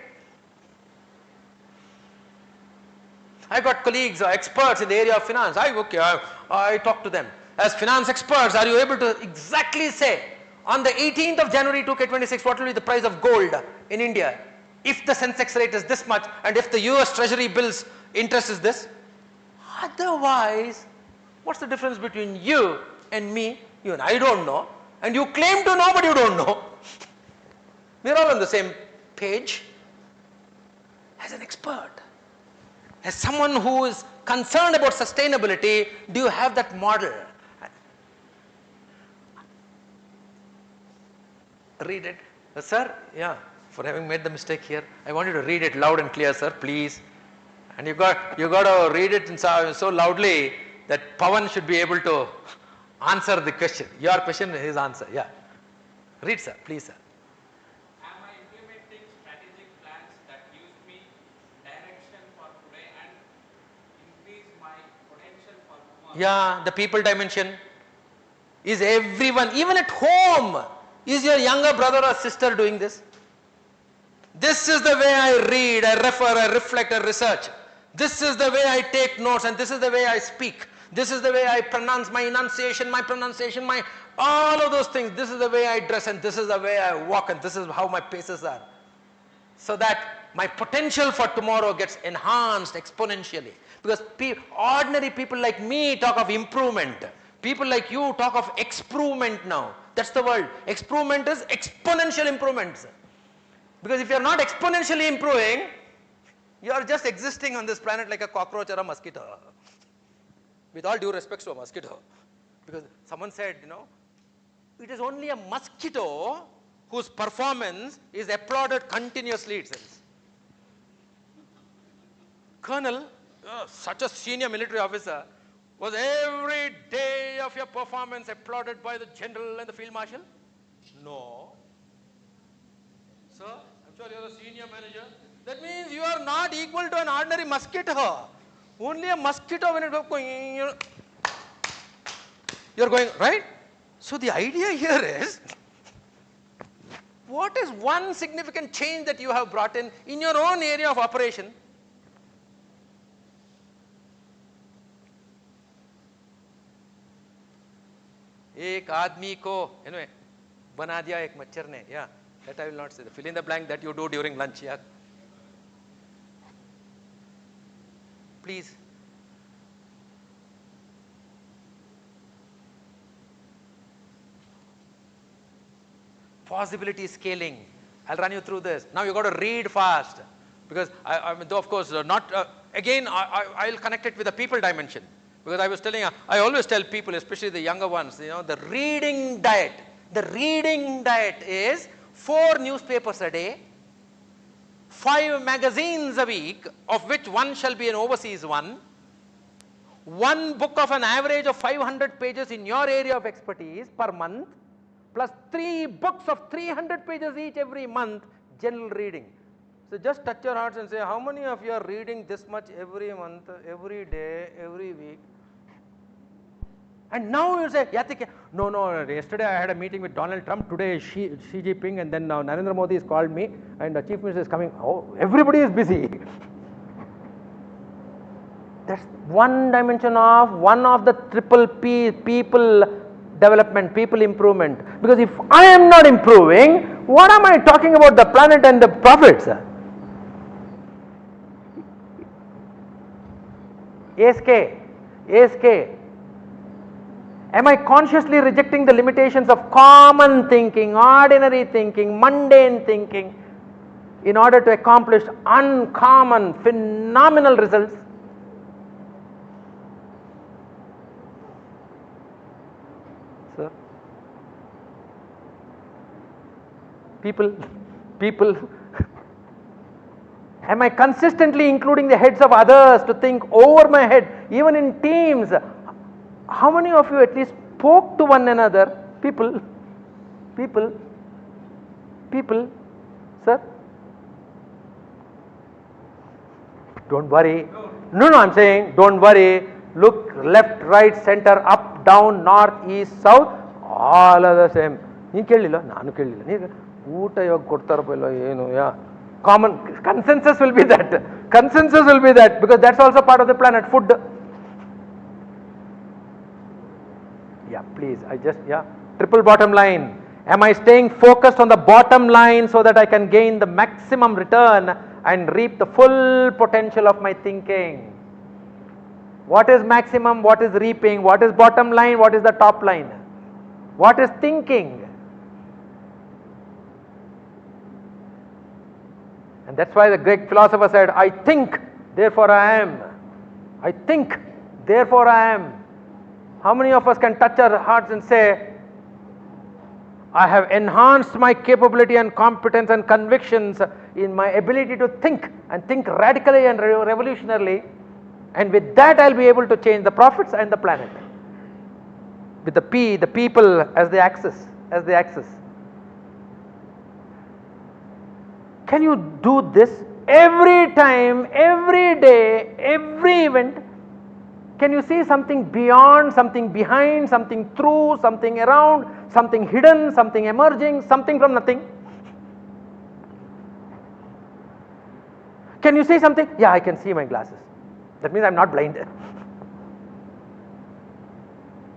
I got colleagues, experts in the area of finance. I talk to them. As finance experts, are you able to exactly say, on the 18th of January 2026, what will be the price of gold in India if the Sensex rate is this much and if the US Treasury bills interest is this? Otherwise, what's the difference between you and me? You and I don't know, and you claim to know but you don't know. We're all on the same page. As an expert, as someone who is concerned about sustainability, do you have that model? Read it. Sir, yeah, for having made the mistake here, I want you to read it loud and clear, sir, please. And you got to read it in so loudly that Pawan should be able to answer the question. Your question, his answer. Yeah. Read, sir, please, sir. Am I implementing strategic plans that gives me direction for today and increase my potential for tomorrow? Yeah, the people dimension. Is everyone, even at home, is your younger brother or sister doing this? This is the way I read, I refer, I reflect, I research. This is the way I take notes, and this is the way I speak. This is the way I pronounce, my enunciation, my all of those things. This is the way I dress, and this is the way I walk, and this is how my paces are. So that my potential for tomorrow gets enhanced exponentially. Because ordinary people like me talk of improvement. People like you talk of exprovement now. That's the word. Exprovement is exponential improvements. Because if you are not exponentially improving, you are just existing on this planet like a cockroach or a mosquito. With all due respect to a mosquito. Because someone said, it is only a mosquito whose performance is applauded continuously, it says. Colonel, such a senior military officer, was every day of your performance applauded by the general and the field marshal? No. Sir, I'm sure you're a senior manager. That means you are not equal to an ordinary mosquito. Only a mosquito when it's going, you're going, right? So the idea here is, what is one significant change that you have brought in your own area of operation? एक आदमी को बना दिया एक मच्छर ने. Yeah, that I will not say. Fill in the blank that you do during lunch. Yeah. Please. Possibility scaling. I'll run you through this. Now you got to read fast, because though of course not. Again, I'll connect it with the people dimension. Because I was telling, I always tell people, especially the younger ones, the reading diet. The reading diet is 4 newspapers a day, 5 magazines a week, of which one shall be an overseas one, 1 book of an average of 500 pages in your area of expertise per month, plus 3 books of 300 pages each every month, general reading. So just touch your hearts and say, how many of you are reading this much every month, every day, every week? And now you say, no, yesterday I had a meeting with Donald Trump, today Xi Jinping, and then now Narendra Modi has called me, and the Chief Minister is coming. Oh, everybody is busy. That's one dimension of one of the triple P, people development, people improvement. Because if I am not improving, what am I talking about the planet and the profits? ASK. Am I consciously rejecting the limitations of common thinking, ordinary thinking, mundane thinking, in order to accomplish uncommon, phenomenal results? Sir? People. Am I consistently including the heads of others to think over my head, even in teams? How many of you at least spoke to one another? People. People, sir? Don't worry. No, I'm saying don't worry. Look left, right, center, up, down, north, east, south, all are the same. ನೀನು ಕೇಳಲಿಲ್ಲ, ನಾನು ಕೇಳಲಿಲ್ಲ. ನೀವು ಊಟ ಯಾವಾಗ ಕೊಡ್ತಾರಪ್ಪ ಇಲ್ಲ ಏನು yeah common consensus will be that. Consensus will be that, because that's also part of the planet, food. Yeah, please, triple bottom line. Am I staying focused on the bottom line so that I can gain the maximum return and reap the full potential of my thinking? What is maximum? What is reaping? What is bottom line? What is the top line? What is thinking? And that's why the Greek philosopher said, I think, therefore I am. I think, therefore I am. How many of us can touch our hearts and say, I have enhanced my capability and competence and convictions in my ability to think, and think radically and revolutionarily, and with that I'll be able to change the profits and the planet. With the P, the people as the axis, Can you do this every time, every day, every event? Can you see something beyond, something behind, something through, something around, something hidden, something emerging, something from nothing? Can you see something? Yeah, I can see my glasses. That means I'm not blind.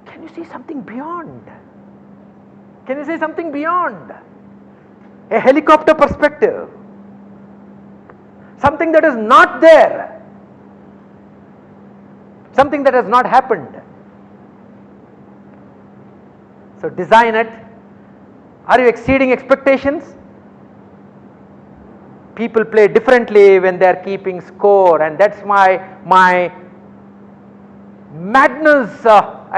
Can you see something beyond? Can you see something beyond? A helicopter perspective. Something that is not there. Something that has not happened. So design it. Are you exceeding expectations? People play differently when they are keeping score, and that's my madness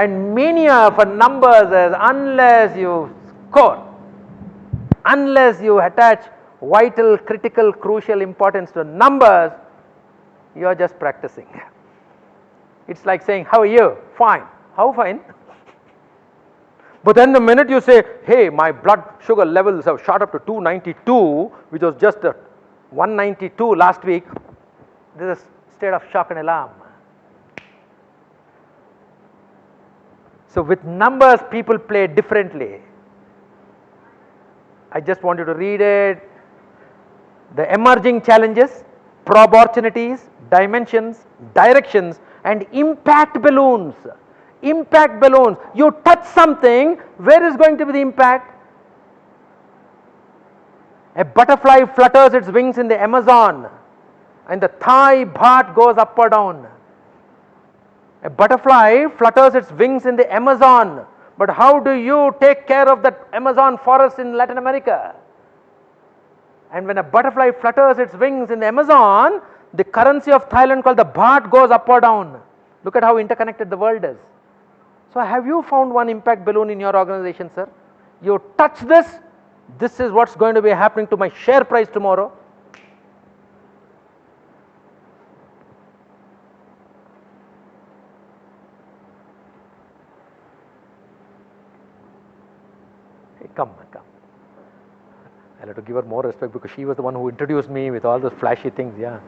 and mania for numbers is unless you score, unless you attach vital, critical, crucial importance to numbers, you are just practicing. It's like saying, how are you? Fine. How fine? But then the minute you say, hey, my blood sugar levels have shot up to 292, which was just 192 last week, this is a state of shock and alarm. So with numbers, people play differently. I just want you to read it. The emerging challenges, opportunities, dimensions, directions, and impact balloons. Impact balloons. You touch something, where is going to be the impact? A butterfly flutters its wings in the Amazon, and the Thai baht goes up or down. A butterfly flutters its wings in the Amazon, but how do you take care of that Amazon forest in Latin America? And when a butterfly flutters its wings in the Amazon, the currency of Thailand called the baht goes up or down. Look at how interconnected the world is. So have you found one impact balloon in your organization, sir? You touch this, this is what's going to be happening to my share price tomorrow. Hey, come. I'll have to give her more respect because she was the one who introduced me with all those flashy things, yeah.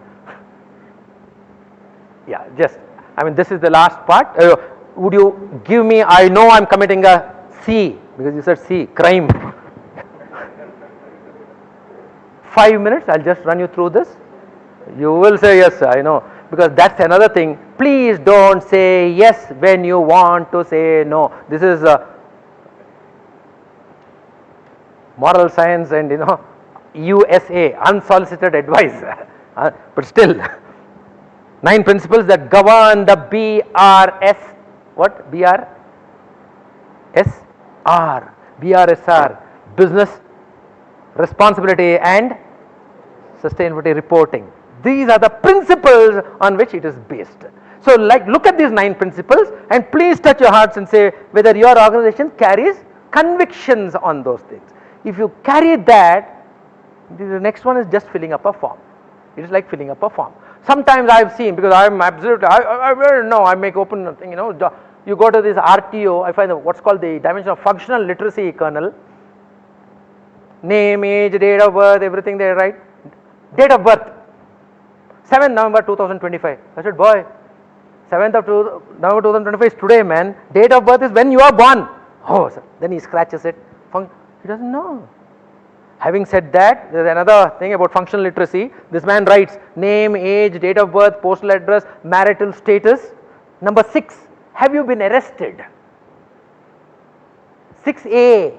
Yeah, this is the last part. Would you give me, I know I'm committing a C, because you said C, crime. 5 minutes, I'll just run you through this. You will say yes, I know, because that's another thing. Please don't say yes when you want to say no. This is moral science and USA, unsolicited advice. But still, 9 principles that govern the BRS. What? BRSR, business responsibility and sustainability reporting. These are the principles on which it is based. So look at these 9 principles and please touch your hearts and say whether your organization carries convictions on those things. If you carry that, the next one is just filling up a form. It is like filling up a form. Sometimes I have seen, because I am absolutely, I make open thing, you go to this RTO, I find what's called the dimension of functional literacy kernel. Name, age, date of birth, everything they write. Date of birth, 7th November 2025. I said, boy, 7th of November 2025 is today, man. Date of birth is when you are born. Oh, sir. Then he scratches it. He doesn't know. Having said that, there is another thing about functional literacy. This man writes name, age, date of birth, postal address, marital status. Number 6, have you been arrested? 6A,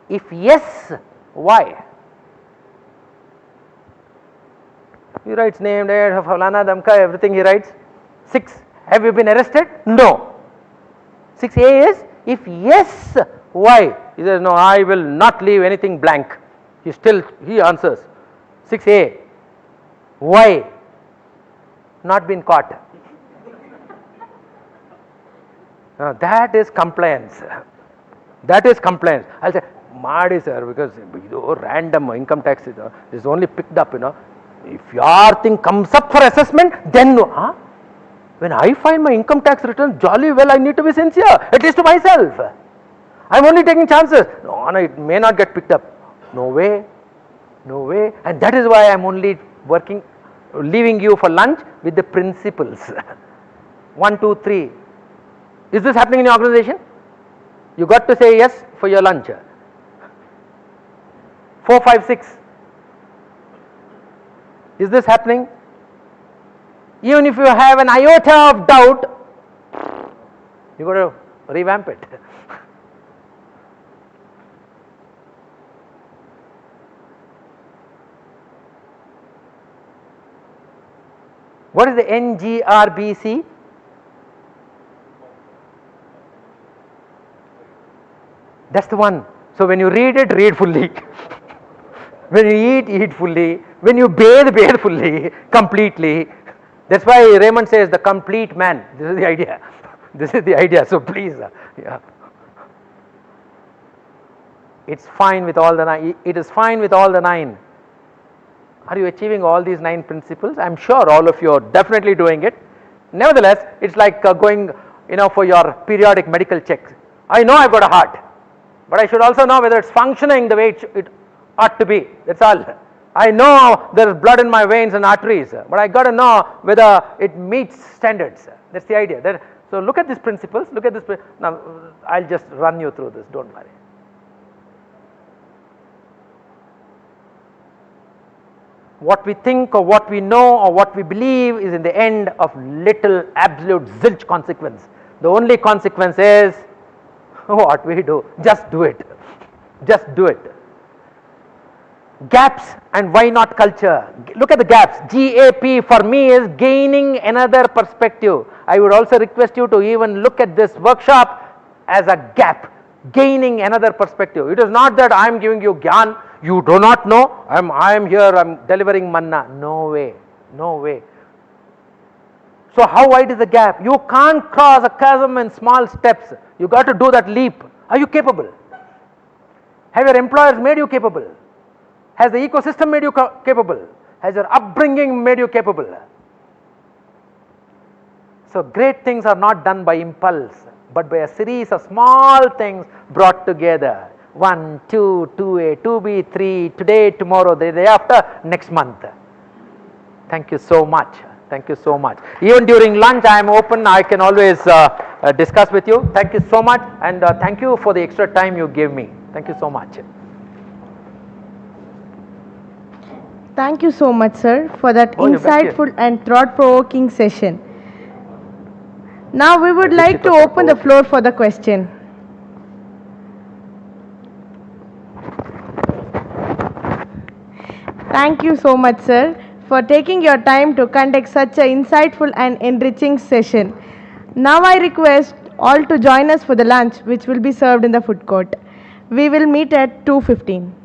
if yes, why? He writes name, date, Falana, Damka, everything he writes. 6, have you been arrested? No. 6A is, if yes, why? He says, no, I will not leave anything blank. He answers. 6A, why? Not been caught. Now that is compliance. That is compliance. I'll say, Madi sir, because random income tax is only picked up, If your thing comes up for assessment, then no. Huh? When I find my income tax return, jolly well I need to be sincere, at least to myself. I'm only taking chances. No, it may not get picked up. No way. No way. And that is why I'm only leaving you for lunch with the principles. 1, 2, 3. Is this happening in your organization? You got to say yes for your lunch. 4, 5, 6. Is this happening? Even if you have an iota of doubt, you got to revamp it. What is the NGRBC? That's the one. So when you read it, read fully. When you eat fully. When you bathe fully, completely. That's why Raymond says the complete man. This is the idea. This is the idea. So please, yeah. It's fine with all the 9. It is fine with all the 9. Are you achieving all these 9 principles? I'm sure all of you are definitely doing it. Nevertheless, it's like going, for your periodic medical checks. I know I've got a heart, but I should also know whether it's functioning the way it ought to be. That's all. I know there is blood in my veins and arteries, but I got to know whether it meets standards. That's the idea. So look at these principles. Look at this. Now, I'll just run you through this. Don't worry. What we think or what we know or what we believe is in the end of little absolute zilch consequence. The only consequence is what we do. Just do it. Just do it. Gaps and why not culture. Look at the gaps. GAP for me is gaining another perspective. I would also request you to even look at this workshop as a gap. Gaining another perspective. It is not that I am giving you gyan. You do not know. I am here. I am delivering manna. No way. No way. So how wide is the gap? You can't cross a chasm in small steps. You got to do that leap. Are you capable? Have your employers made you capable? Has the ecosystem made you capable? Has your upbringing made you capable? So great things are not done by impulse, but by a series of small things brought together. 1, 2, 2A, 2B, 3, today, tomorrow, the day after, next month. Thank you so much. Thank you so much. Even during lunch, I am open. I can always discuss with you. Thank you so much, and thank you for the extra time you gave me. Thank you so much. Thank you so much, sir, for that insightful and thought-provoking session. Now we would like to open the floor for the question. Thank you so much, sir, for taking your time to conduct such an insightful and enriching session. Now I request all to join us for the lunch, which will be served in the food court. We will meet at 2:15.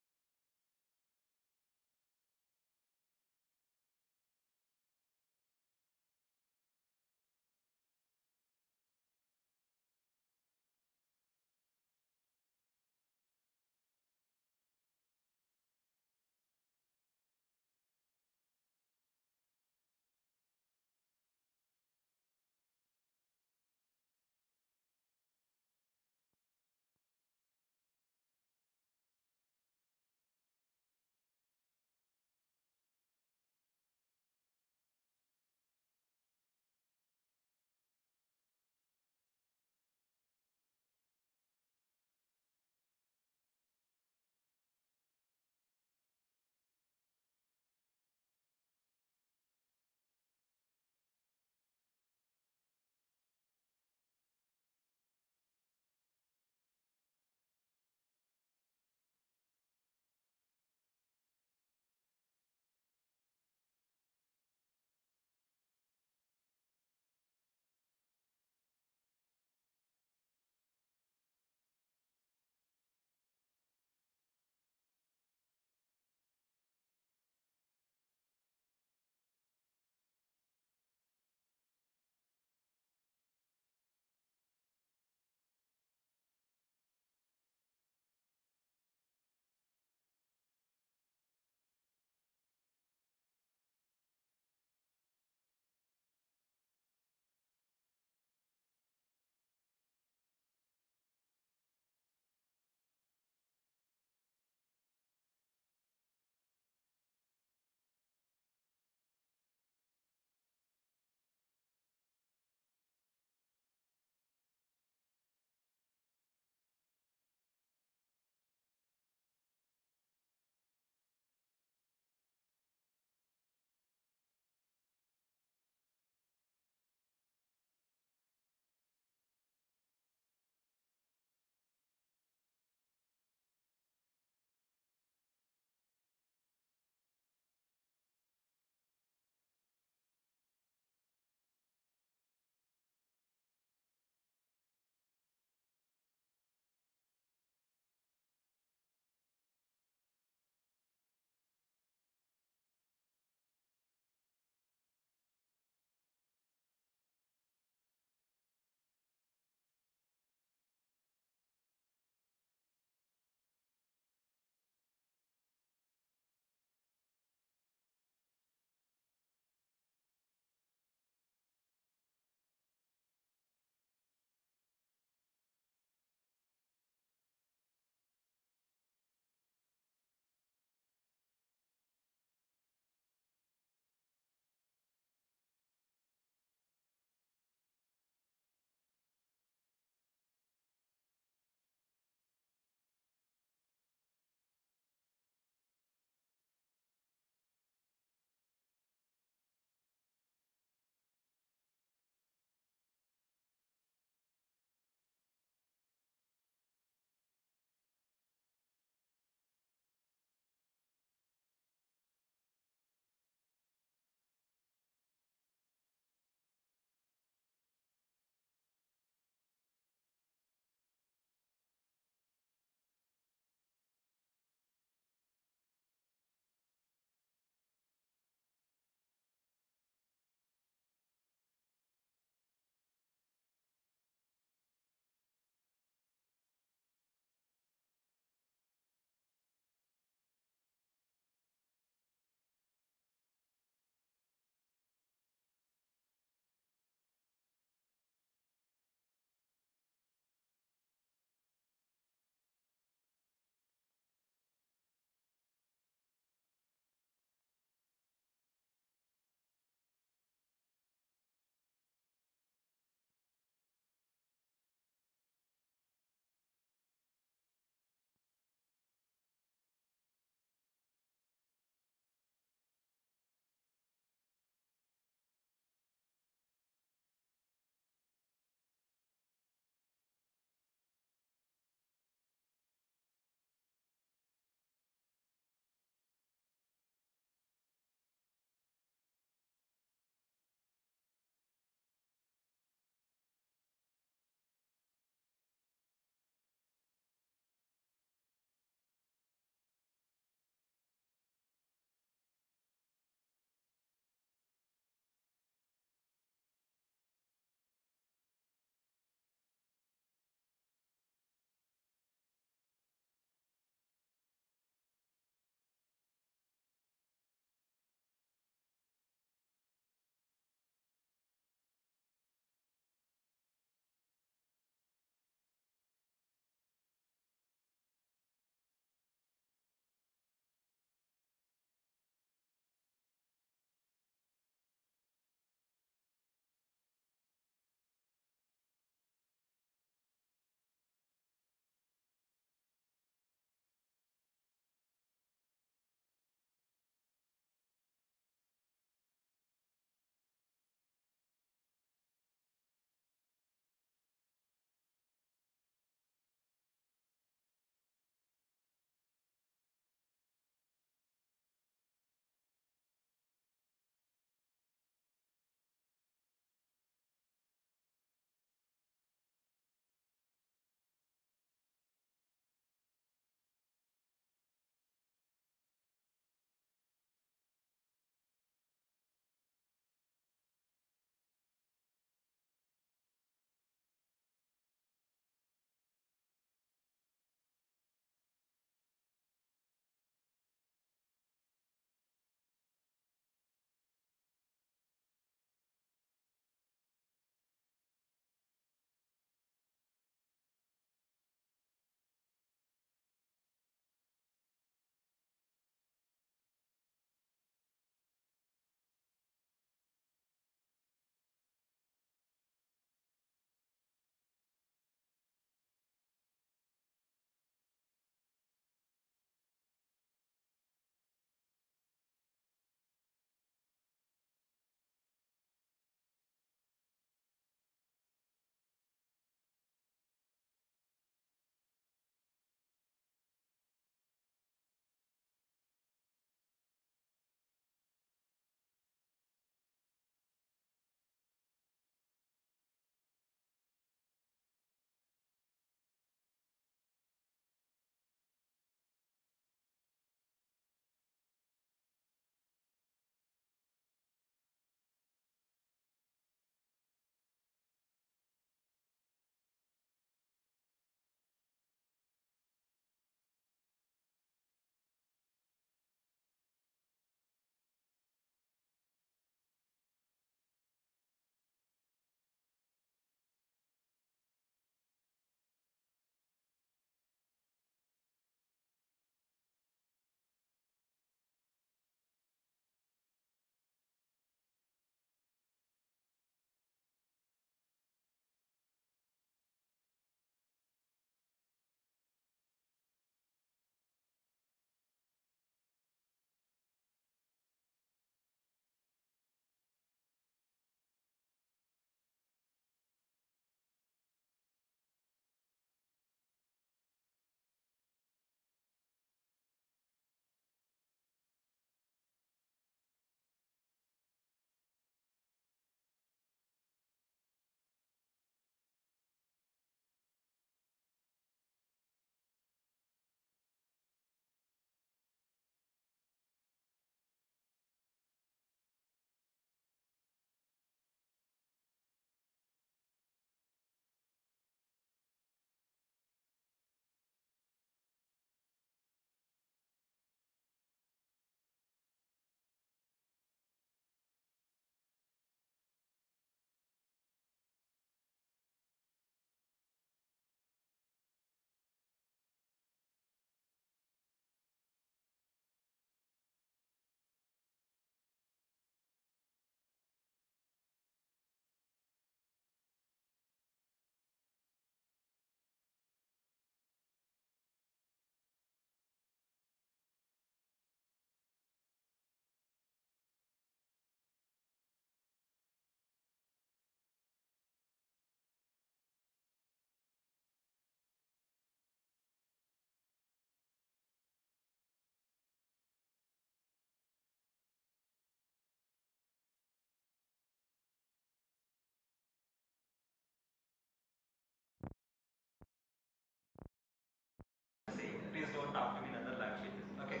talk to me in other languages. Okay.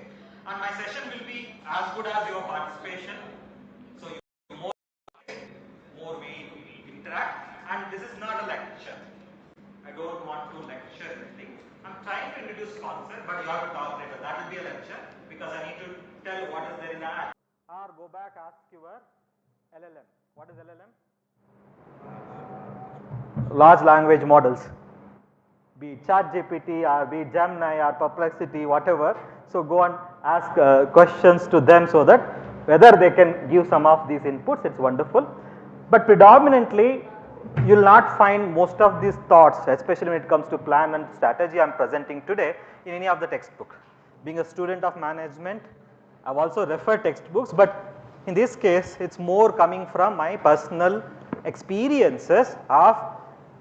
And my session will be as good as your participation. So more we interact. And this is not a lecture. I don't want to lecture anything. I'm trying to introduce concept, but you have to talk later. That will be a lecture because I need to tell what is there in the act. Or go back, ask your LLM. What is LLM? Large language models. Be it ChatGPT or be it Gemini or Perplexity, whatever. So go and ask questions to them so that whether they can give some of these inputs, it's wonderful. But predominantly, you will not find most of these thoughts, especially when it comes to plan and strategy I am presenting today in any of the textbook. Being a student of management, I have also referred textbooks, but in this case it is more coming from my personal experiences of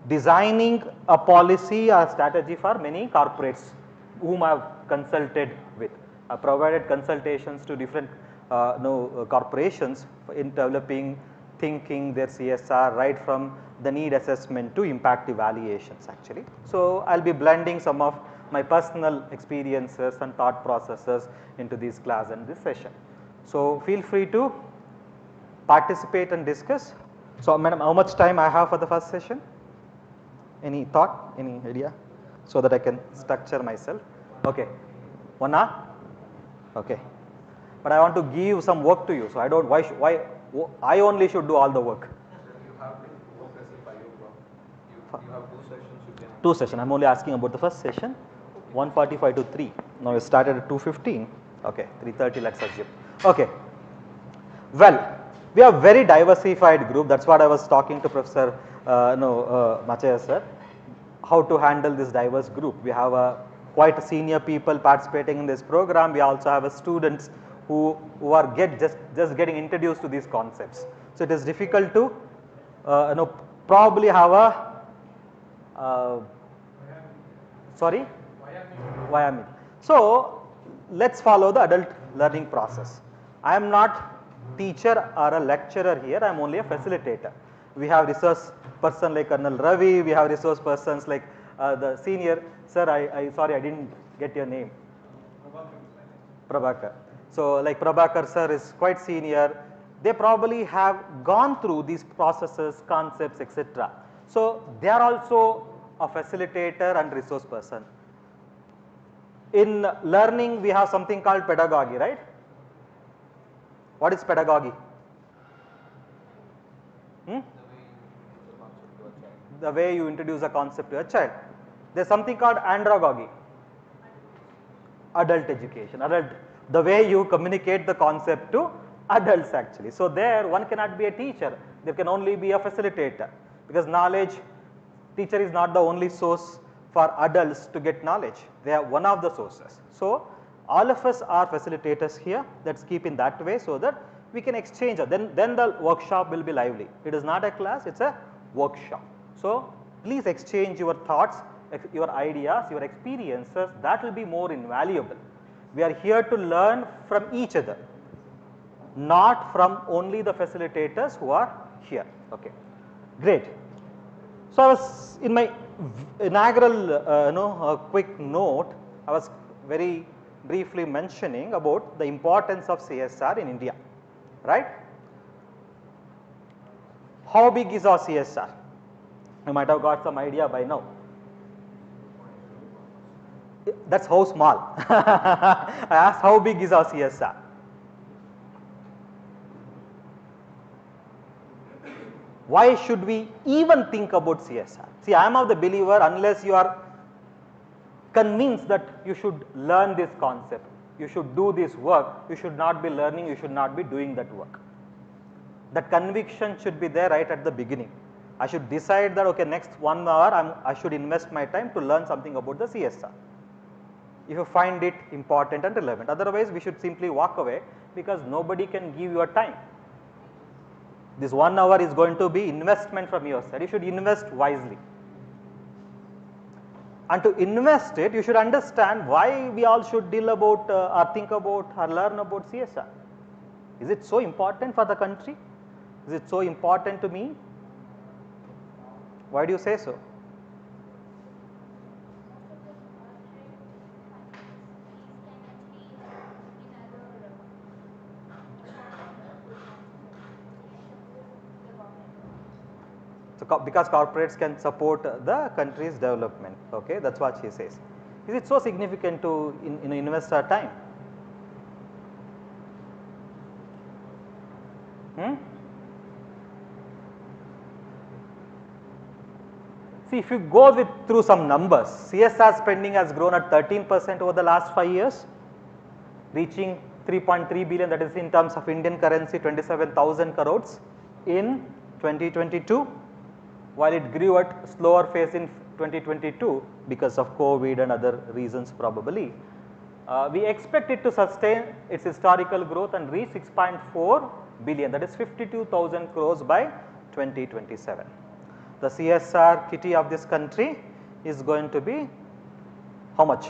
designing a policy or strategy for many corporates whom I have consulted with. I have provided consultations to different corporations in developing, thinking their CSR right from the need assessment to impact evaluations actually. So, I will be blending some of my personal experiences and thought processes into this class and this session. So, feel free to participate and discuss. So, madam, how much time I have for the first session? Any thought, any idea, so that I can structure myself? Okay, 1 hour? Okay, but I want to give some work to you, so I don't, why I only should do all the work? You have been progressive by your program. You have 2 sessions you can. 2 sessions, I am only asking about the first session, 1:45 to 3. Now we started at 2:15, okay, 3:30 let us assume. Okay, well, we are very diversified group, that is what I was talking to Professor Machaya sir, how to handle this diverse group. We have quite senior people participating in this program, we also have students who are just getting introduced to these concepts. So, it is difficult to probably have a sorry? Via me. So, let us follow the adult learning process. I am not teacher or a lecturer here, I am only a facilitator. We have resource person like Colonel Ravi, we have resource persons like the senior, sir I sorry I did not get your name. Prabhakar. So, like Prabhakar sir is quite senior, they probably have gone through these processes, concepts, etc. So, they are also a facilitator and resource person. In learning we have something called pedagogy, right? What is pedagogy? The way you introduce a concept to a child. There is something called andragogy, adult education, the way you communicate the concept to adults actually. So, there one cannot be a teacher, there can only be a facilitator, because knowledge, teacher is not the only source for adults to get knowledge, they are one of the sources. So, all of us are facilitators here, let us keep in that way so that we can exchange, then the workshop will be lively. It is not a class, it is a workshop. So, please exchange your thoughts, your ideas, your experiences, that will be more invaluable. We are here to learn from each other, not from only the facilitators who are here. Okay, great. So, I was in my inaugural quick note, I was very briefly mentioning about the importance of CSR in India, right? How big is our CSR? You might have got some idea by now. That is how small. I asked how big is our CSR? Why should we even think about CSR? See, I am of the believer, unless you are convinced that you should learn this concept, you should do this work, you should not be learning, you should not be doing that work. That conviction should be there right at the beginning. I should decide that okay, next 1 hour I should invest my time to learn something about the CSR. If you find it important and relevant, otherwise we should simply walk away, because nobody can give your time. This 1 hour is going to be investment from your side, you should invest wisely. And to invest it, you should understand why we all should deal about or think about or learn about CSR. Is it so important for the country? Is it so important to me? Why do you say so? So, because corporates can support the country's development, okay, that is what she says. Is it so significant to invest our time? See, if you go through some numbers, CSR spending has grown at 13% over the last 5 years, reaching 3.3 billion, that is in terms of Indian currency 27,000 crores in 2022, while it grew at slower pace in 2022 because of COVID and other reasons probably. We expect it to sustain its historical growth and reach 6.4 billion, that is 52,000 crores by 2027. The CSR kitty of this country is going to be how much?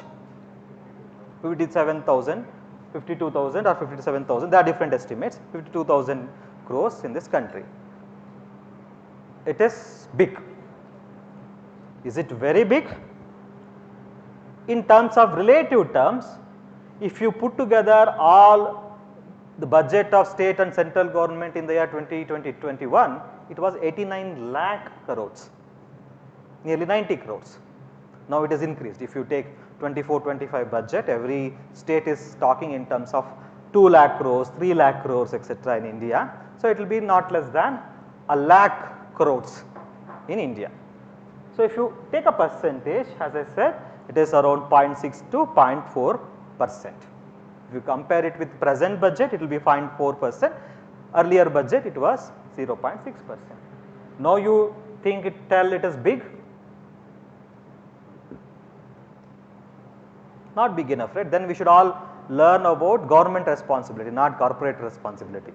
57,000, 52,000 or 57,000, there are different estimates, 52,000 crores in this country. It is big. Is it very big? In terms of relative terms, if you put together all the budget of state and central government in the year 2020-21, it was 89 lakh crores, nearly 90 crores. Now it has increased. If you take 24-25 budget, every state is talking in terms of 2 lakh crores, 3 lakh crores, etc. in India. So it will be not less than a lakh crores in India. So if you take a percentage, as I said, it is around 0.6 to 0.4%. If you compare it with present budget, it will be 0.4%. Earlier budget, it was 0.6%. Now you think it is big? Not big enough, right? Then we should all learn about government responsibility, not corporate responsibility,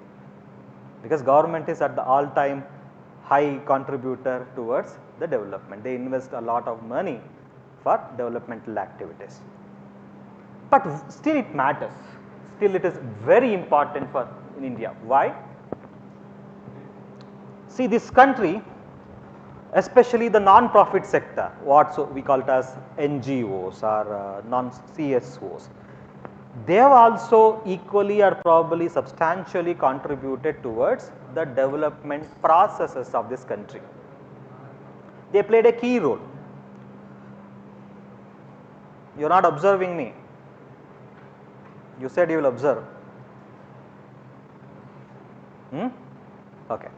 because government is at the all-time high contributor towards the development. They invest a lot of money for developmental activities. But still it matters, still it is very important for in India. Why? See, this country, especially the non-profit sector, what we call it as NGOs or non-CSOs, they have also equally or probably substantially contributed towards the development processes of this country. They played a key role. You are not observing me. You said you will observe. Okay.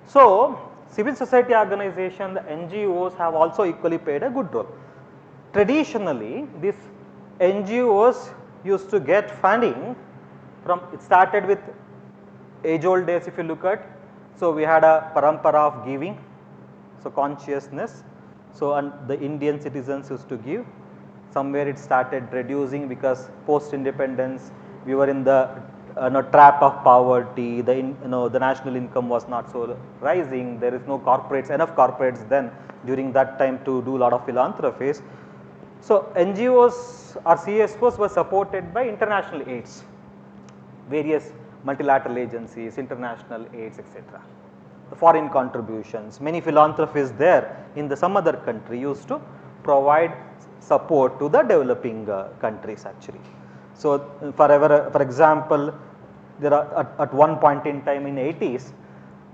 So, civil society organization, the NGOs have also equally played a good role. Traditionally, these NGOs used to get funding from, it started with age old days if you look at. So, we had a parampara of giving, so consciousness. So, and the Indian citizens used to give. Somewhere it started reducing because post independence we were in the trap of poverty, the national income was not so rising, there is no corporates, enough corporates then during that time to do lot of philanthropies. So, NGOs or CSOs were supported by international aids, various multilateral agencies, international aids, etc. The foreign contributions, many philanthropies there in some other country used to provide support to the developing countries actually. So, for example, there are at one point in time in 80s,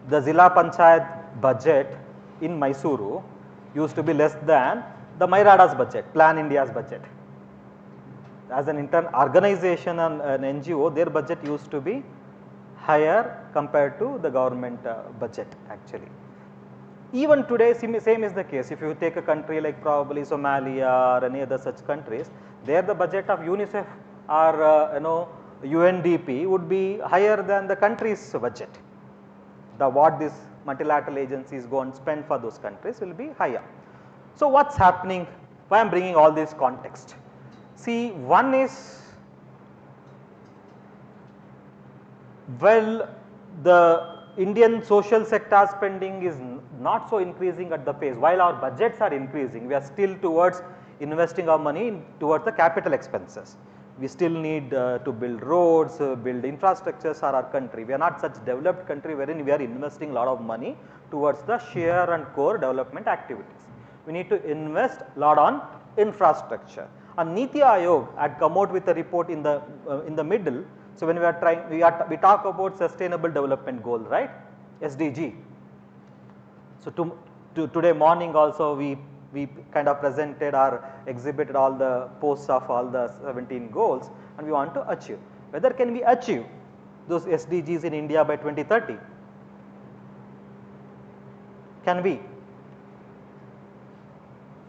the Zilla Panchayat budget in Mysuru used to be less than the Mairada's budget, Plan India's budget. As an organization and an NGO, their budget used to be higher compared to the government budget actually. Even today same is the case. If you take a country like probably Somalia or any other such countries, there the budget of UNICEF or UNDP would be higher than the country's budget. What these multilateral agencies go and spend for those countries will be higher. So, what is happening? Why I am bringing all this context? See, one is, well, the Indian social sector spending is not so increasing at the pace. While our budgets are increasing, we are still towards investing our money towards the capital expenses. We still need to build roads, build infrastructures for our country. We are not such developed country wherein we are investing a lot of money towards the sheer and core development activities. We need to invest a lot on infrastructure. And Niti Aayog had come out with a report in the middle. So, when we talk about sustainable development goal, right, SDG, So today morning also we kind of presented or exhibited all the posts of all the 17 goals, and we want to achieve. Whether can we achieve those SDGs in India by 2030? Can we?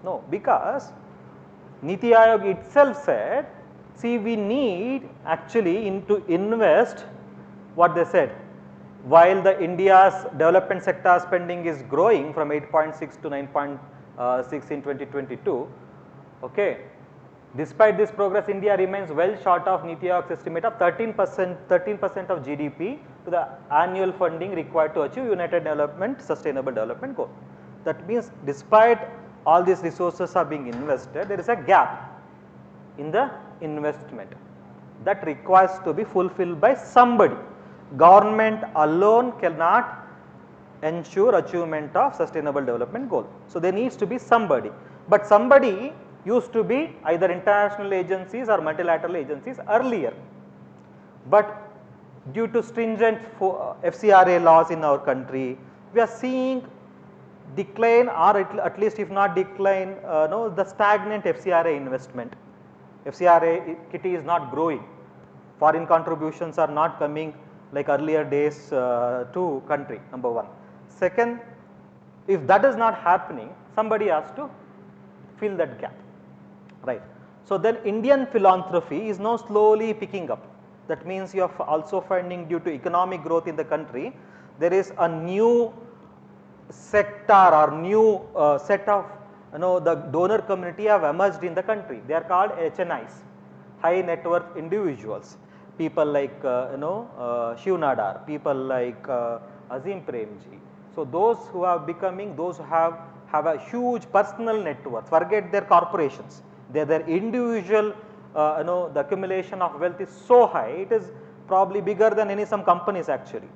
No, because Niti Aayog itself said, see, we need actually to invest what they said. While the India's development sector spending is growing from 8.6 to 9.6 in 2022, okay, despite this progress, India remains well short of Niti Aayog's estimate of 13% of GDP to the annual funding required to achieve United Development Sustainable Development Goal. That means despite all these resources are being invested, there is a gap in the investment that requires to be fulfilled by somebody. Government alone cannot ensure achievement of sustainable development goal. So there needs to be somebody, but somebody used to be either international agencies or multilateral agencies earlier, but due to stringent FCRA laws in our country, we are seeing decline, or at least if not decline, the stagnant FCRA investment. FCRA kitty is not growing, foreign contributions are not coming like earlier days to country, number one. Second, if that is not happening, somebody has to fill that gap, right. So then Indian philanthropy is now slowly picking up. That means you are also finding, due to economic growth in the country, there is a new sector or new set of the donor community have emerged in the country. They are called HNIs, high net worth individuals. People like Shiv Nadar, people like Azim Premji. So those who are becoming, those who have a huge personal net worth, forget their corporations, their individual, the accumulation of wealth is so high, it is probably bigger than some companies actually.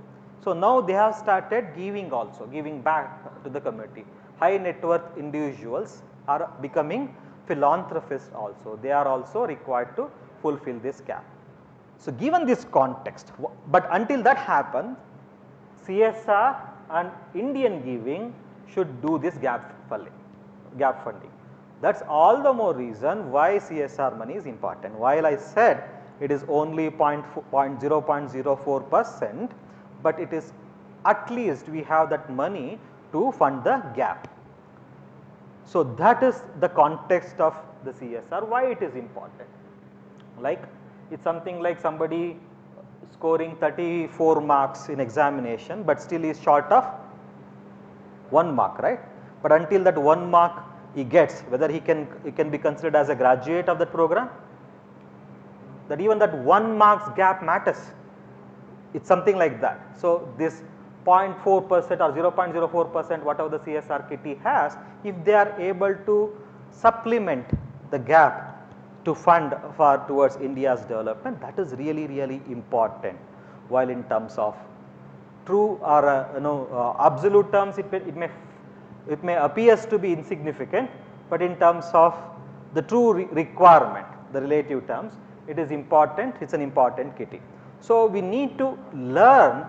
So now they have started giving also, giving back to the community. High net worth individuals are becoming philanthropists also. They are also required to fulfill this gap. So given this context, but until that happens, CSR and Indian giving should do this gap funding. That's all the more reason why CSR money is important. While I said it is only 0.04%, but it is at least we have that money to fund the gap. So that is the context of the CSR, why it is important. Like it's something like somebody scoring 34 marks in examination, but still is short of 1 mark, right. But until that 1 mark he gets, whether he can be considered as a graduate of that program, that even that 1 marks gap matters. It's something like that. So this 0.4% or 0.04%, whatever the CSR kitty has, if they are able to supplement the gap to fund towards India's development, that is really important. While in terms of true or absolute terms, it may appears to be insignificant, but in terms of the true requirement, the relative terms, it is important. It's an important kitty. So we need to learn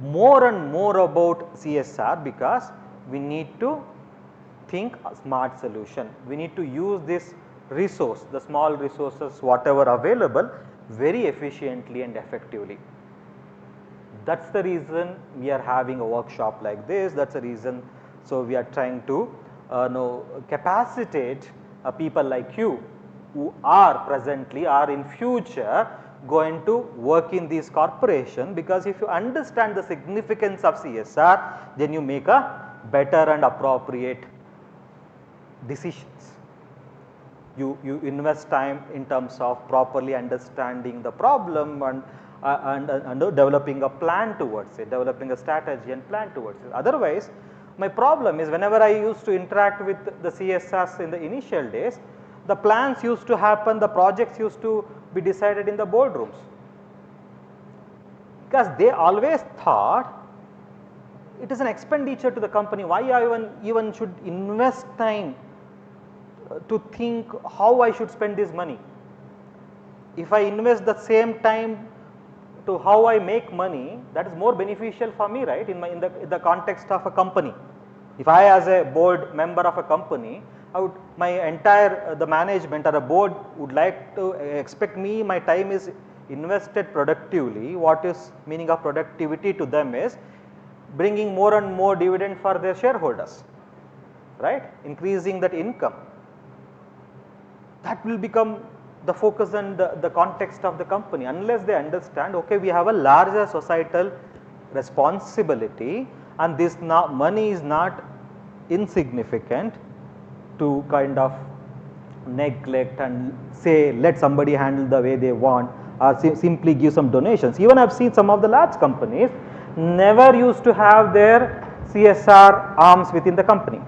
more and more about CSR, because we need to think a smart solution. We need to use this resource, the small resources whatever available, very efficiently and effectively. That is the reason we are having a workshop like this. That is the reason, so we are trying to capacitate people like you who are presently or in future going to work in these corporations, because if you understand the significance of CSR, then you make a better and appropriate decisions. You invest time in terms of properly understanding the problem and developing a plan towards it, developing a strategy and plan towards it. Otherwise, my problem is whenever I used to interact with the CSRs in the initial days, the plans used to happen, the projects used to be decided in the boardrooms, because they always thought it is an expenditure to the company. Why I even should invest time to think how I should spend this money? If I invest the same time to how I make money, that is more beneficial for me, right, in the context of a company. If I as a board member of a company, my entire the management or a board would like to expect me, my time is invested productively. What is meaning of productivity to them is bringing more and more dividend for their shareholders, right, increasing that income. That will become the focus and the context of the company, unless they understand, okay, we have a larger societal responsibility and this money is not insignificant to kind of neglect and say let somebody handle the way they want or simply give some donations. Even I have seen some of the large companies never used to have their CSR arms within the company.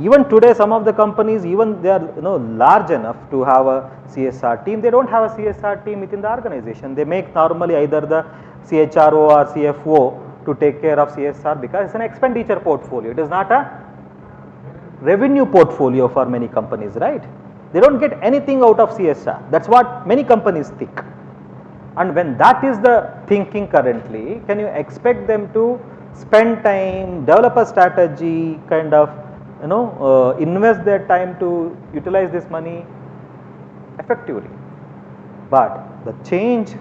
Even today some of the companies, even they are large enough to have a CSR team, they do not have a CSR team within the organization. They make normally either the CHRO or CFO to take care of CSR because it is an expenditure portfolio. It is not a revenue portfolio for many companies, right? They do not get anything out of CSR. That is what many companies think. And when that is the thinking currently, can you expect them to spend time, develop a strategy, kind of invest their time to utilize this money effectively? But the change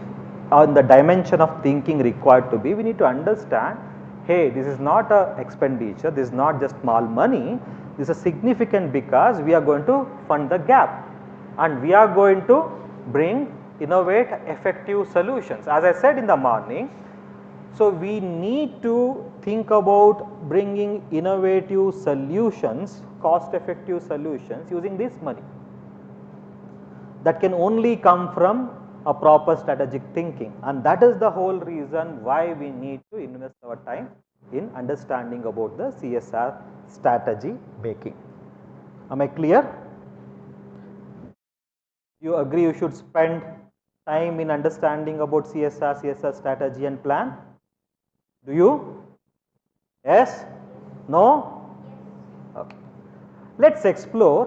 on the dimension of thinking required to be, we need to understand, hey, this is not a expenditure, this is not just small money, this is significant because we are going to fund the gap and we are going to bring innovate effective solutions. As I said in the morning, so we need to think about bringing innovative solutions, cost effective solutions using this money. That can only come from a proper strategic thinking, and that is the whole reason why we need to invest our time in understanding about the CSR strategy making. Am I clear? You agree you should spend time in understanding about CSR strategy and plan? Do you? Yes? No? Okay. Let's explore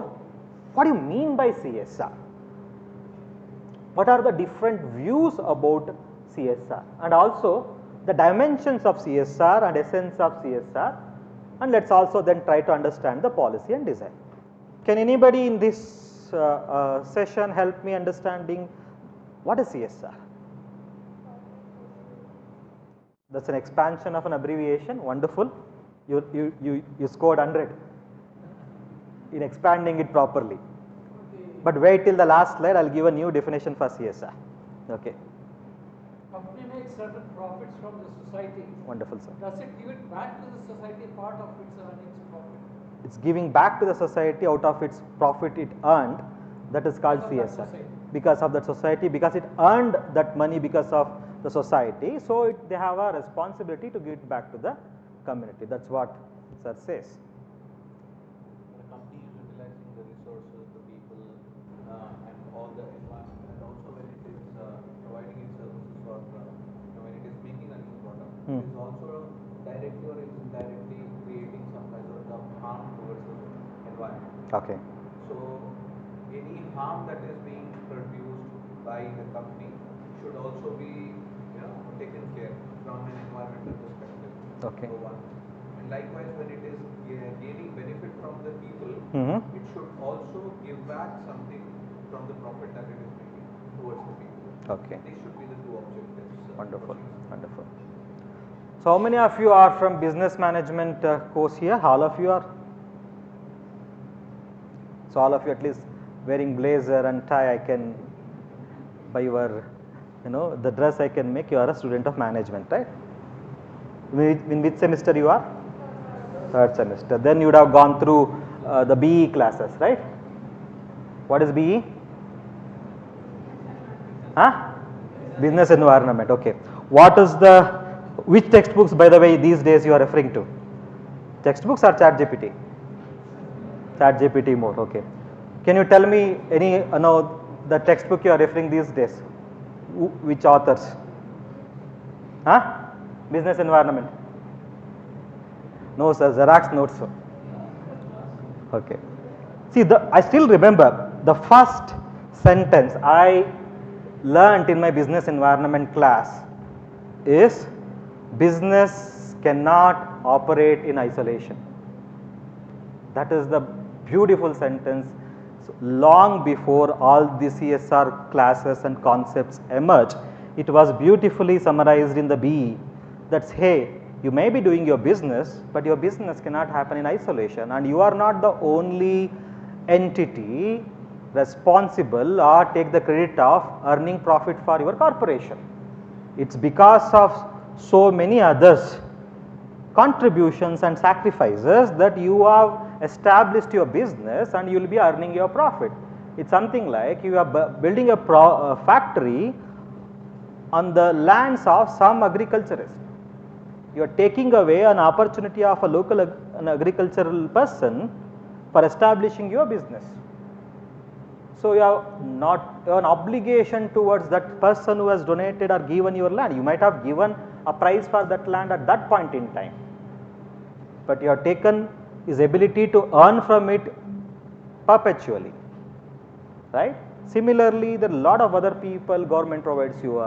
what do you mean by CSR? What are the different views about CSR and also the dimensions of CSR and essence of CSR, and let us also then try to understand the policy and design. Can anybody in this session help me understanding what is CSR? That is an expansion of an abbreviation, wonderful. You scored 100 in expanding it properly. But wait till the last slide, I will give a new definition for CSR. Okay. Company makes certain profits from the society. Wonderful, sir. Does it give it back to the society part of its earnings profit? It's giving back to the society out of its profit it earned, that is called CSR. Because of that society, because it earned that money because of the society, so they have a responsibility to give it back to the community. That's what sir says. The company is utilizing the resources, the people, and all the environment, and also when it is providing its services for, when it is making a new product, it is also directly or indirectly creating some measure of harm towards the environment. Okay. So any harm that is being produced by the company should also be taken care from an environmental perspective. Okay. So one. And likewise, when it is gaining benefit from the people, it should also give back something from the profit that it is making towards the people. Okay. These should be the two objectives. Wonderful, wonderful. So how many of you are from business management course here? All of you are? So all of you at least wearing blazer and tie, I can, by your, the dress I can make you are a student of management, right? In which semester you are? Third semester. Then you would have gone through the BE classes, right? What is BE? Huh? Business environment, okay. What is which textbooks, by the way, these days you are referring to? Textbooks or ChatGPT? ChatGPT more, okay. Can you tell me any, the textbook you are referring these days? Which authors? Huh? Business environment? No sir, Xerox notes. Okay. See, I still remember the first sentence I learnt in my business environment class is business cannot operate in isolation. That is the beautiful sentence. So long before all the CSR classes and concepts emerged, it was beautifully summarized in the BE. That's, hey, you may be doing your business, but your business cannot happen in isolation, and you are not the only entity responsible or take the credit of earning profit for your corporation. It's because of so many others contributions and sacrifices that you have established your business and you will be earning your profit. It's something like you are building a factory on the lands of some agriculturist. You are taking away an opportunity of a local an agricultural person for establishing your business. So you have an obligation towards that person who has donated or given your land. You might have given a price for that land at that point in time, but you have taken his ability to earn from it perpetually, right? Similarly, there are a lot of other people, government provides you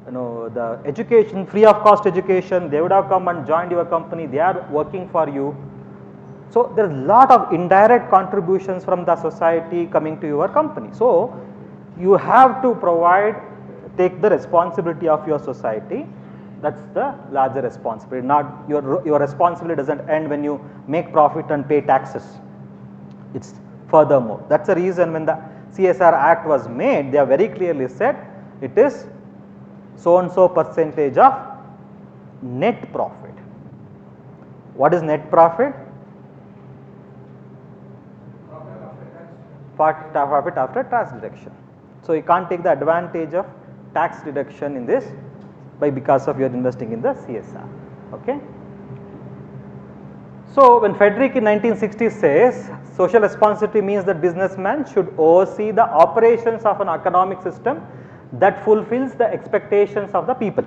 the education, free of cost education. They would have come and joined your company, they are working for you. So there is a lot of indirect contributions from the society coming to your company. So you have to take the responsibility of your society. That's the larger responsibility. Not your responsibility doesn't end when you make profit and pay taxes. It's furthermore. That's the reason when the CSR Act was made, they have very clearly said it is so and so percentage of net profit. What is net profit? Profit after tax deduction. So you can't take the advantage of tax deduction in this because of your investing in the CSR. Okay. So when Frederick in 1960 says social responsibility means that businessmen should oversee the operations of an economic system that fulfills the expectations of the people,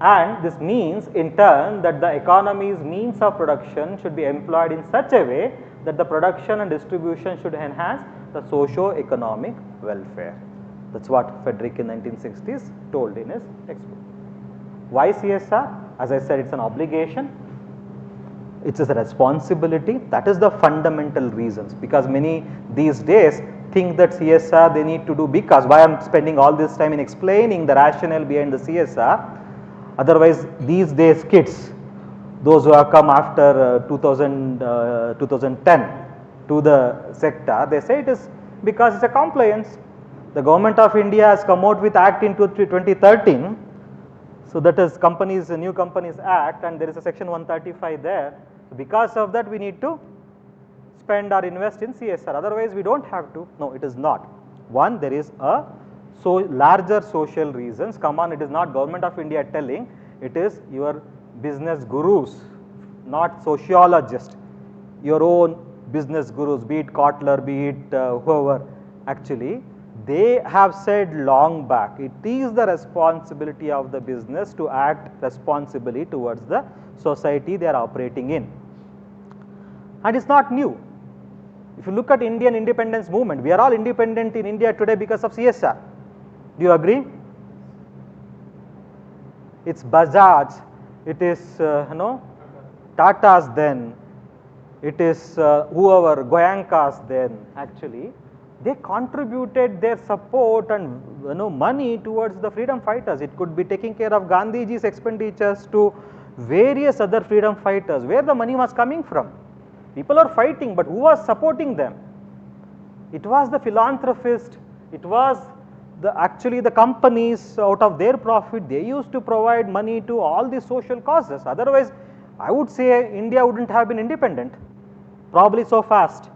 and this means in turn that the economy's means of production should be employed in such a way that the production and distribution should enhance the socio-economic welfare. That's what Frederick in 1960s told in his textbook. Why CSR? As I said, it's an obligation, it is a responsibility. That is the fundamental reasons, because many these days think that CSR they need to do, because why I am spending all this time in explaining the rationale behind the CSR. Otherwise these days kids, those who have come after 2010 to the sector, they say it is because it's a compliance. The government of India has come out with Act in 2013. So that is New Companies Act, and there is a section 135 there. So because of that we need to spend or invest in CSR, otherwise we don't have to. No, it is not. One, there is a larger social reasons. Come on, it is not government of India telling, it is your business gurus, not sociologists, your own business gurus, be it Kotler, be it whoever. Actually, they have said long back, it is the responsibility of the business to act responsibly towards the society they are operating in. And it's not new. If you look at Indian independence movement, we are all independent in India today because of CSR. Do you agree? It's Bajaj, it is Tata's then, it is whoever, Goenka's then. Actually, they contributed their support and money towards the freedom fighters. It could be taking care of Gandhiji's expenditures to various other freedom fighters. Where the money was coming from? People are fighting, but who was supporting them? It was the philanthropist, it was actually the companies. Out of their profit they used to provide money to all these social causes. Otherwise I would say India wouldn't have been independent probably so fast.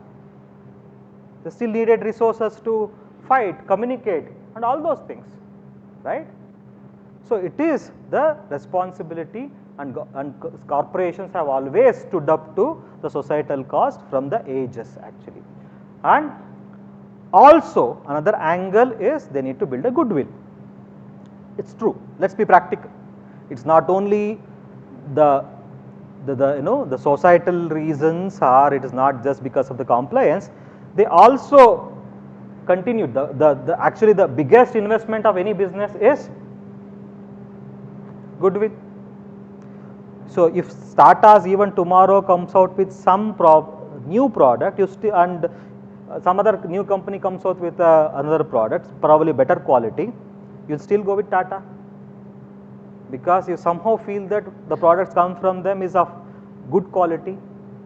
They still needed resources to fight, communicate and all those things, right? So it is the responsibility, and corporations have always stood up to the societal cost from the ages actually. And also another angle is they need to build a goodwill. It's true, let's be practical. It's not only the societal reasons, or it is not just because of the compliance. They also continued. Actually the biggest investment of any business is goodwill. So if Tata's even tomorrow comes out with some new product, and some other new company comes out with another product, probably better quality, you'll still go with Tata, because you somehow feel that the products come from them is of good quality,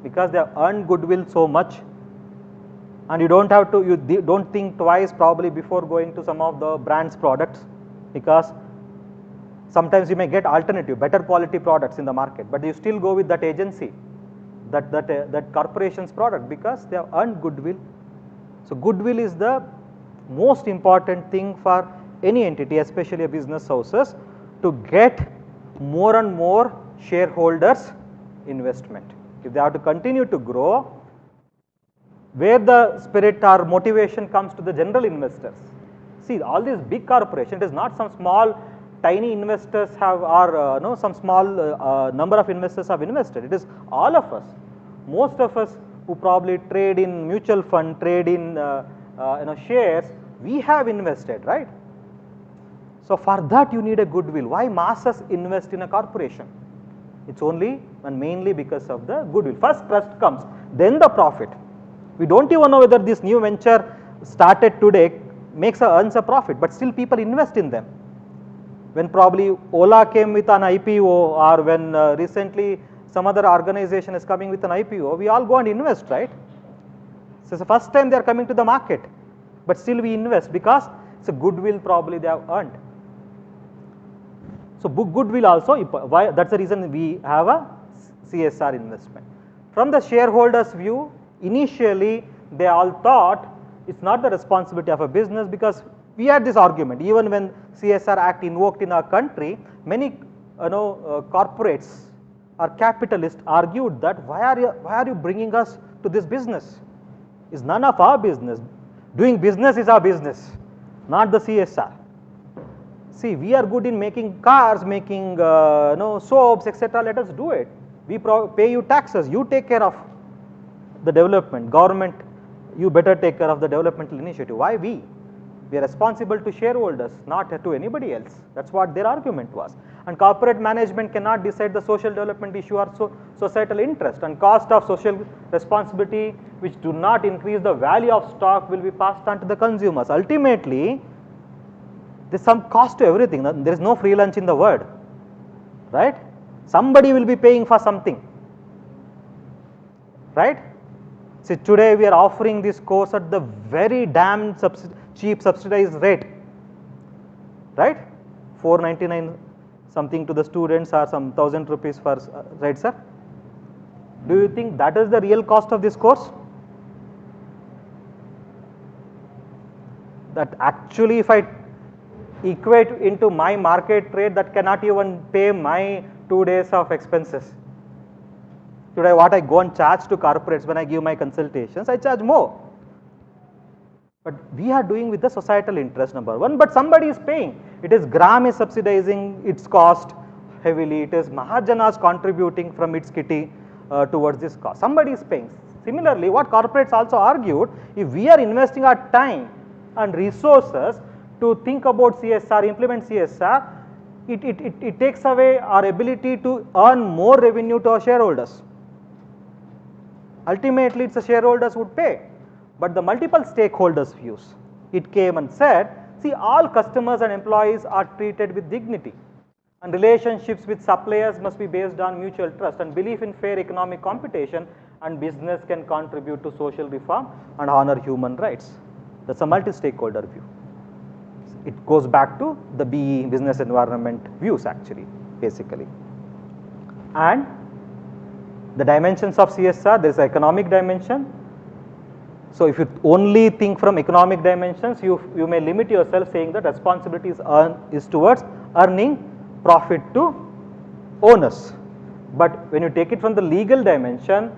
because they have earned goodwill so much, and you don't have to, you don't think twice probably before going to some of the brand's products, because sometimes you may get alternative, better quality products in the market, but you still go with that agency, that corporation's product, because they have earned goodwill. So goodwill is the most important thing for any entity, especially a business houses, to get more and more shareholders investment. If they have to continue to grow, where the spirit or motivation comes to the general investors. See, all these big corporations, it is not some small tiny investors have, or no, some small number of investors have invested. It is all of us. Most of us who probably trade in mutual fund, trade in shares, we have invested, right? So for that you need a goodwill. Why masses invest in a corporation? It's only and mainly because of the goodwill. First trust comes, then the profit. We don't even know whether this new venture started today earns a profit, but still people invest in them. When probably Ola came with an IPO, or when recently some other organization is coming with an IPO, we all go and invest, right? So it's the first time they are coming to the market, but still we invest because it's a goodwill probably they have earned. So goodwill also, why, that's the reason we have a CSR investment. From the shareholders' view, initially they all thought it's not the responsibility of a business, because we had this argument even when CSR Act invoked in our country, many corporates or capitalists argued that why are you bringing us to this business? It's none of our business. Doing business is our business, not the CSR. See, we are good in making cars, making soaps, etc. Let us do it. We pay you taxes. You take care of the development. Government, you better take care of the developmental initiative. Why we? We are responsible to shareholders, not to anybody else. That's what their argument was. And corporate management cannot decide the social development issue or societal interest, and cost of social responsibility which do not increase the value of stock will be passed on to the consumers. Ultimately, there is some cost to everything. There is no free lunch in the world, right? Somebody will be paying for something, right? See, today we are offering this course at the very damn cheap subsidized rate, right? 499 something to the students, or some 1000 rupees for, right sir? Do you think that is the real cost of this course? That actually if I equate into my market rate, that cannot even pay my 2 days of expenses. Today what I go and charge to corporates when I give my consultations, I charge more. But we are doing with the societal interest, number one, but somebody is paying. It is Gram is subsidizing its cost heavily, it is Mahajanas contributing from its kitty towards this cost. Somebody is paying. Similarly, what corporates also argued, if we are investing our time and resources to think about CSR, implement CSR, it takes away our ability to earn more revenue to our shareholders. Ultimately, it's the shareholders would pay. But the multiple stakeholders' views, it came and said, see, all customers and employees are treated with dignity, and relationships with suppliers must be based on mutual trust and belief in fair economic competition, and business can contribute to social reform and honor human rights. That's a multi-stakeholder view. It goes back to the BE, business environment views actually, basically. And the dimensions of CSR, there is an economic dimension. So if you only think from economic dimensions, you may limit yourself saying that responsibility is towards earning profit to owners. But when you take it from the legal dimension,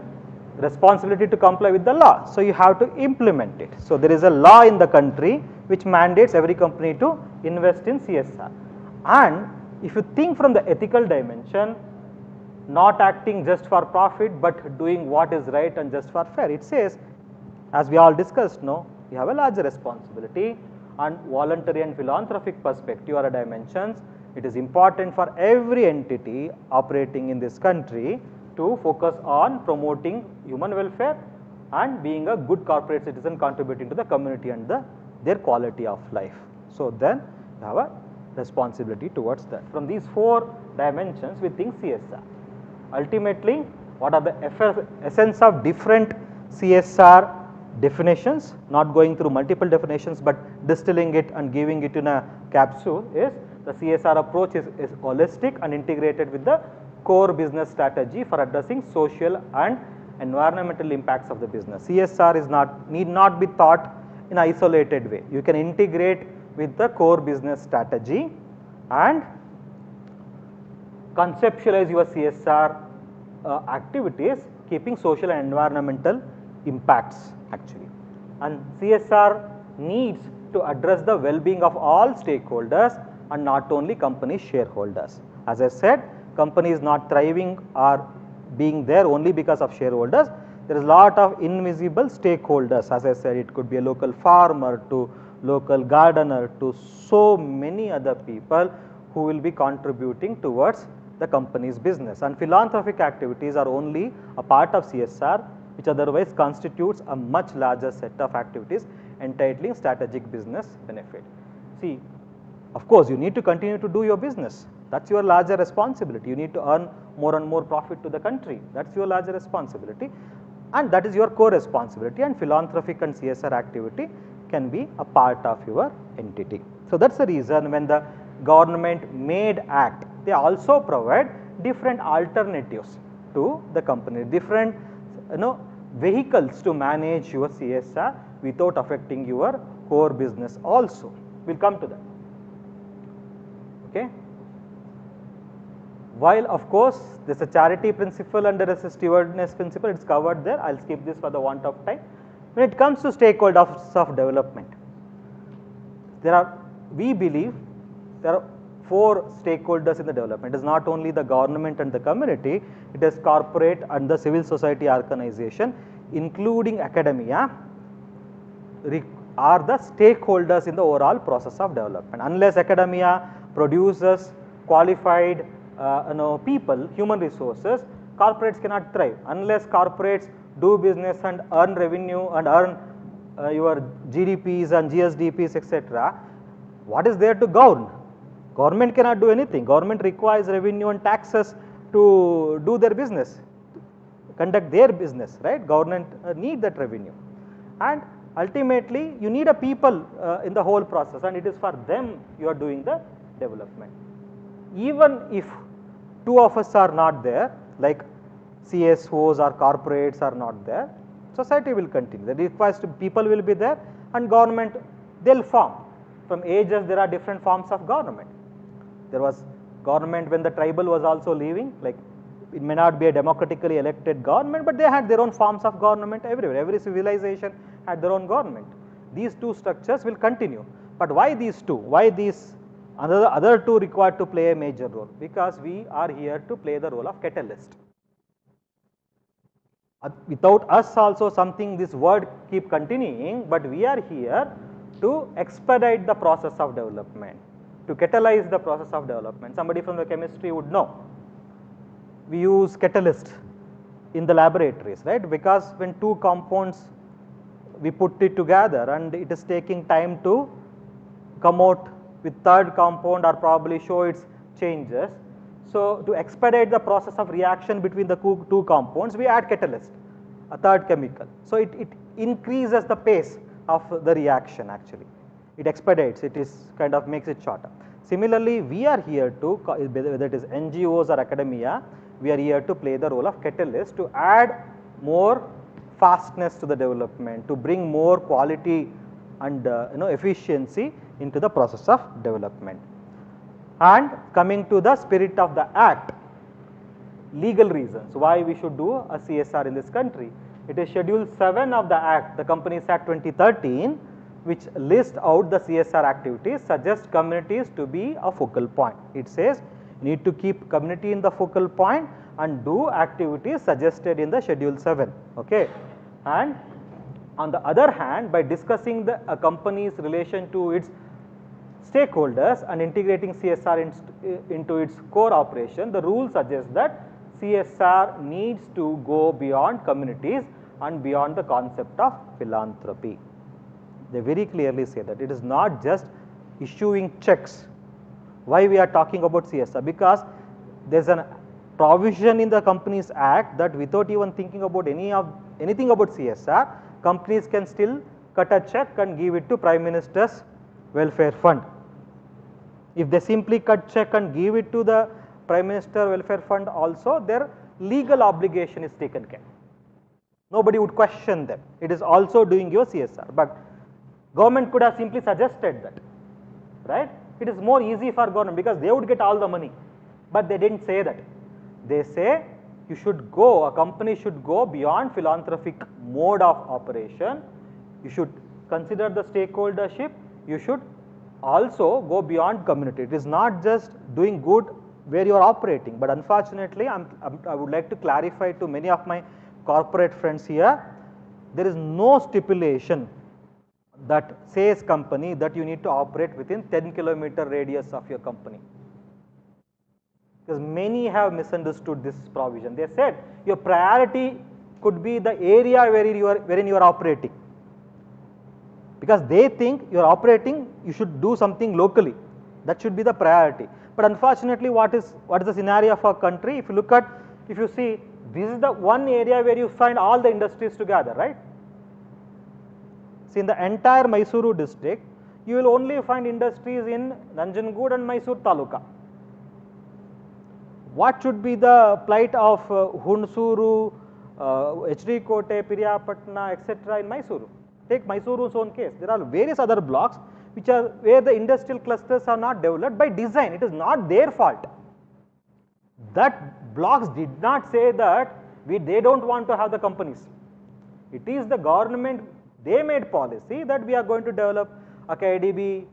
responsibility to comply with the law. So you have to implement it. So there is a law in the country which mandates every company to invest in CSR. And if you think from the ethical dimension, not acting just for profit, but doing what is right and just for fair. It says, as we all discussed, no, you have a larger responsibility. And voluntary and philanthropic perspective are dimensions. It is important for every entity operating in this country to focus on promoting human welfare and being a good corporate citizen contributing to the community and their quality of life. So then you have a responsibility towards that. From these 4 dimensions we think CSR. Ultimately, what are the essence of different CSR definitions, not going through multiple definitions but distilling it and giving it in a capsule, is the CSR approach is holistic and integrated with the core business strategy for addressing social and environmental impacts of the business. CSR is need not be thought in an isolated way. You can integrate with the core business strategy and conceptualize your CSR activities keeping social and environmental impacts actually. And CSR needs to address the well-being of all stakeholders and not only company shareholders. As I said, company is not thriving or being there only because of shareholders. There is a lot of invisible stakeholders. As I said, it could be a local farmer to local gardener to so many other people who will be contributing towards the company's business. And philanthropic activities are only a part of CSR, which otherwise constitutes a much larger set of activities entitling strategic business benefit. See, of course, you need to continue to do your business. That's your larger responsibility. You need to earn more and more profit to the country. That's your larger responsibility. And that is your core responsibility, and philanthropic and CSR activity can be a part of your entity. So that's the reason when the government made act, they also provide different alternatives to the company, different vehicles to manage your CSR without affecting your core business also. We'll come to that. Okay. While of course there is a charity principle and there is a stewardness principle, it is covered there. I will skip this for the want of time. When it comes to stakeholders of development, we believe there are 4 stakeholders in the development. It is not only the government and the community, it is corporate and the civil society organization, including academia, are the stakeholders in the overall process of development. Unless academia produces qualified people, human resources, corporates cannot thrive. Unless corporates do business and earn revenue and earn your GDPs and GSDPs, etc., what is there to govern? Government cannot do anything. Government requires revenue and taxes to do their business, conduct their business, right? Government need that revenue. And ultimately, you need a people in the whole process, and it is for them you are doing the development. Even if 2 of us are not there, like CSOs or corporates are not there, society will continue. The requires to people will be there, and government they'll form. From ages there are different forms of government. There was government when the tribal was also leaving, like it may not be a democratically elected government, but they had their own forms of government everywhere. Every civilization had their own government. These 2 structures will continue. But why these 2? Why these other 2 required to play a major role? Because we are here to play the role of catalyst. Without us also something, this word keep continuing, but we are here to expedite the process of development, to catalyze the process of development. Somebody from the chemistry would know. We use catalyst in the laboratories, right? Because when 2 compounds we put it together and it is taking time to come out with 3rd compound or probably show its changes. So to expedite the process of reaction between the 2 compounds, we add catalyst, a 3rd chemical. So it increases the pace of the reaction actually. It expedites, it is kind of makes it shorter. Similarly, we are here to, whether it is NGOs or academia, we are here to play the role of catalyst to add more fastness to the development, to bring more quality and efficiency into the process of development. And coming to the spirit of the act, legal reasons why we should do a CSR in this country. It is Schedule 7 of the Act, the Companies Act 2013, which lists out the CSR activities, suggests communities to be a focal point. It says you need to keep community in the focal point and do activities suggested in the Schedule 7. Okay. And On the other hand, by discussing a company's relation to its stakeholders and integrating CSR into its core operation, the rule suggests that CSR needs to go beyond communities and beyond the concept of philanthropy. They very clearly say that it is not just issuing checks. Why we are talking about CSR? Because there is a provision in the Companies Act that without even thinking about anything about CSR, companies can still cut a check and give it to Prime Minister's Welfare Fund. If they simply cut check and give it to the Prime Minister Welfare Fund also, their legal obligation is taken care. Nobody would question them. It is also doing your CSR, but government could have simply suggested that, right? It is more easy for government because they would get all the money, but they didn't say that. They say you should go, a company should go beyond philanthropic mode of operation. You should consider the stakeholdership. You should also go beyond community. It is not just doing good where you are operating, but unfortunately, I would like to clarify to many of my corporate friends here, there is no stipulation that says company that you need to operate within 10-kilometer radius of your company. Because many have misunderstood this provision. They said your priority could be the area wherein you are operating. Because they think you are operating, you should do something locally. That should be the priority. But unfortunately, what is the scenario of our country? If you see, this is the one area where you find all the industries together, right? See, in the entire Mysuru district, you will only find industries in Nanjangud and Mysuru Taluka. What should be the plight of Hunsuru, HD Kote, Piriyapatna, etc. in Mysuru? Take Mysuru's own case. There are various other blocks which are where the industrial clusters are not developed by design. It is not their fault. That blocks did not say that they don't want to have the companies. It is the government, they made policy that we are going to develop a KIDB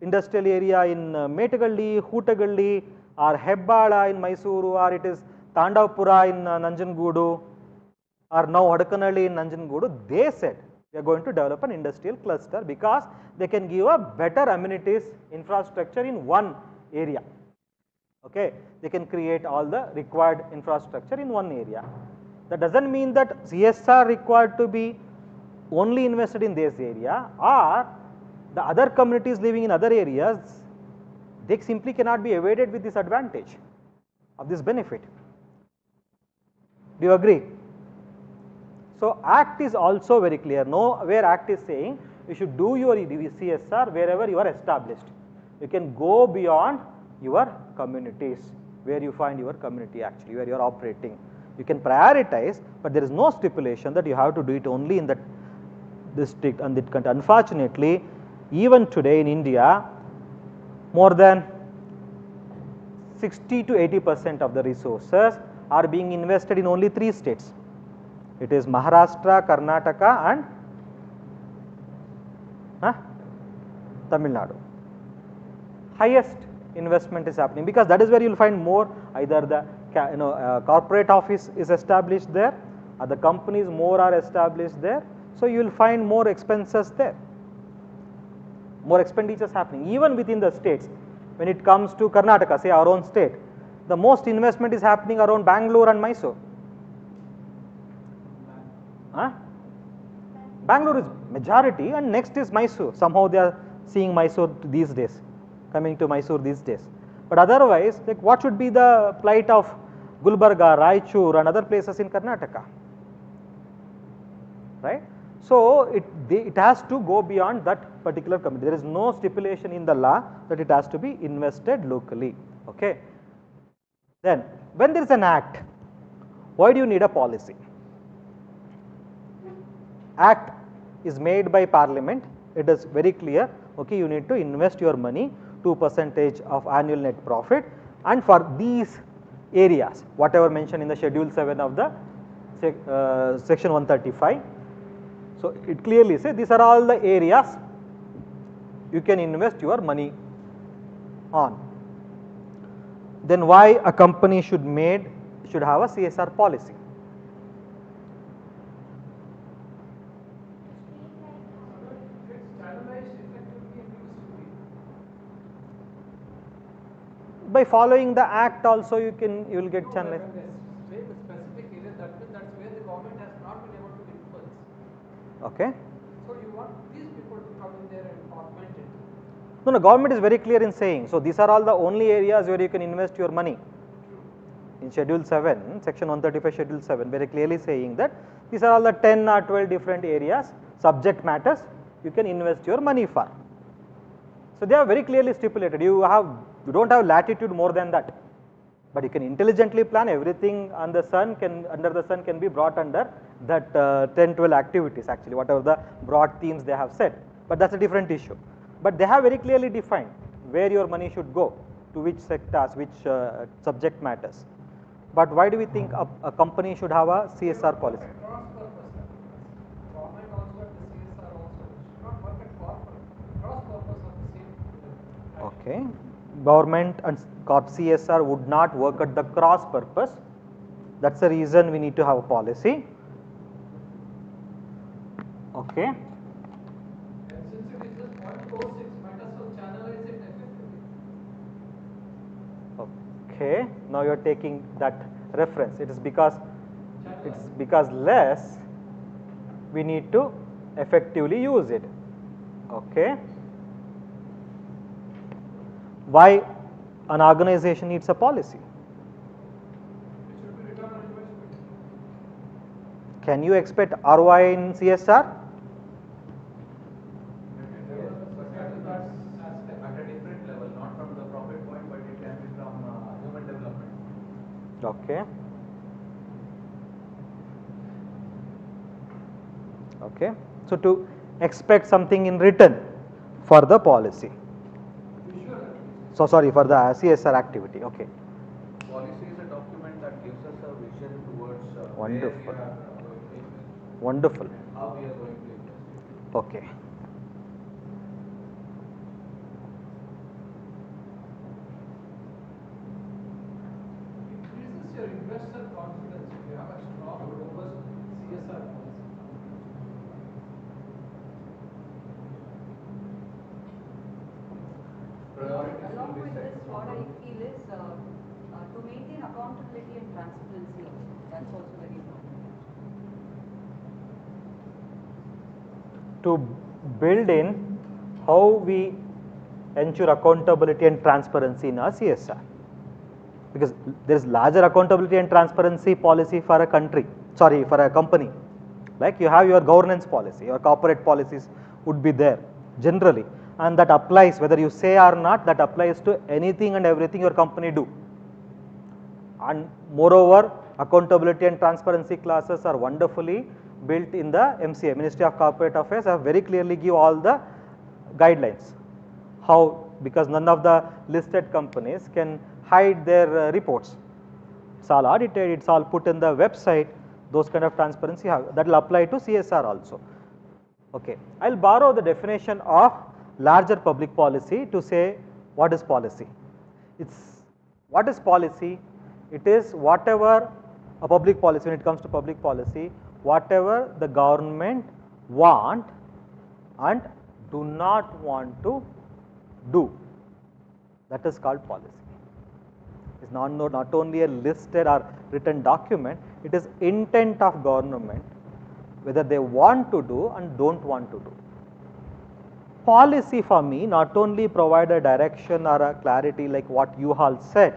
industrial area in Metegalli, Hootagalli, or Hebbala in Mysuru, or it is Tandavpura in Nanjangudu, or now Hadakanalli in Nanjangudu. They said we are going to develop an industrial cluster because they can give a better amenities infrastructure in one area. Okay, they can create all the required infrastructure in one area. That doesn't mean that CSR required to be only invested in this area, or the other communities living in other areas, they simply cannot be evaded with this advantage of this benefit. Do you agree? So Act is also very clear. Nowhere Act is saying you should do your CSR wherever you are established. You can go beyond your communities, where you find your community actually, where you are operating. You can prioritize, but there is no stipulation that you have to do it only in that district and that country. Unfortunately, even today in India, more than 60 to 80% of the resources are being invested in only 3 states. It is Maharashtra, Karnataka and Tamil Nadu. Highest investment is happening because that is where you will find more, either the corporate office is established there, or the companies more are established there. So you will find more expenses there, more expenditures happening even within the states. When it comes to Karnataka, say our own state, the most investment is happening around Bangalore and Mysore. Bangalore is majority and next is Mysore. Somehow they are seeing Mysore these days, coming to Mysore these days. But otherwise, like what should be the plight of Gulbarga, Raichur and other places in Karnataka? Right? So it has to go beyond that particular community. There is no stipulation in the law that it has to be invested locally. Okay. Then when there is an act, why do you need a policy? Act is made by Parliament. It is very clear. Okay, you need to invest your money 2% of annual net profit, and for these areas, whatever mentioned in the Schedule 7 of the Section 135. So it clearly says these are all the areas you can invest your money on. Then why a company should have a CSR policy? by following the act also you will get channelized. Say the specific area, that means that's where the government has not been able to influence. Okay. So you want these people to come in there and augment it. No, government is very clear in saying, so these are all the only areas where you can invest your money. In Schedule 7, Section 135, Schedule 7, very clearly saying that these are all the 10 or 12 different areas, subject matters, you can invest your money for. So they are very clearly stipulated. You don't have latitude more than that. But you can intelligently plan everything under the sun can be brought under that 10, 12 activities actually, whatever the broad themes they have set. But that's a different issue. But they have very clearly defined where your money should go, to which sectors, which subject matters. But why do we think a company should have a CSR policy? Government also at the CSR also should not work at cross purpose of the same. Okay. Government and CSR would not work at the cross purpose. That's the reason we need to have a policy. Okay. And since it is just 0.06, might as well channelize it effectively. Okay. Now you are taking that reference. It's because less we need to effectively use it. Okay. Why an organization needs a policy? It should be return on investment. Can you expect ROI in CSR? At a different level, not from the profit point, but it can be from human development. Okay. Okay. So to expect something in return for the policy. So sorry, for the CSR activity. Okay. Policy is a document that gives us a vision towards Wonderful. where we are going to invest Wonderful. and how we are going to invest. Okay. Increases your investor confidence if you have a strong, robust CSR policy. Priorities Along will be with set. this, what I feel is to maintain accountability and transparency also. That's also very important. To build in how we ensure accountability and transparency in our CSR. Because there is larger accountability and transparency policy for a for a company. Like you have your governance policy, your corporate policies would be there generally, and that applies whether you say or not, that applies to anything and everything your company do. And moreover, accountability and transparency classes are wonderfully built in the MCA, Ministry of Corporate Affairs, have very clearly give all the guidelines. How, because none of the listed companies can hide their reports. It's all audited, it's all put in the website, those kind of transparency that will apply to CSR also. Okay, I will borrow the definition of larger public policy to say what is policy. What is policy? It is whatever a public policy, when it comes to public policy, whatever the government want and do not want to do, that is called policy. It's not only a listed or written document, it is intent of government, whether they want to do and don't want to do. Policy for me not only provide a direction or a clarity like what you all said,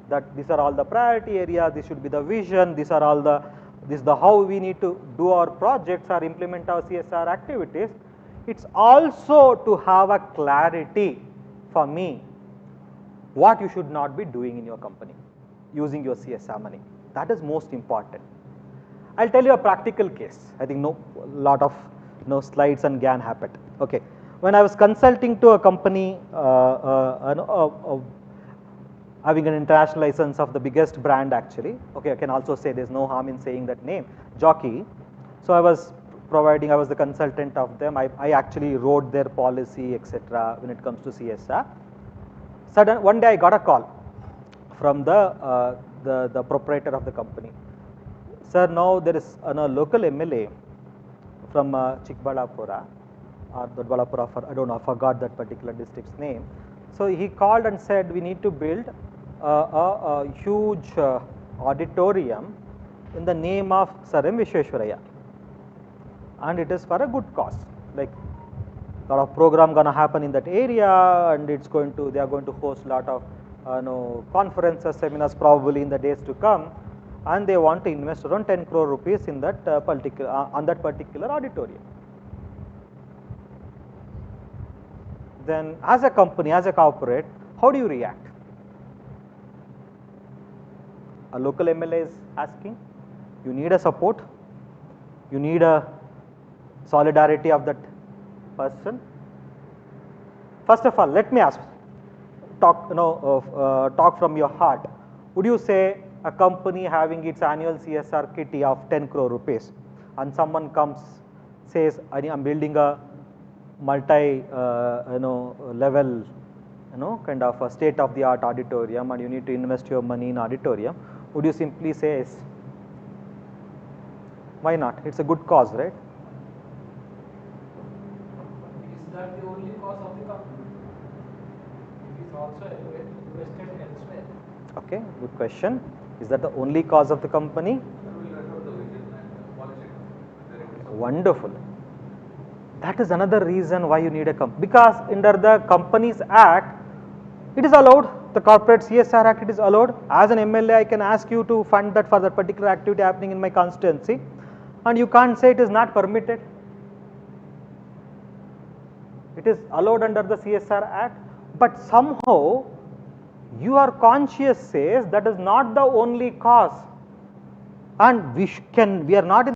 that these are all the priority areas, this should be the vision, this is the how we need to do our projects or implement our CSR activities. It's also to have a clarity for me what you should not be doing in your company using your CSR money. That is most important. I'll tell you a practical case. I think lot of slides and GAN happened. Okay, when I was consulting to a company having an international license of the biggest brand actually. Okay, I can also say there's no harm in saying that name, Jockey. So I was the consultant of them. I actually wrote their policy, etc. when it comes to CSR. One day I got a call from the proprietor of the company. Sir, now there is a local MLA from Chikbalapura or Doddaballapura, I don't know, I forgot that particular district's name. So he called and said we need to build a huge auditorium in the name of Sir M. Vishweshwaraya, and it is for a good cause. Like lot of program gonna happen in that area, and they are going to host lot of conferences, seminars probably in the days to come, and they want to invest around 10 crore rupees in that particular auditorium. Then as a company, as a corporate, how do you react? A local MLA is asking, you need a support, you need a solidarity of that person. First of all, let me ask, talk from your heart. Would you say a company having its annual CSR kitty of 10 crore rupees, and someone comes, says, I'm building a multi level kind of a state of the art auditorium, and you need to invest your money in auditorium, would you simply say yes? Why not? It's a good cause, right? Is that the only cause of the company? It is also invested elsewhere. Okay, good question. Is that the only cause of the company? Wonderful. That is another reason why you need a company, because under the Companies Act, it is allowed, the Corporate CSR Act, it is allowed. As an MLA, I can ask you to fund that for that particular activity happening in my constituency, and you can't say it is not permitted. It is allowed under the CSR Act, but somehow your conscience says that is not the only cause, and we are not in